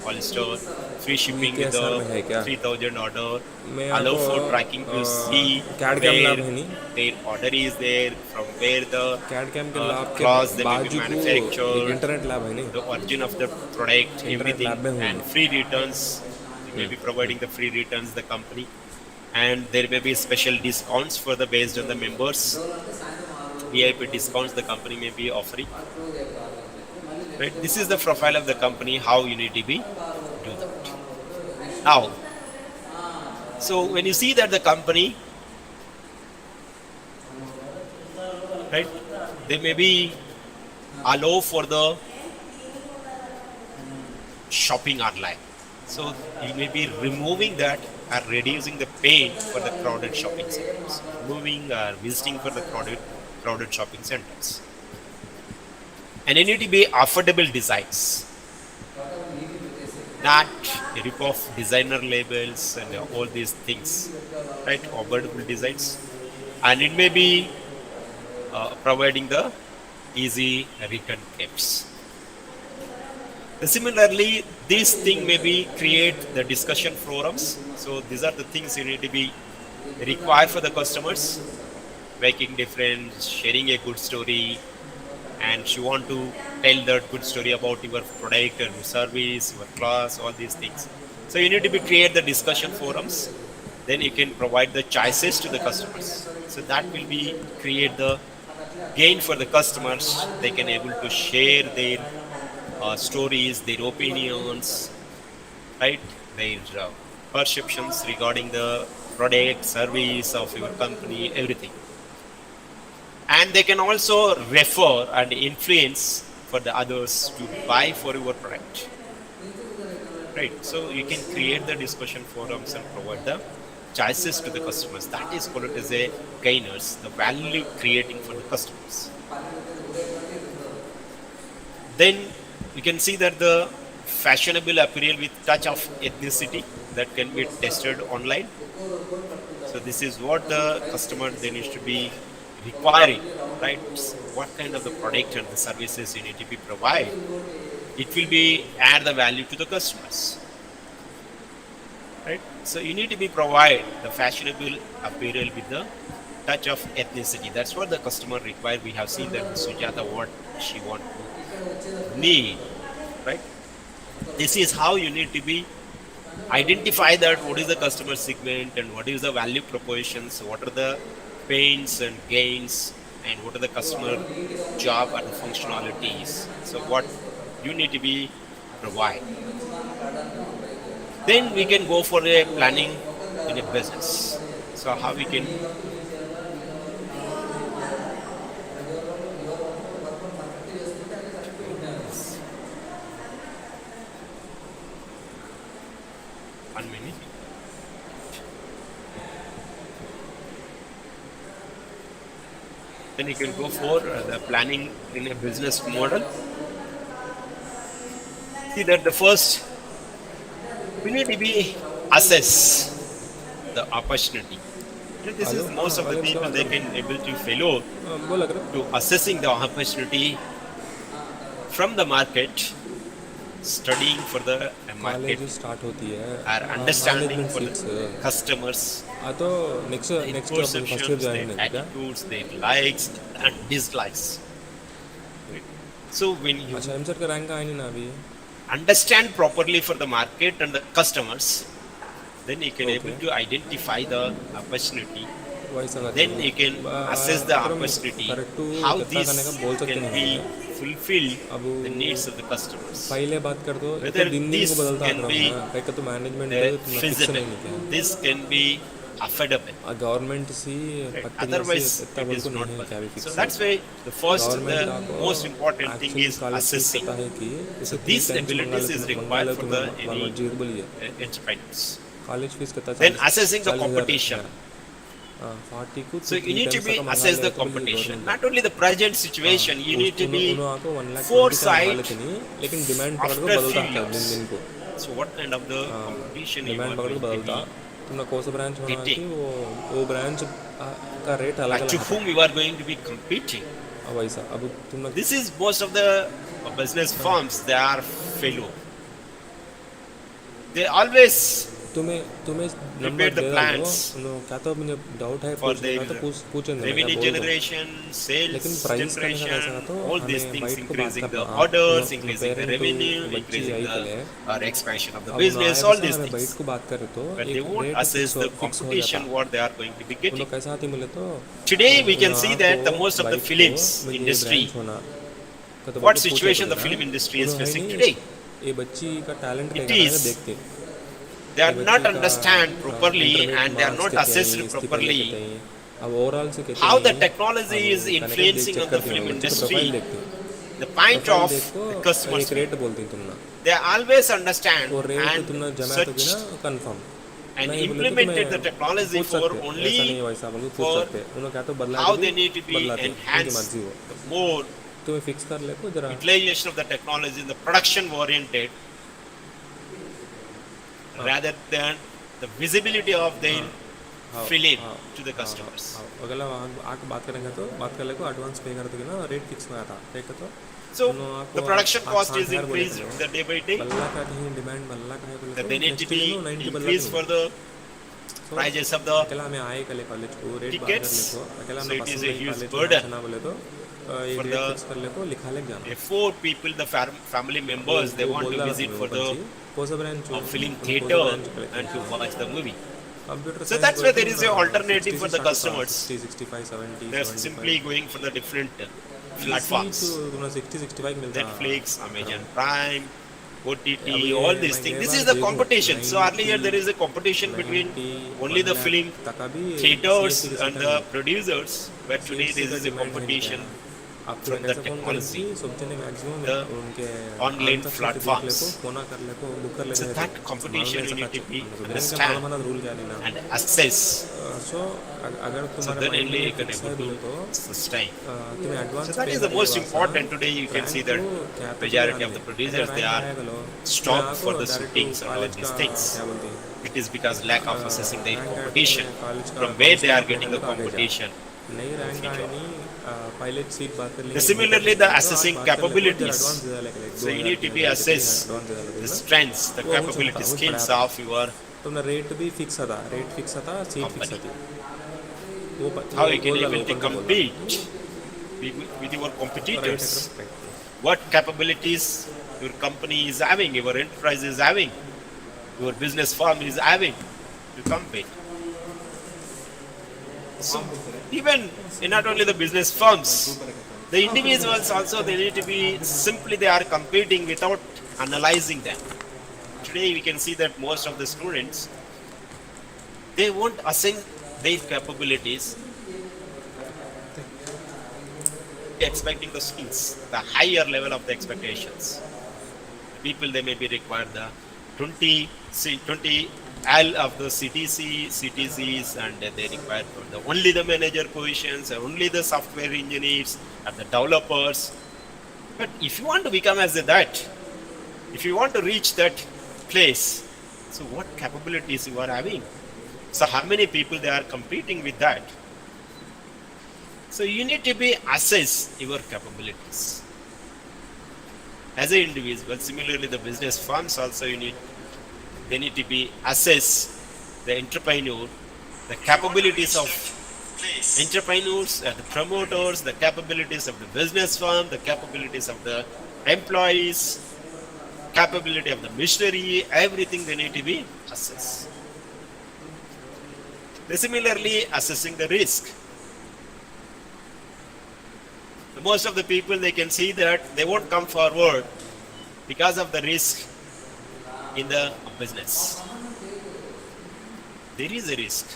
polyester, free shipping with the 3,000 order, मैं allow for आपको tracking to see CAD CAM where lab है नी their order is there, from where the CAD CAM के lab के cloths they may be बाजू को एक manufactured, internet lab है नी the origin of the product, internet everything, lab में हूँ and free returns. You may be providing the free returns the company, and there may be special discounts for the based on the members. VIP discounts the company may be offering. Right? This is the profile of the company. How you need to be do that. Now, so when you see that the company, right, they may be allow for the shopping online. So you may be removing that or reducing the pain for the crowded shopping centers, moving or visiting for the crowded shopping centers. And you need to be affordable designs, not rip off designer labels and all these things, right? Affordable designs, and it may be providing the easy return tips. Similarly, this thing may be create the discussion forums. So these are the things you need to be required for the customers, making difference, sharing a good story, and you want to tell that good story about your product and service, your class, all these things. So you need to be create the discussion forums. Then you can provide the choices to the customers. So that will be create the gain for the customers. They can able to share their stories, their opinions, right? Their perceptions regarding the product, service of your company, everything. And they can also refer and influence for the others to buy for your product. Right. So you can create the discussion forums and provide the choices to the customers. That is called as a gainers, the value creating for the customers. Then you can see that the fashionable apparel with touch of ethnicity that can be tested online. So this is what the customer then needs to be requiring, right? What kind of the product and the services you need to be provide. It will be add the value to the customers, right? So you need to be provide the fashionable apparel with the touch of ethnicity. That's what the customer require. We have seen that Sujata what she want to need, right? This is how you need to be identify that what is the customer segment and what is the value propositions, what are the pains and gains, and what are the customer job and functionalities. So what you need to be provide. Then we can go for a planning in a business. So how we can one minute. Then you can go for the planning in a business model. See that the first we need to be assess the opportunity. This is most of the people they can able to follow to assessing the opportunity from the market, studying for the market, start होती है or understanding for the customers, तो next their next first year perceptions, join their attitudes, their likes and dislikes. So when you अच्छा EAMCET का rank आया नहीं ना अभी understand properly for the market and the customers, then you can able Okay. to identify the opportunity. वही संगत Then you can assess the opportunity, how this can be fulfilled अब the needs of the customers. पहले बात कर दो Whether तो दिन this को बदलता can आता be है ना कहीं तो मैनेजमेंट तुम फिक्स feasible, नहीं किया this can be affordable. Government सी Otherwise, इतना it बोल is को not नहीं है क्या भी possible. So fix that's why the first, the government most important thing is assessing. पता है कि So these abilities is required for the any है enterprise. कॉलेज फीस कितना Then assessing the competition. 40 को So you need to be assess the competition. Not only the present situation, you need to be foresight लेकिन demand पकड़ को after बदलता few है दिन years. दिन को So what kind of the competition you are demand पकड़ going को to बदलता be, तुमने कौन सा ब्रांच होना getting. कि वो ब्रांच का रेट अलग to अलग whom you are going to be competing. अब वैसा अब तुमने This is most of the business firms, they are fellow. They always तुम्हें तुम्हें prepare नंबर the दे दो plans क्या तो मुझे डाउट है for पूछने का तो their पूछेंगे revenue बोल दो generation, लेकिन sales प्राइस करने का generation, ऐसा तो all these हमें things बाइट को बात increasing the करना orders, increasing the revenue, बच्ची increasing आई the कले expansion of the अब business, all these हमें बाइट things. को बात करें तो But they एक won't rate assess the fix हो competition जाता what they are going to be उन getting. लोग कैसा आती मिले तो Today we can see उन that the आपको most of the बाइट को films मुझे industry, ब्रांच होना का तो what बाइट को situation पूछे the तो film ना, industry is उन्होंने facing नहीं, today. ये बच्ची का टैलेंट It क्या is देखते they are ये not बच्ची का, understand properly internet and they are marks not कितने assessed आई, इसके पहले properly कितने आई, अब ओवरऑल से कितने how the आई, technology अब is connect influencing check on the करती film हैं, बच्ची का industry. प्रोफाइल देखते हैं The point प्रोफाइल of देखो the customers, एक रेट बोलती हैं तुमने they always understand वो रेट and तुमने जमा तो search ना कंफर्म and नहीं बोले तो implemented the तुम्हें technology पूछ for सकते हैं, ऐसा नहीं only वैसा बोलो पूछ for सकते हैं उन्होंने क्या तो बदला how के they भी need to be बदलाते हैं, उनकी enhanced मर्जी हो the more तुम्हें फिक्स कर ले को जरा utilization of the technology in the production oriented rather than the visibility of the film to the customers. अगला आके बात करेंगे तो बात कर ले को एडवांस पे कर दोगे ना रेट फिक्स में आता है तो So the production cost is increased the day by day. बल्ला का कहीं डिमांड बल्ला का है The बोले they need to be 90 बल्ला increased for the prices of the अकेला में आए कले कॉलेज को रेट बात कर tickets. ले को अकेला So में it is पसंद a नहीं huge कॉलेज burden में ना बोले तो ये for रेट the फिक्स कर ले को लिखा ले जाना four people, the family members, they want to visit for the कोसा branch film theater and to watch the movie. Computer So that's why there is a alternative for the customers. 65 70 They're simply going for the different platforms. तुम्हें 60 65 मिलता है Netflix, Amazon Prime, OTT, अभी all these मैं things. गए This bar is the देखूँ competition. So earlier 90 there is a competition between 91 only the lakh film तक भी theaters CFC के and सेट the है producers, but today CFC there का is a demand है इनका competition आपको from the कैसा फ़ोन technology, करेंगे सब जने मैक्सिमम the उनके online आंसर शीट देख ले को platforms. फोन कर ले को बुक कर ले So को that competition you need to be सब understand मन रूल क्या लेना and assess. सो अगर So तुम्हारे then माइंड only you में can फिक्स able है बोले to तो sustain. तुम्हें So एडवांस that पे is the करके most वास्ता important. Today you can see that rank क्या तो majority of जाने the producers, they rank are आया गलो stopped for the direct shootings and all college these का things. क्या बोलते हैं It is because lack of assessing their rank आया तो competition. तुम्हें कॉलेज का From where they are apply getting करने the को आगे जा competition नहीं in रैंक आए future. नहीं पायलट सीट बात कर The लेंगे similarly the तो आज assessing बात कर ले को जरा capabilities. एडवांस दे लेके So you need to be advance assess they the लेके strengths, the वो capability, वो skills पढ़ा of your तुमने रेट भी फिक्स था सीट फिक्स company. थी वो How you can बोल able to ओपन का बोला compete with your right competitors. Right What capabilities your company is having, your enterprise is having, your business firm is having to compete. So even not only the business firms, the individuals also they need to be simply they are competing without analyzing them. Today we can see that most of the students they won't assign their capabilities, expecting the skills, the higher level of the expectations. People they may be required the 20 L of the CTCs, and they require for the only the manager positions, only the software engineers, and the developers. But if you want to become as that, if you want to reach that place, so what capabilities you are having? So how many people they are competing with that? So you need to be assess your capabilities as an individual. Similarly, the business firms also they need to be assess the entrepreneur, the capabilities of entrepreneurs, the promoters, the capabilities of the business firm, the capabilities of the employees, capability of the missionary, everything they need to be assessed. Similarly, assessing the risk. Most of the people they can see that they won't come forward because of the risk in the business. There is a risk.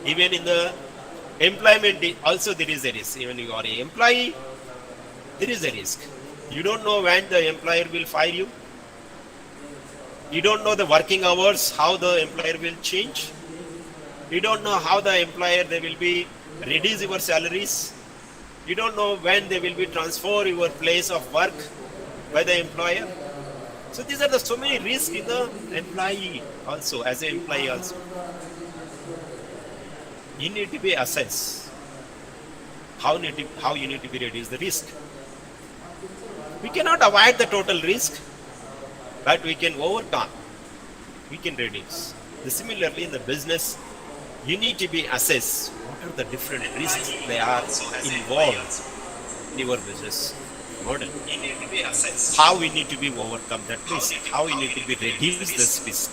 Even in the employment also there is a risk. Even you are an employee, there is a risk. You don't know when the employer will fire you. You don't know the working hours, how the employer will change. You don't know how the employer they will be reduce your salaries. You don't know when they will be transfer your place of work by the employer. So these are the so many risks in the employee also, as an employee also. You need to be assessed. How you need to be reduce the risk. We cannot avoid the total risk, but we can overcome. We can reduce. Similarly, in the business, you need to be assessed what are the different risks they are involved in your business model. How we need to be overcome that risk. How we need to be reduce this risk.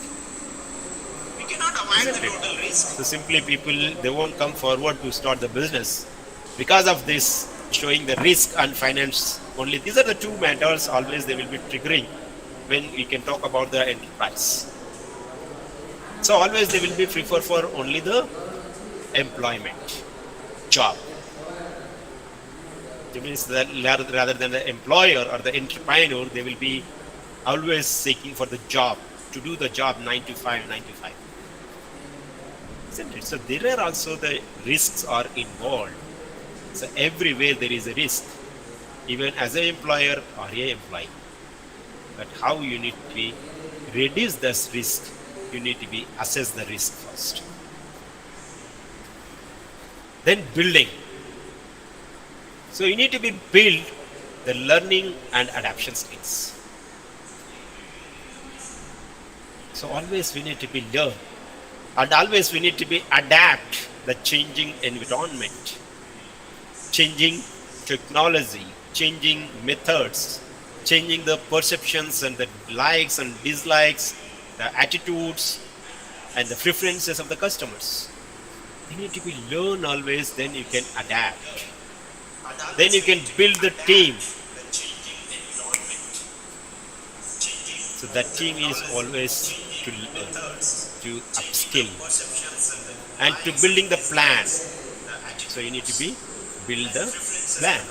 We cannot avoid the total risk. So simply people they won't come forward to start the business because of this showing the risk and finance only. These are the two matters always they will be triggering when we can talk about the enterprise. So always they will be prefer for only the employment job. It means that rather than the employer or the entrepreneur, they will be always seeking for the job, to do the job 9 to 5, 9 to 5. Isn't it? So there are also the risks are involved. So everywhere there is a risk, even as an employer or an employee. But how you need to be reduce this risk, you need to be assess the risk first. Then building. So you need to be build the learning and adaptation skills. So always we need to be learn, and always we need to be adapt the changing environment, changing technology, changing methods, changing the perceptions and the likes and dislikes, the attitudes and the preferences of the customers. You need to be learn always, then you can adapt. Then you can build the team. So that team is always to learn, to upskill, and to building the plan. So you need to be build the plan.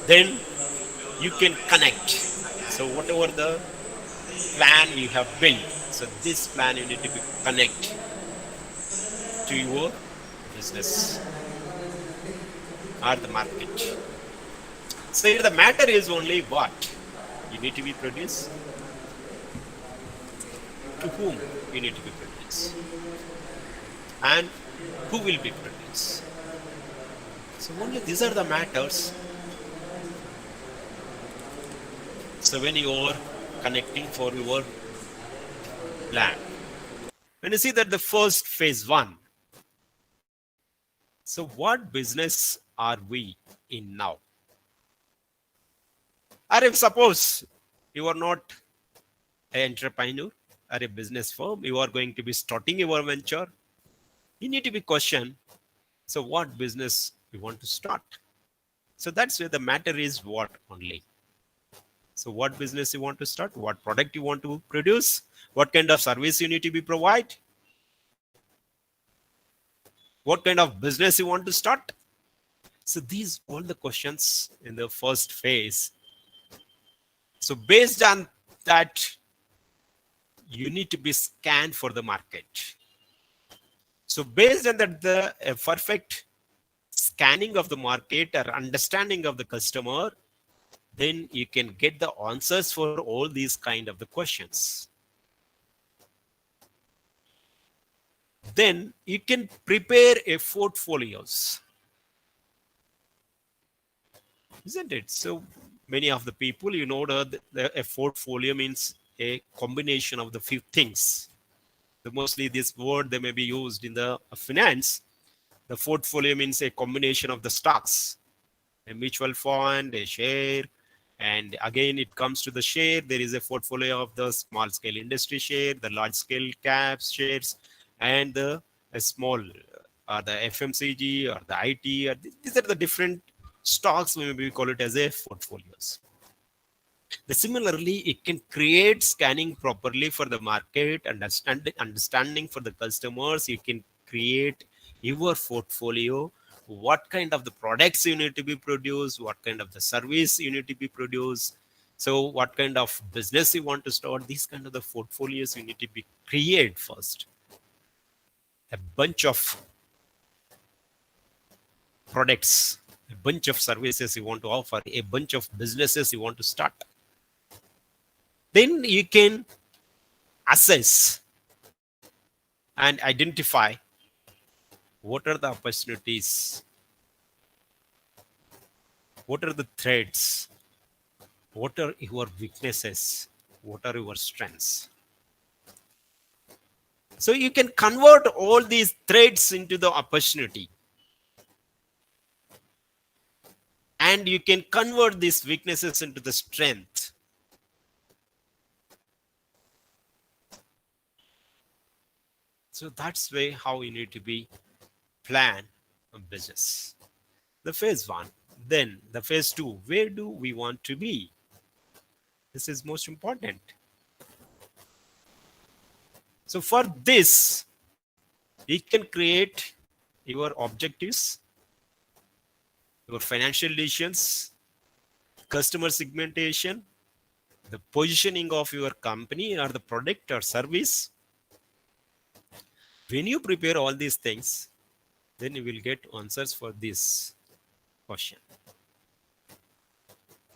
Then you can connect. So whatever the plan you have built, so this plan you need to be connect to your business or the market. So here the matter is only what you need to be produced, to whom you need to be produced, and who will be produced. So only these are the matters. So when you are connecting for your plan, when you see that the first phase one, so what business are we in now? Or if suppose you are not an entrepreneur or a business firm, you are going to be starting your venture, you need to be questioned. So what business you want to start? So that's where the matter is what only. So what business you want to start, what product you want to produce, what kind of service you need to be provide, what kind of business you want to start. So these all the questions in the first phase. So based on that, you need to be scanned for the market. So based on that, the perfect scanning of the market or understanding of the customer, then you can get the answers for all these kind of the questions. Then you can prepare a portfolios, isn't it? So many of the people, you know, a portfolio means a combination of the few things. The mostly this word they may be used in the finance. The portfolio means a combination of the stocks, a mutual fund, a share, and again it comes to the share. There is a portfolio of the small scale industry share, the large scale caps shares, and the a small or the FMCG or the IT. Or these are the different stocks. We call it as a portfolios. Similarly, it can create scanning properly for the market, understanding for the customers. You can create your portfolio, what kind of the products you need to be produced, what kind of the service you need to be produced. So what kind of business you want to start, these kind of the portfolios you need to be create first. A bunch of products, a bunch of services you want to offer, a bunch of businesses you want to start. Then you can assess and identify what are the opportunities, what are the threats, what are your weaknesses, what are your strengths. So you can convert all these threats into the opportunity, and you can convert these weaknesses into the strength. So that's way how you need to be plan a business. The phase one. Then the phase two, where do we want to be? This is most important. So for this, you can create your objectives, your financial decisions, customer segmentation, the positioning of your company or the product or service. When you prepare all these things, then you will get answers for this question.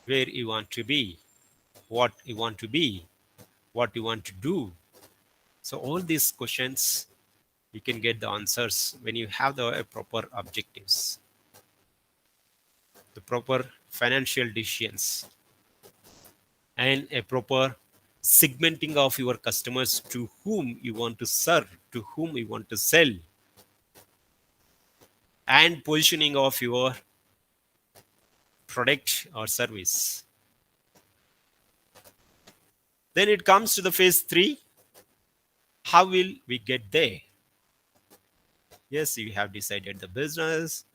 Where you want to be, what you want to be, what you want to do. So all these questions, you can get the answers when you have the proper objectives, the proper financial decisions, and a proper segmenting of your customers to whom you want to serve, to whom you want to sell, and positioning of your product or service. Then it comes to the phase three. How will we get there? Yes, you have decided the business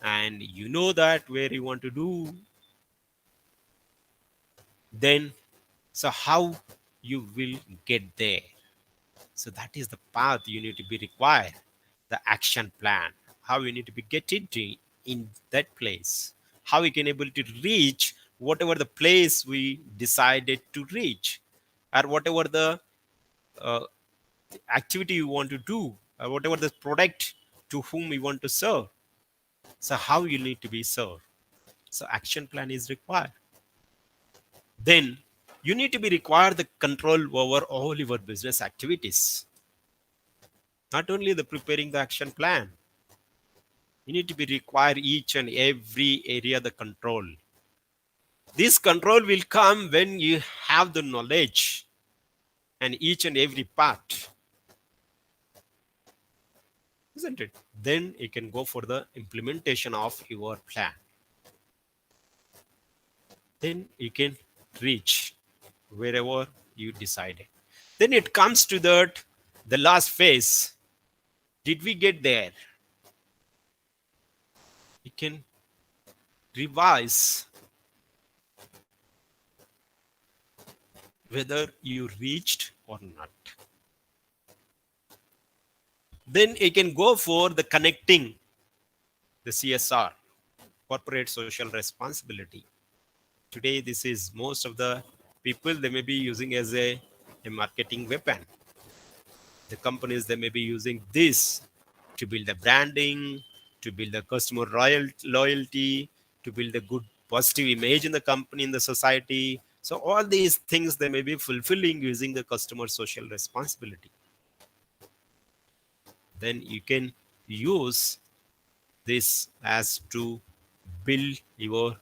and you know that where you want to do. Then, so how you will get there. So that is the path you need to be required, the action plan, how you need to be get into in that place, how we can able to reach whatever the place we decided to reach, or whatever the uh, activity you want to do, or whatever the product to whom we want to serve. So how you need to be served. So action plan is required. Then you need to be required the control over all your business activities. Not only the preparing the action plan, you need to be require each and every area the control. This control will come when you have the knowledge and each and every part, isn't it? Then you can go for the implementation of your plan. Then you can reach wherever you decided. Then it comes to that the last phase. Did we get there? You can revise whether you reached or not. Then you can go for the connecting the CSR, corporate social responsibility. Today, this is most of the people they may be using as a marketing weapon. The companies they may be using this to build the branding, to build the customer loyalty, to build a good positive image in the company, in the society. So all these things they may be fulfilling using the customer social responsibility. Then you can use this as to build your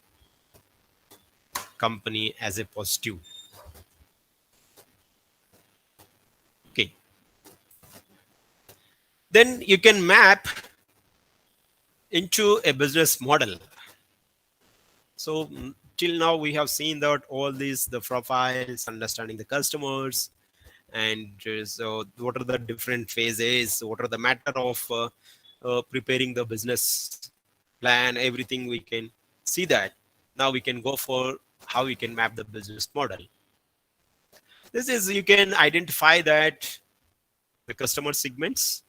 company as a positive. Okay. Then you can map into a business model. So till now we have seen that all these the profiles, understanding the customers, and so what are the different phases, what are the matter of preparing the business plan, everything we can see that. Now we can go for how we can map the business model. This is you can identify that the customer segments,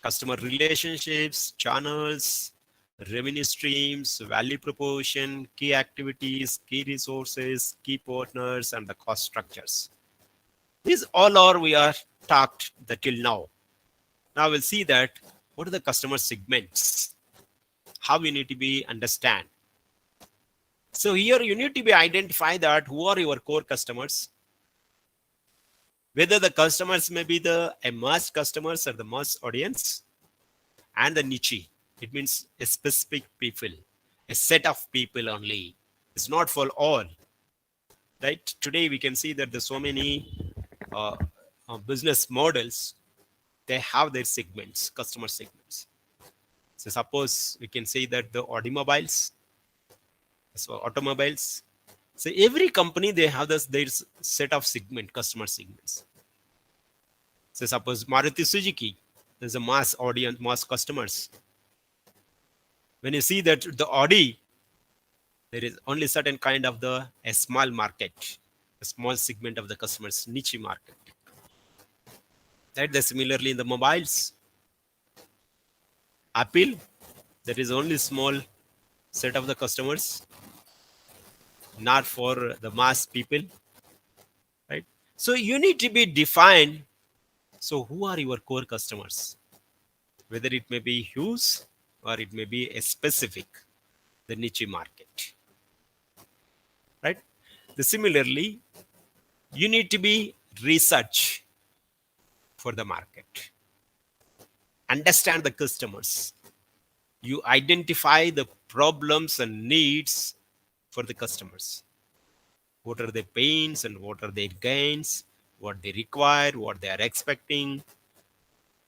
customer relationships, channels, revenue streams, value proportion, key activities, key resources, key partners, and the cost structures. These all are we are talked the till now. Now we'll see that what are the customer segments, how we need to be understand. So here you need to be identify that who are your core customers, whether the customers may be the a mass customers or the mass audience, and the niche. It means a specific people, a set of people only. It's not for all. Right? Today we can see that there's so many uh, business models. They have their segments, customer segments. So suppose we can say that the automobiles. So automobiles. So every company they have this their set of segment, customer segments. So suppose Maruti Suzuki, there's a mass audience, mass customers. When you see that the Audi, there is only certain kind of the a small market, a small segment of the customers, niche market. Right? They similarly in the mobiles, Apple, there is only small set of the customers, not for the mass people. Right? So you need to be defined. So who are your core customers? Whether it may be huge or it may be a specific, the niche market. Right? Similarly, you need to be research for the market. Understand the customers. You identify the problems and needs for the customers. What are their pains and what are their gains, what they require, what they are expecting.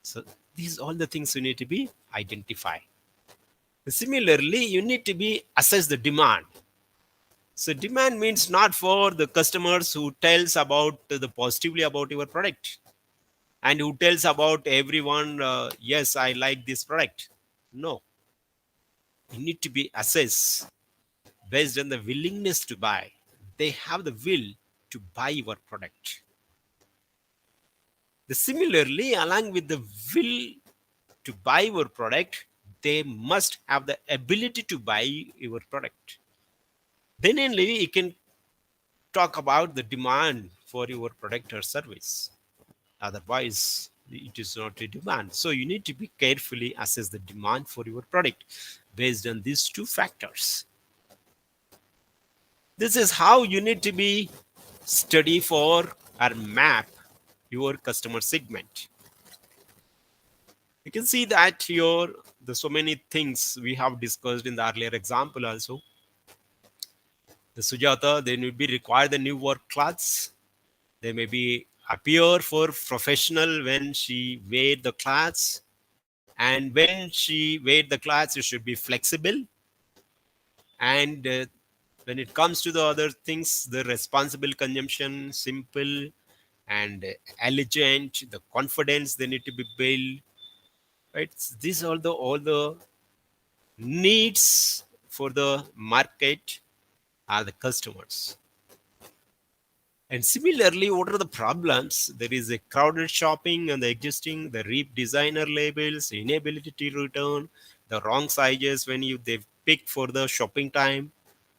So these are all the things you need to be identified. Similarly, you need to be assess the demand. So demand means not for the customers who tells about the positively about your product and who tells about everyone, yes, I like this product. No, you need to be assessed based on the willingness to buy. They have the will to buy your product. Similarly, along with the will to buy your product, they must have the ability to buy your product. Then only you can talk about the demand for your product or service. Otherwise, it is not a demand. So you need to be carefully assess the demand for your product based on these two factors. This is how you need to be study for or map your customer segment. You can see that here there's so many things we have discussed in the earlier example also. The Sujata, they will be required the new work clothes. They may be appear for professional when she wear the clothes, and when she wear the clothes, it should be flexible. And when it comes to the other things, the responsible consumption, simple and elegant, the confidence they need to be built. Right? These are all the needs for the market are the customers. And similarly, what are the problems? There is a crowded shopping and the existing, the reap designer labels, inability to return, the wrong sizes when they pick for the shopping time.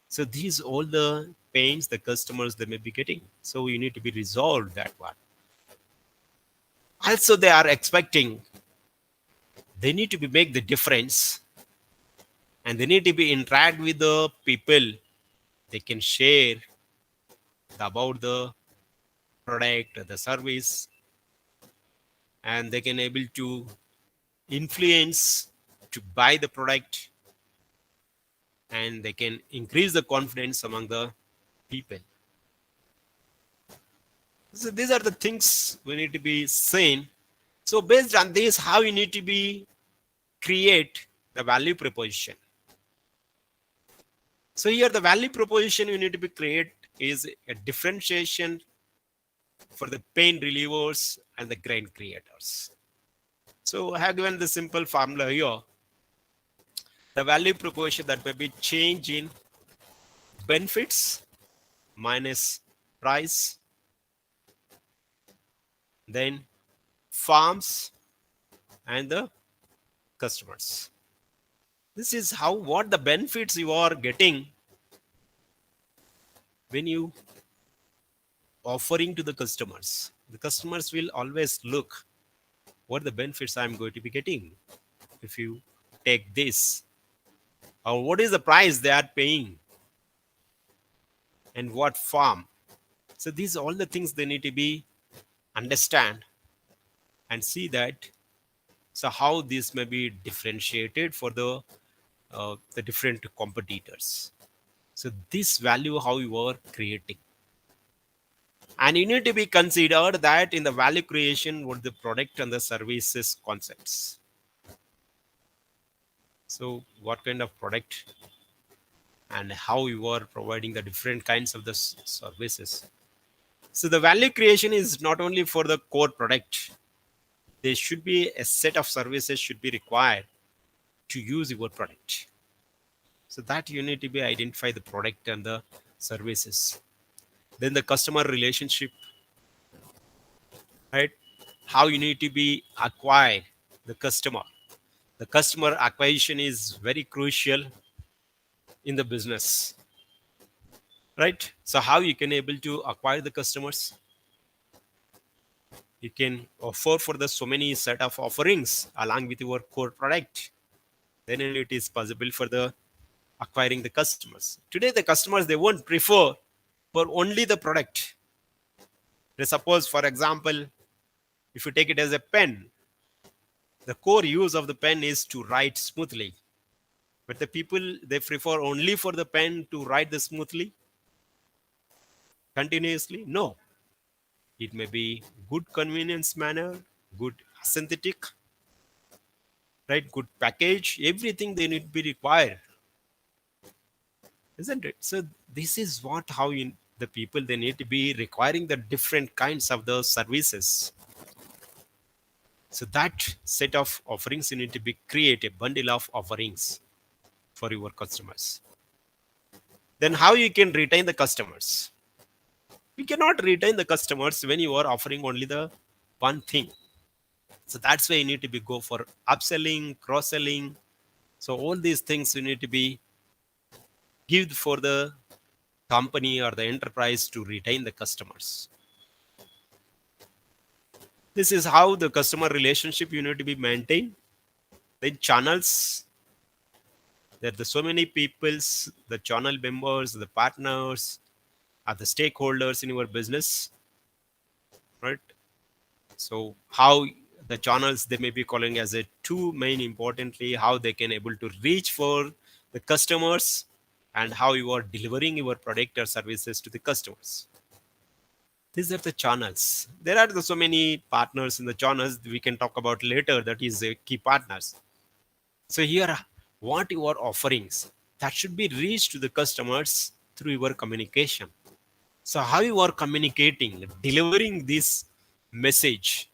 So these all the pains the customers they may be getting. So you need to be resolved that one. Also, they are expecting they need to be make the difference, and they need to be interact with the people. They can share about the product, the service, and they can able to influence to buy the product, and they can increase the confidence among the people. So these are the things we need to be seen. So based on this, how you need to be create the value proposition. So here the value proposition you need to be create is a differentiation for the pain relievers and the grain creators. So I have given the simple formula here. The value proposition that may be change in benefits minus price, then farms and the customers. This is how what the benefits you are getting when you offering to the customers. The customers will always look what the benefits I'm going to be getting if you take this, or what is the price they are paying and what farm. So these are all the things they need to be understand and see that. So how this may be differentiated for the different competitors. So this value how you are creating, and you need to be considered that in the value creation what the product and the services concepts. So what kind of product and how you are providing the different kinds of the services. So the value creation is not only for the core product. There should be a set of services should be required to use your product. So that you need to be identify the product and the services. Then the customer relationship, right? How you need to be acquire the customer. The customer acquisition is very crucial in the business, right? So how you can able to acquire the customers? You can offer for the so many set of offerings along with your core product. Then it is possible for the acquiring the customers. Today the customers they won't prefer for only the product. They suppose for example, if you take it as a pen, the core use of the pen is to write smoothly. But the people they prefer only for the pen to write the smoothly continuously. No, it may be good convenience manner, good synthetic, right? Good package. Everything they need to be required, isn't it? So this is what how the people they need to be requiring the different kinds of the services. So that set of offerings you need to be create a bundle of offerings for your customers. Then how you can retain the customers? You cannot retain the customers when you are offering only the one thing. So that's why you need to be go for upselling, cross-selling. So all these things you need to be give for the company or the enterprise to retain the customers. This is how the customer relationship you need to be maintained. Then channels, there are so many peoples, the channel members, the partners, are the stakeholders in your business, right? So how the channels they may be calling as a two main importantly, how they can able to reach for the customers and how you are delivering your product or services to the customers. These are the channels. There are so many partners in the channels we can talk about later. That is key partners. So here, what your offerings that should be reached to the customers through your communication. So how you are communicating, delivering this message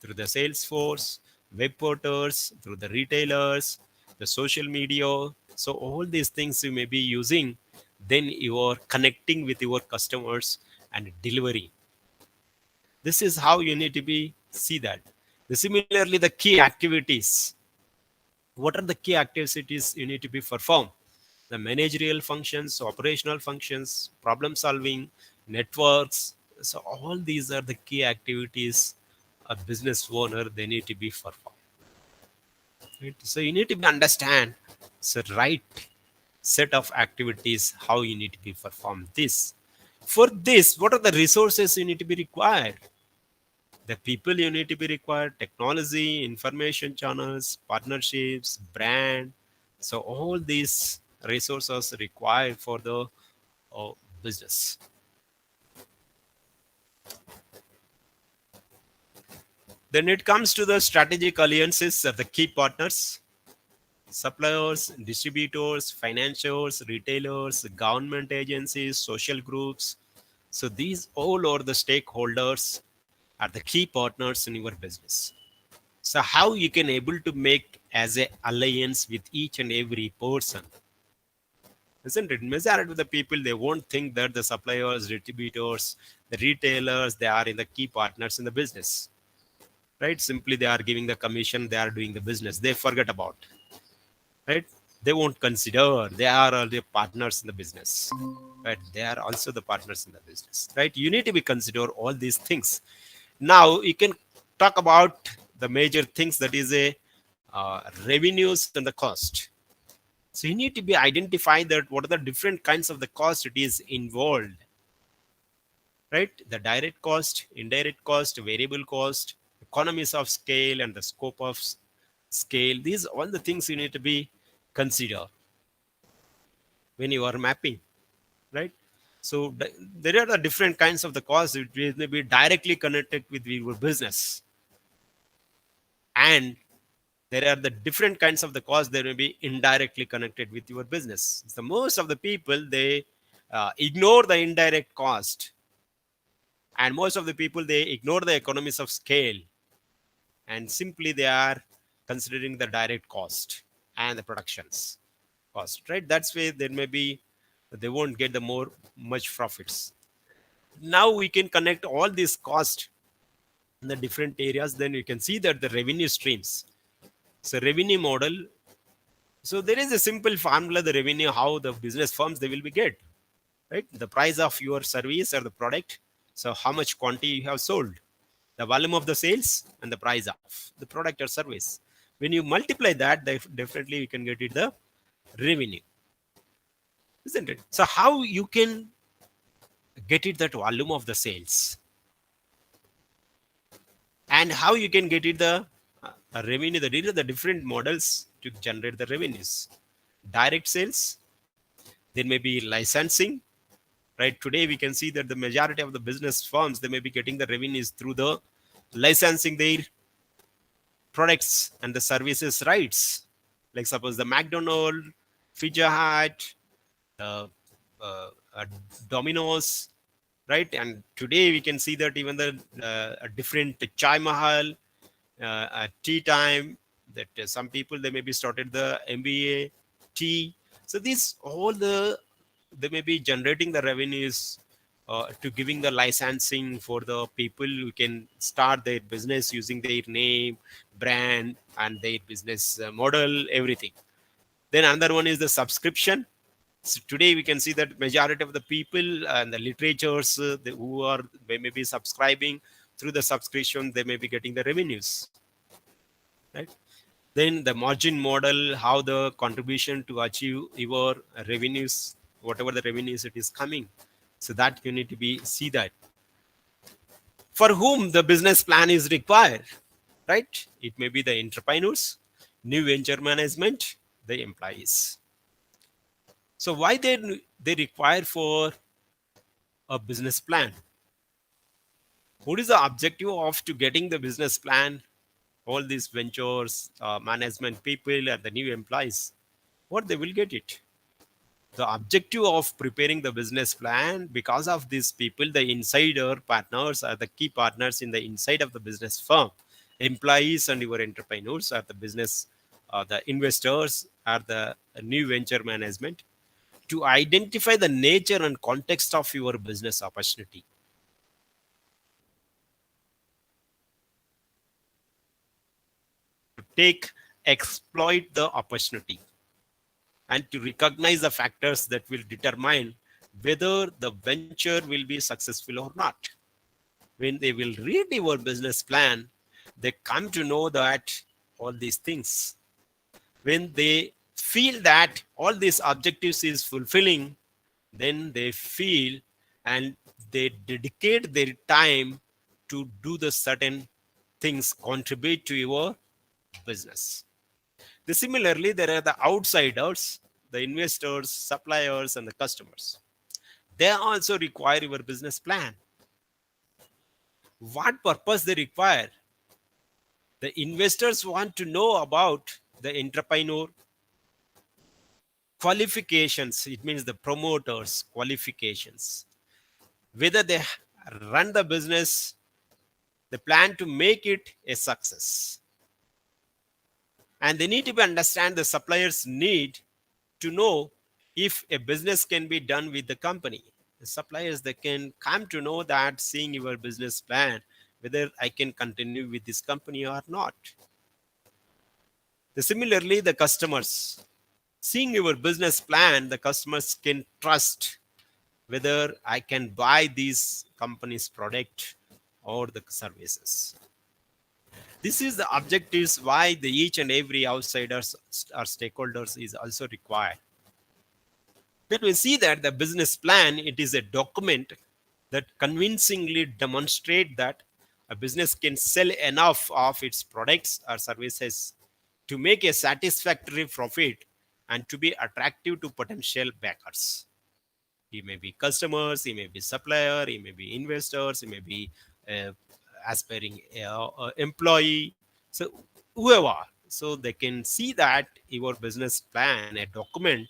through the Salesforce, web portals, through the retailers, the social media. So all these things you may be using, then you are connecting with your customers and delivering. This is how you need to be see that. Similarly, the key activities. What are the key activities you need to be performed? The managerial functions, operational functions, problem solving, networks. So all these are the key activities a business owner they need to be performed. Right? So you need to be understand the right set of activities how you need to be perform this. For this, what are the resources you need to be required? The people you need to be required, technology, information channels, partnerships, brand. So all these resources required for the uh, business. Then it comes to the strategic alliances of the key partners, suppliers, distributors, financiers, retailers, government agencies, social groups. So these all are the stakeholders are the key partners in your business. So how you can able to make as a alliance with each and every person, isn't it? Majority of the people they won't think that the suppliers, distributors, the retailers they are in the key partners in the business, right? Simply they are giving the commission, they are doing the business. They forget about, right? They won't consider they are all the partners in the business, right? They are also the partners in the business, right? You need to be consider all these things. Now you can talk about the major things that is a revenues and the cost. So you need to be identify that what are the different kinds of the cost it is involved, right? The direct cost, indirect cost, variable cost, economies of scale, and the scope of scale. These are all the things you need to be consider when you are mapping, right? So there are the different kinds of the costs. It may be directly connected with your business, and there are the different kinds of the costs that may be indirectly connected with your business. So most of the people they ignore the indirect cost, and most of the people they ignore the economies of scale, and simply they are considering the direct cost and the productions cost. Right? That's why there may be they won't get the more much profits. Now we can connect all these costs in the different areas. Then you can see that the revenue streams. So revenue model. So there is a simple formula, the revenue, how the business firms they will be get, right? The price of your service or the product. So how much quantity you have sold, the volume of the sales, and the price of the product or service. When you multiply that, definitely you can get it the revenue, isn't it? So how you can get it that volume of the sales, and how you can get it the revenue. These are the different models to generate the revenues. Direct sales, there may be licensing, right? Today we can see that the majority of the business firms they may be getting the revenues through the licensing their products and the services rights, like suppose the McDonald, Pizza Hut, uh, uh, uh, Domino's, right? And today we can see that even the different Chai Mahal, tea time, that some people they maybe started the MBA tea. So these all the they may be generating the revenues to giving the licensing for the people who can start their business using their name, brand, and their business model, everything. Then another one is the subscription. So today we can see that majority of the people and the literatures who are they may be subscribing through the subscription, they may be getting the revenues, right? Then the margin model, how the contribution to achieve your revenues, whatever the revenues it is coming. So that you need to be see that for whom the business plan is required, right? It may be the entrepreneurs, new venture management, the employees. So why they require for a business plan? What is the objective of to getting the business plan? All these ventures, management people, and the new employees, what they will get it. The objective of preparing the business plan, because of these people, the insider partners are the key partners in the inside of the business firm. Employees and your entrepreneurs are the business, the investors are the new venture management, to identify the nature and context of your business opportunity, to take exploit the opportunity, and to recognize the factors that will determine whether the venture will be successful or not. When they will read your business plan, they come to know that all these things. When they feel that all these objectives is fulfilling, then they feel and they dedicate their time to do the certain things contribute to your business. Similarly, there are the outsiders, the investors, suppliers, and the customers. They also require your business plan. What purpose they require? The investors want to know about the entrepreneur qualifications. It means the promoters qualifications, whether they run the business, they plan to make it a success, and they need to understand the suppliers need to know if a business can be done with the company. The suppliers, they can come to know that seeing your business plan, whether I can continue with this company or not. Similarly, the customers, seeing your business plan, the customers can trust whether I can buy these companies' product or the services. This is the objectives why the each and every outsiders or stakeholders is also required. But we see that the business plan, it is a document that convincingly demonstrate that a business can sell enough of its products or services to make a satisfactory profit and to be attractive to potential backers. He may be customers, he may be supplier, he may be investors, he may be uh, aspiring employee. So whoever, so they can see that your business plan, a document,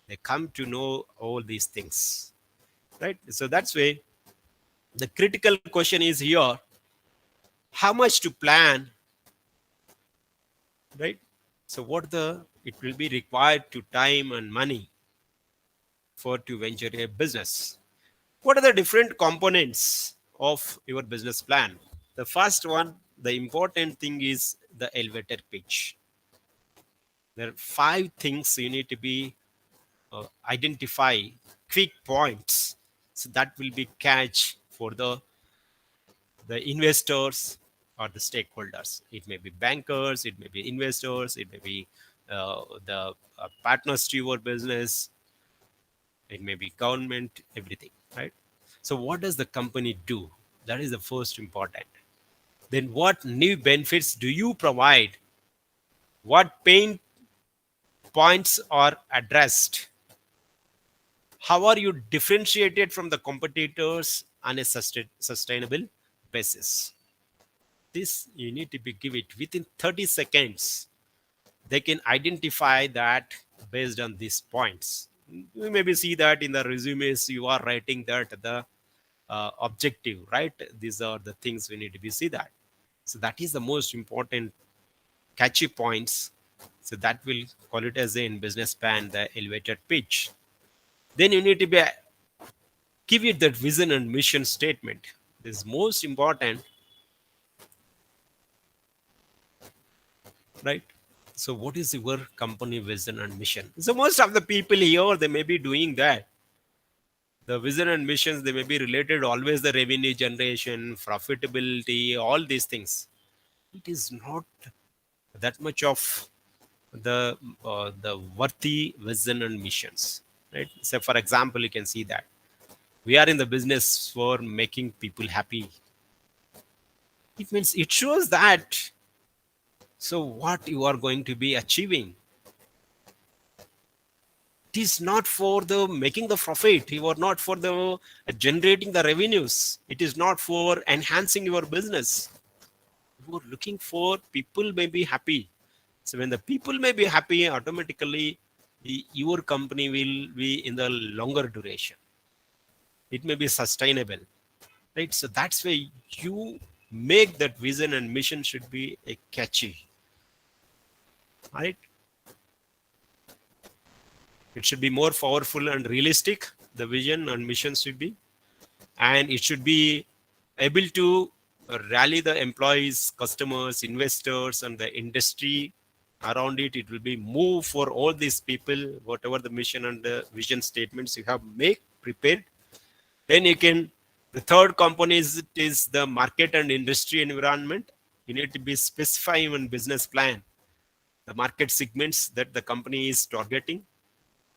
they come to know all these things, right? So that's why the critical question is here: how much to plan, right? So what the it will be required to time and money for to venture a business. What are the different components of your business plan? The first one, the important thing is the elevator pitch. There are 5 things you need to be identify, quick points, so that will be catch for the investors or the stakeholders. It may be bankers, it may be investors, it may be the partners to your business, it may be government, everything, right? So what does the company do? That is the first important. Then what new benefits do you provide? What pain points are addressed? How are you differentiated from the competitors on a sustainable basis? This you need to be give it within 30 seconds. They can identify that based on these points. You maybe see that in the resumes you are writing that the objective, right? These are the things we need to be see that. So that is the most important catchy points. So that will call it as in business plan the elevated pitch. Then you need to be give it that vision and mission statement. This is most important, right? So what is your company vision and mission? So most of the people here, they may be doing that. The vision and missions, they may be related always the revenue generation, profitability, all these things. It is not that much of the worthy vision and missions, right? So for example, you can see that we are in the business for making people happy. It means it shows that, so what you are going to be achieving, it is not for the making the profit, you are not for the generating the revenues, it is not for enhancing your business. You are looking for people may be happy. So when the people may be happy, automatically your company will be in the longer duration, it may be sustainable, right? So that's why you make that vision and mission should be a catchy, right? It should be more powerful and realistic, the vision and mission should be, and it should be able to rally the employees, customers, investors, and the industry around it. It will be move for all these people, whatever the mission and the vision statements you have make prepared. Then you can, the third component is the market and industry environment. You need to be specify in business plan the market segments that the company is targeting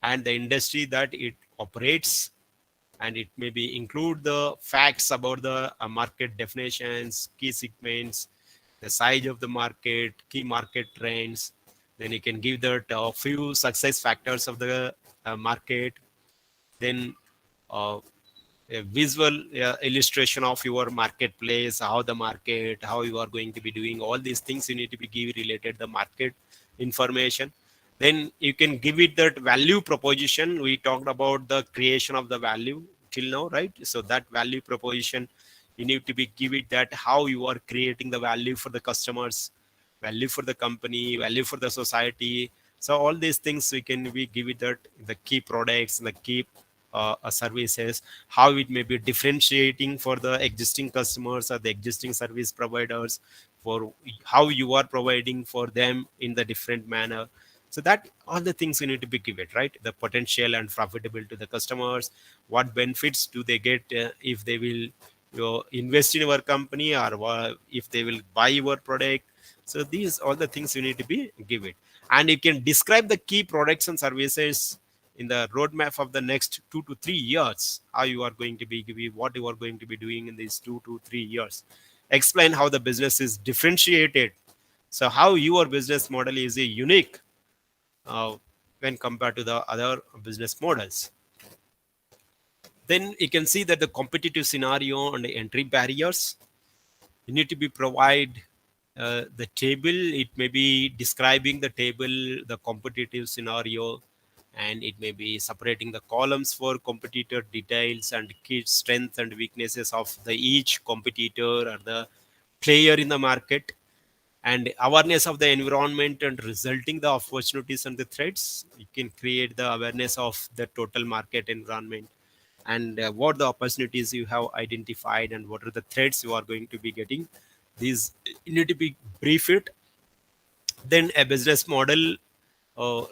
and the industry that it operates, and it may be include the facts about the market definitions, key segments, the size of the market, key market trends. Then you can give that a few success factors of the market. Then uh, a visual illustration of your marketplace, how the market, how you are going to be doing all these things, you need to be give related the market information. Then you can give it that value proposition. We talked about the creation of the value till now, right? So that value proposition, you need to be give it that how you are creating the value for the customers, value for the company, value for the society. So all these things we can be give it that the key products, the key services, how it may be differentiating for the existing customers or the existing service providers, for how you are providing for them in the different manner. So that all the things you need to be given, right? The potential and profitable to the customers, what benefits do they get if they will invest in our company, or if they will buy your product. So these all the things you need to be given, and you can describe the key products and services in the roadmap of the next 2 to 3 years, how you are going to be what you are going to be doing in these 2 to 3 years. Explain how the business is differentiated, so how your business model is a unique when compared to the other business models. Then you can see that the competitive scenario and the entry barriers, you need to be provide the table. It may be describing the table, the competitive scenario, and it may be separating the columns for competitor details and key strengths and weaknesses of the each competitor or the player in the market, and awareness of the environment and resulting the opportunities and the threats. You can create the awareness of the total market environment, and what the opportunities you have identified and what are the threats you are going to be getting. These you need to be brief it. Then a business model,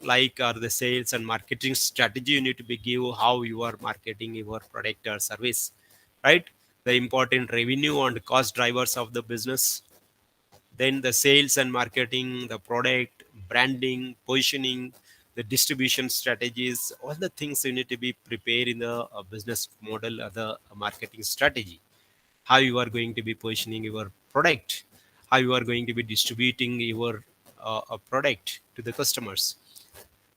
like are the sales and marketing strategy, you need to be give how you are marketing your product or service, right? The important revenue and cost drivers of the business. Then the sales and marketing, the product branding, positioning, the distribution strategies, all the things you need to be prepared in the business model or the marketing strategy. How you are going to be positioning your product, how you are going to be distributing your product to the customers.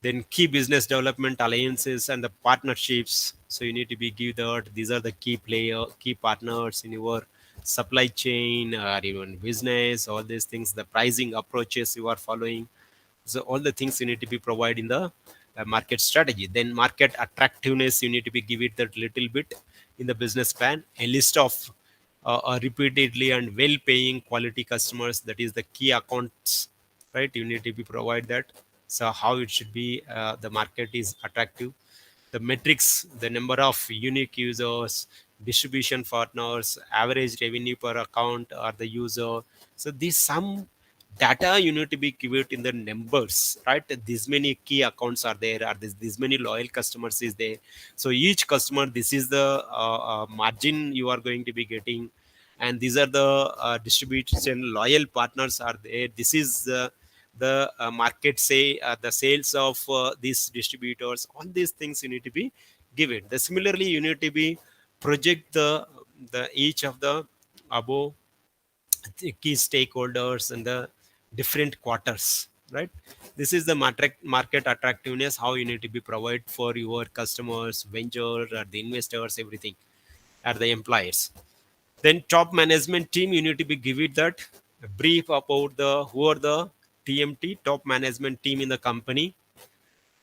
Then key business development alliances and the partnerships. So you need to be give that these are the key partners in your supply chain or even business, all these things, the pricing approaches you are following. So all the things you need to be provide in the market strategy. Then market attractiveness, you need to be give it that little bit in the business plan, a list of repeatedly and well paying quality customers, that is the key accounts, right? You need to be provide that. So how it should be the market is attractive. the metrics, the number of unique users, distribution partners, average revenue per account or the user. So these some data you need to be given in the numbers, right? This many key accounts are there, or this many loyal customers is there. So each customer, this is the margin you are going to be getting, and these are the distribution loyal partners are there. This is the market say the sales of these distributors. All these things you need to be given. The similarly you need to be project the each of the above key stakeholders in the different quarters, right? This is the market attractiveness, how you need to be provide for your customers, vendors, or the investors, everything, or the employers. Then top management team, you need to be give it that brief about the who are the TMT, top management team in the company.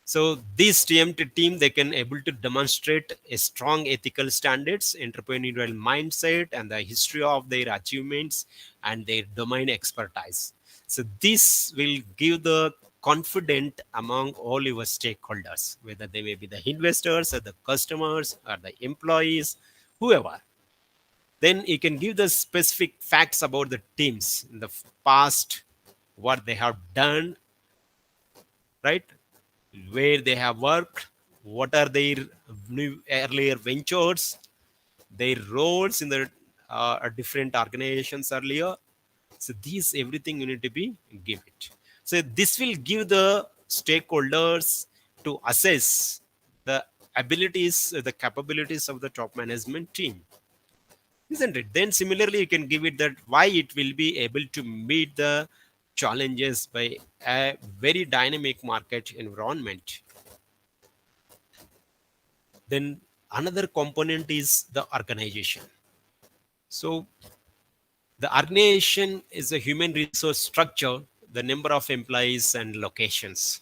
So this TMT team, they can able to demonstrate a strong ethical standards, entrepreneurial mindset, and the history of their achievements and their domain expertise. So this will give the confident among all your stakeholders, whether they may be the investors or the customers or the employees, whoever. Then you can give the specific facts about the teams in the past, what they have done, right? Where they have worked, what are their new earlier ventures, their roles in the different organizations earlier. So these everything you need to be give it. So this will give the stakeholders to assess the abilities, the capabilities of the top management team, isn't it? Then similarly you can give it that why it will be able to meet the challenges by a very dynamic market environment. Then another component is the organization. So the organization is a human resource structure, the number of employees and locations.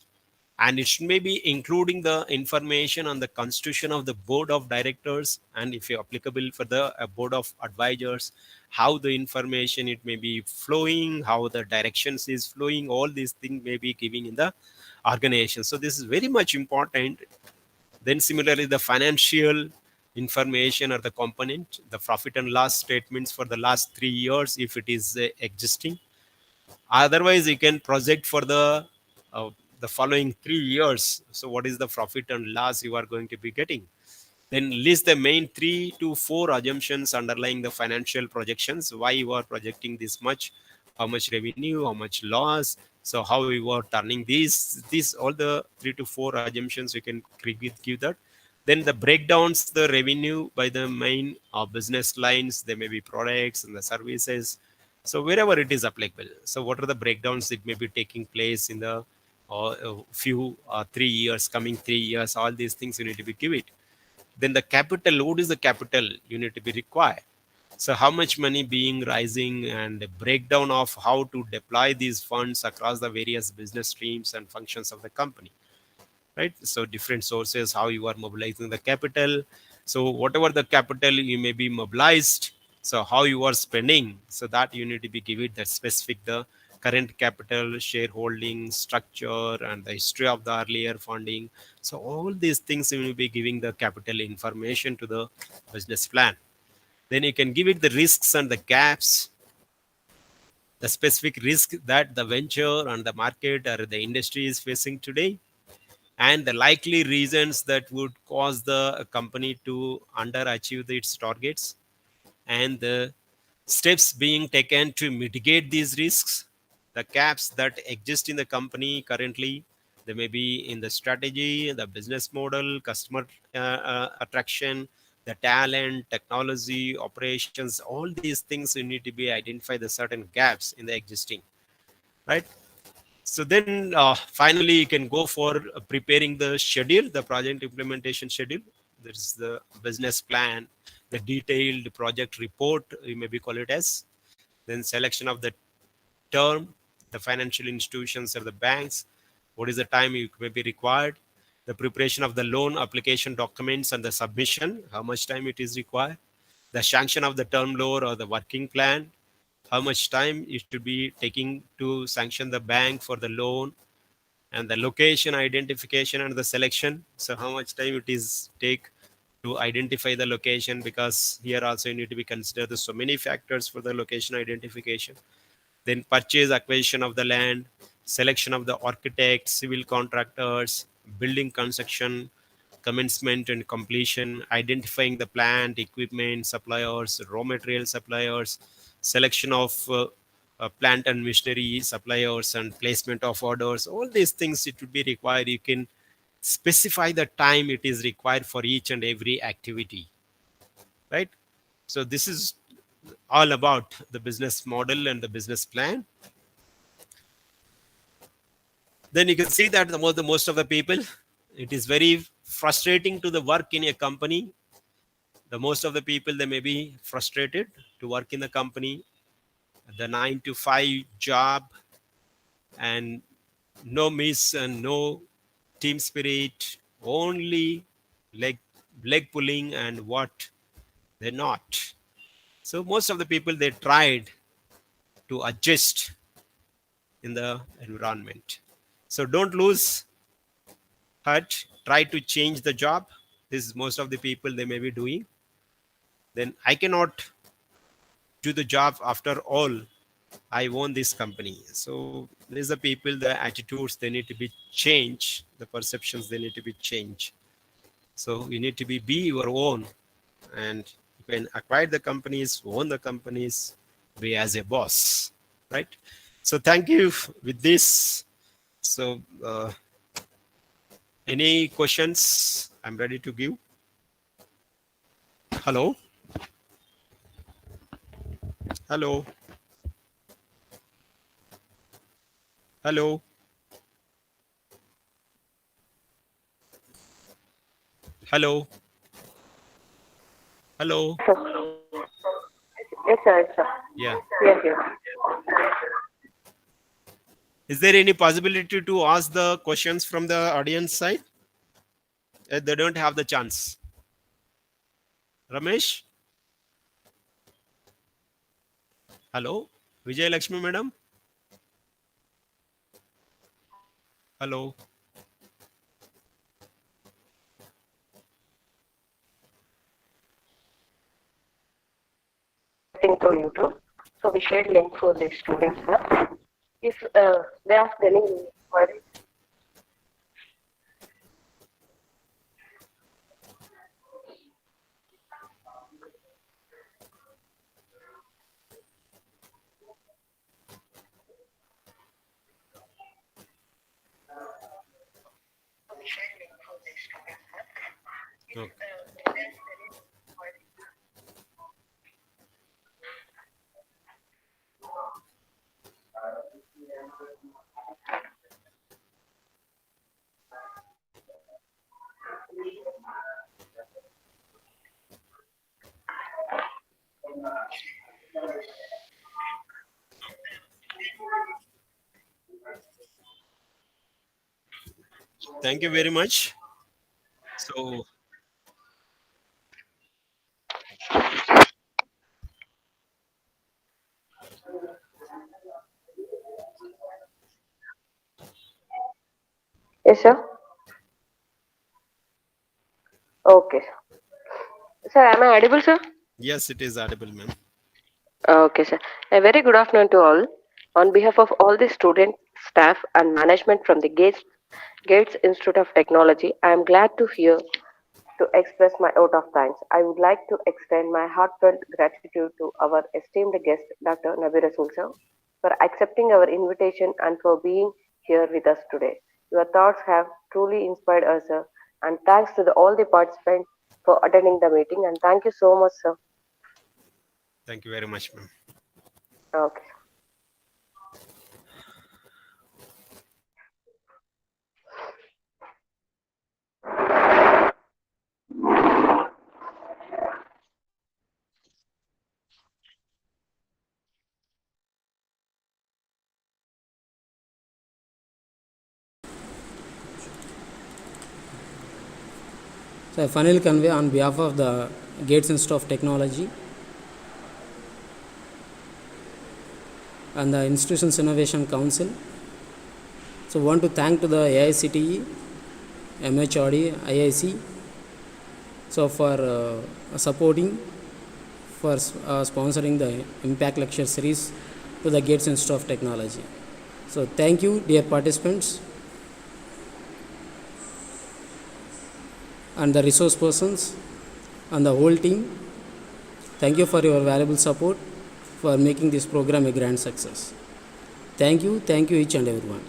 And it may be including the information on the constitution of the board of directors, and if you're applicable for the board of advisors, how the information it may be flowing, how the directions is flowing, all these things may be giving in the organization. So this is very much important. Then similarly, the financial information or the component, the profit and loss statements for the last 3 years, if it is existing. Otherwise, you can project for the following 3 years. So what is the profit and loss you are going to be getting? Then list the main 3 to 4 assumptions underlying the financial projections. Why you are projecting this much, how much revenue, how much loss. So how you are turning these all the 3 to 4 assumptions you can give that. Then the breakdowns, the revenue by the main business lines, there may be products and the services. So wherever it is applicable. So what are the breakdowns it may be taking place in the few 3 years, coming 3 years, all these things you need to be give it. Then the capital, what is the capital you need to be required? So how much money being rising, and a breakdown of how to deploy these funds across the various business streams and functions of the company, right? So different sources, how you are mobilizing the capital. So whatever the capital you may be mobilized, so how you are spending, so that you need to be give it that specific the current capital, shareholding structure, and the history of the earlier funding. So all these things you will be giving the capital information to the business plan. Then you can give it the risks and the gaps, the specific risk that the venture and the market or the industry is facing today, and the likely reasons that would cause the company to underachieve its targets, and the steps being taken to mitigate these risks, the gaps that exist in the company currently. They may be in the strategy, the business model, customer attraction, the talent, technology, operations. All these things you need to be identify the certain gaps in the existing, right? So then finally you can go for preparing the schedule, the project implementation schedule. There's the business plan, the detailed project report, you maybe call it as. Then selection of the term, the financial institutions or the banks, what is the time you may be required, the preparation of the loan application documents and the submission, how much time it is required, the sanction of the term loan or the working plan, how much time it should be taking to sanction the bank for the loan, and the location identification and the selection. So how much time it is take to identify the location, because here also you need to be considered so many factors for the location identification. Then purchase acquisition of the land, selection of the architects, civil contractors, building construction, commencement and completion, identifying the plant, equipment, suppliers, raw material suppliers, selection of plant and machinery suppliers, and placement of orders. All these things it would be required. You can specify the time it is required for each and every activity, right? So this is all about the business model and the business plan. Then you can see that the most of the people, it is very frustrating to the work in a company. The most of the people, they may be frustrated to work in the company, the 9 to 5 job, and no miss and no team spirit, only leg leg pulling and what they're not. So most of the people, they tried to adjust in the environment. So don't lose heart, try to change the job. This is most of the people they may be doing. Then I cannot do the job, after all I own this company. So there's the people, the attitudes, they need to be changed, the perceptions, they need to be changed. So you need to be your own, and you can acquire the companies, own the companies, be as a boss, right? So thank you with this. So any questions? I'm ready to give. Hello. Hello. Hello. Hello. Hello. Yes, sir. Yes, sir. Yeah. Yes, yes. Is there any possibility to ask the questions from the audience side? They don't have the chance. Ramesh? Hello? Vijay Lakshmi madam? Hello? Thing to YouTube. So we shared link for the students. Huh? If they ask any queries, Okay. Thank you very much. So yes, sir. Okay. Sir, am I audible, sir? yes, it is audible, ma'am. Okay, sir. A very good afternoon to all. On behalf of all the student, staff, and management from the Gates Institute of Technology, I am glad to express my vote of thanks. I would like to extend my heartfelt gratitude to our esteemed guest, Dr. Nabi Rasool sir, for accepting our invitation and for being here with us today. Your thoughts have truly inspired us, sir, and thanks to all the participants for attending the meeting. And thank you so much, sir. Thank you very much, ma'am. Okay. So I finally convey on behalf of the Gates Institute of Technology and the Institution's Innovation Council So want to thank to the AICTE, MHRD, IIC, so for supporting, for sponsoring the Impact Lecture Series to the Gates Institute of Technology. So thank you, dear participants and the resource persons and the whole team. Thank you for your valuable support for making this program a grand success. Thank you each and everyone.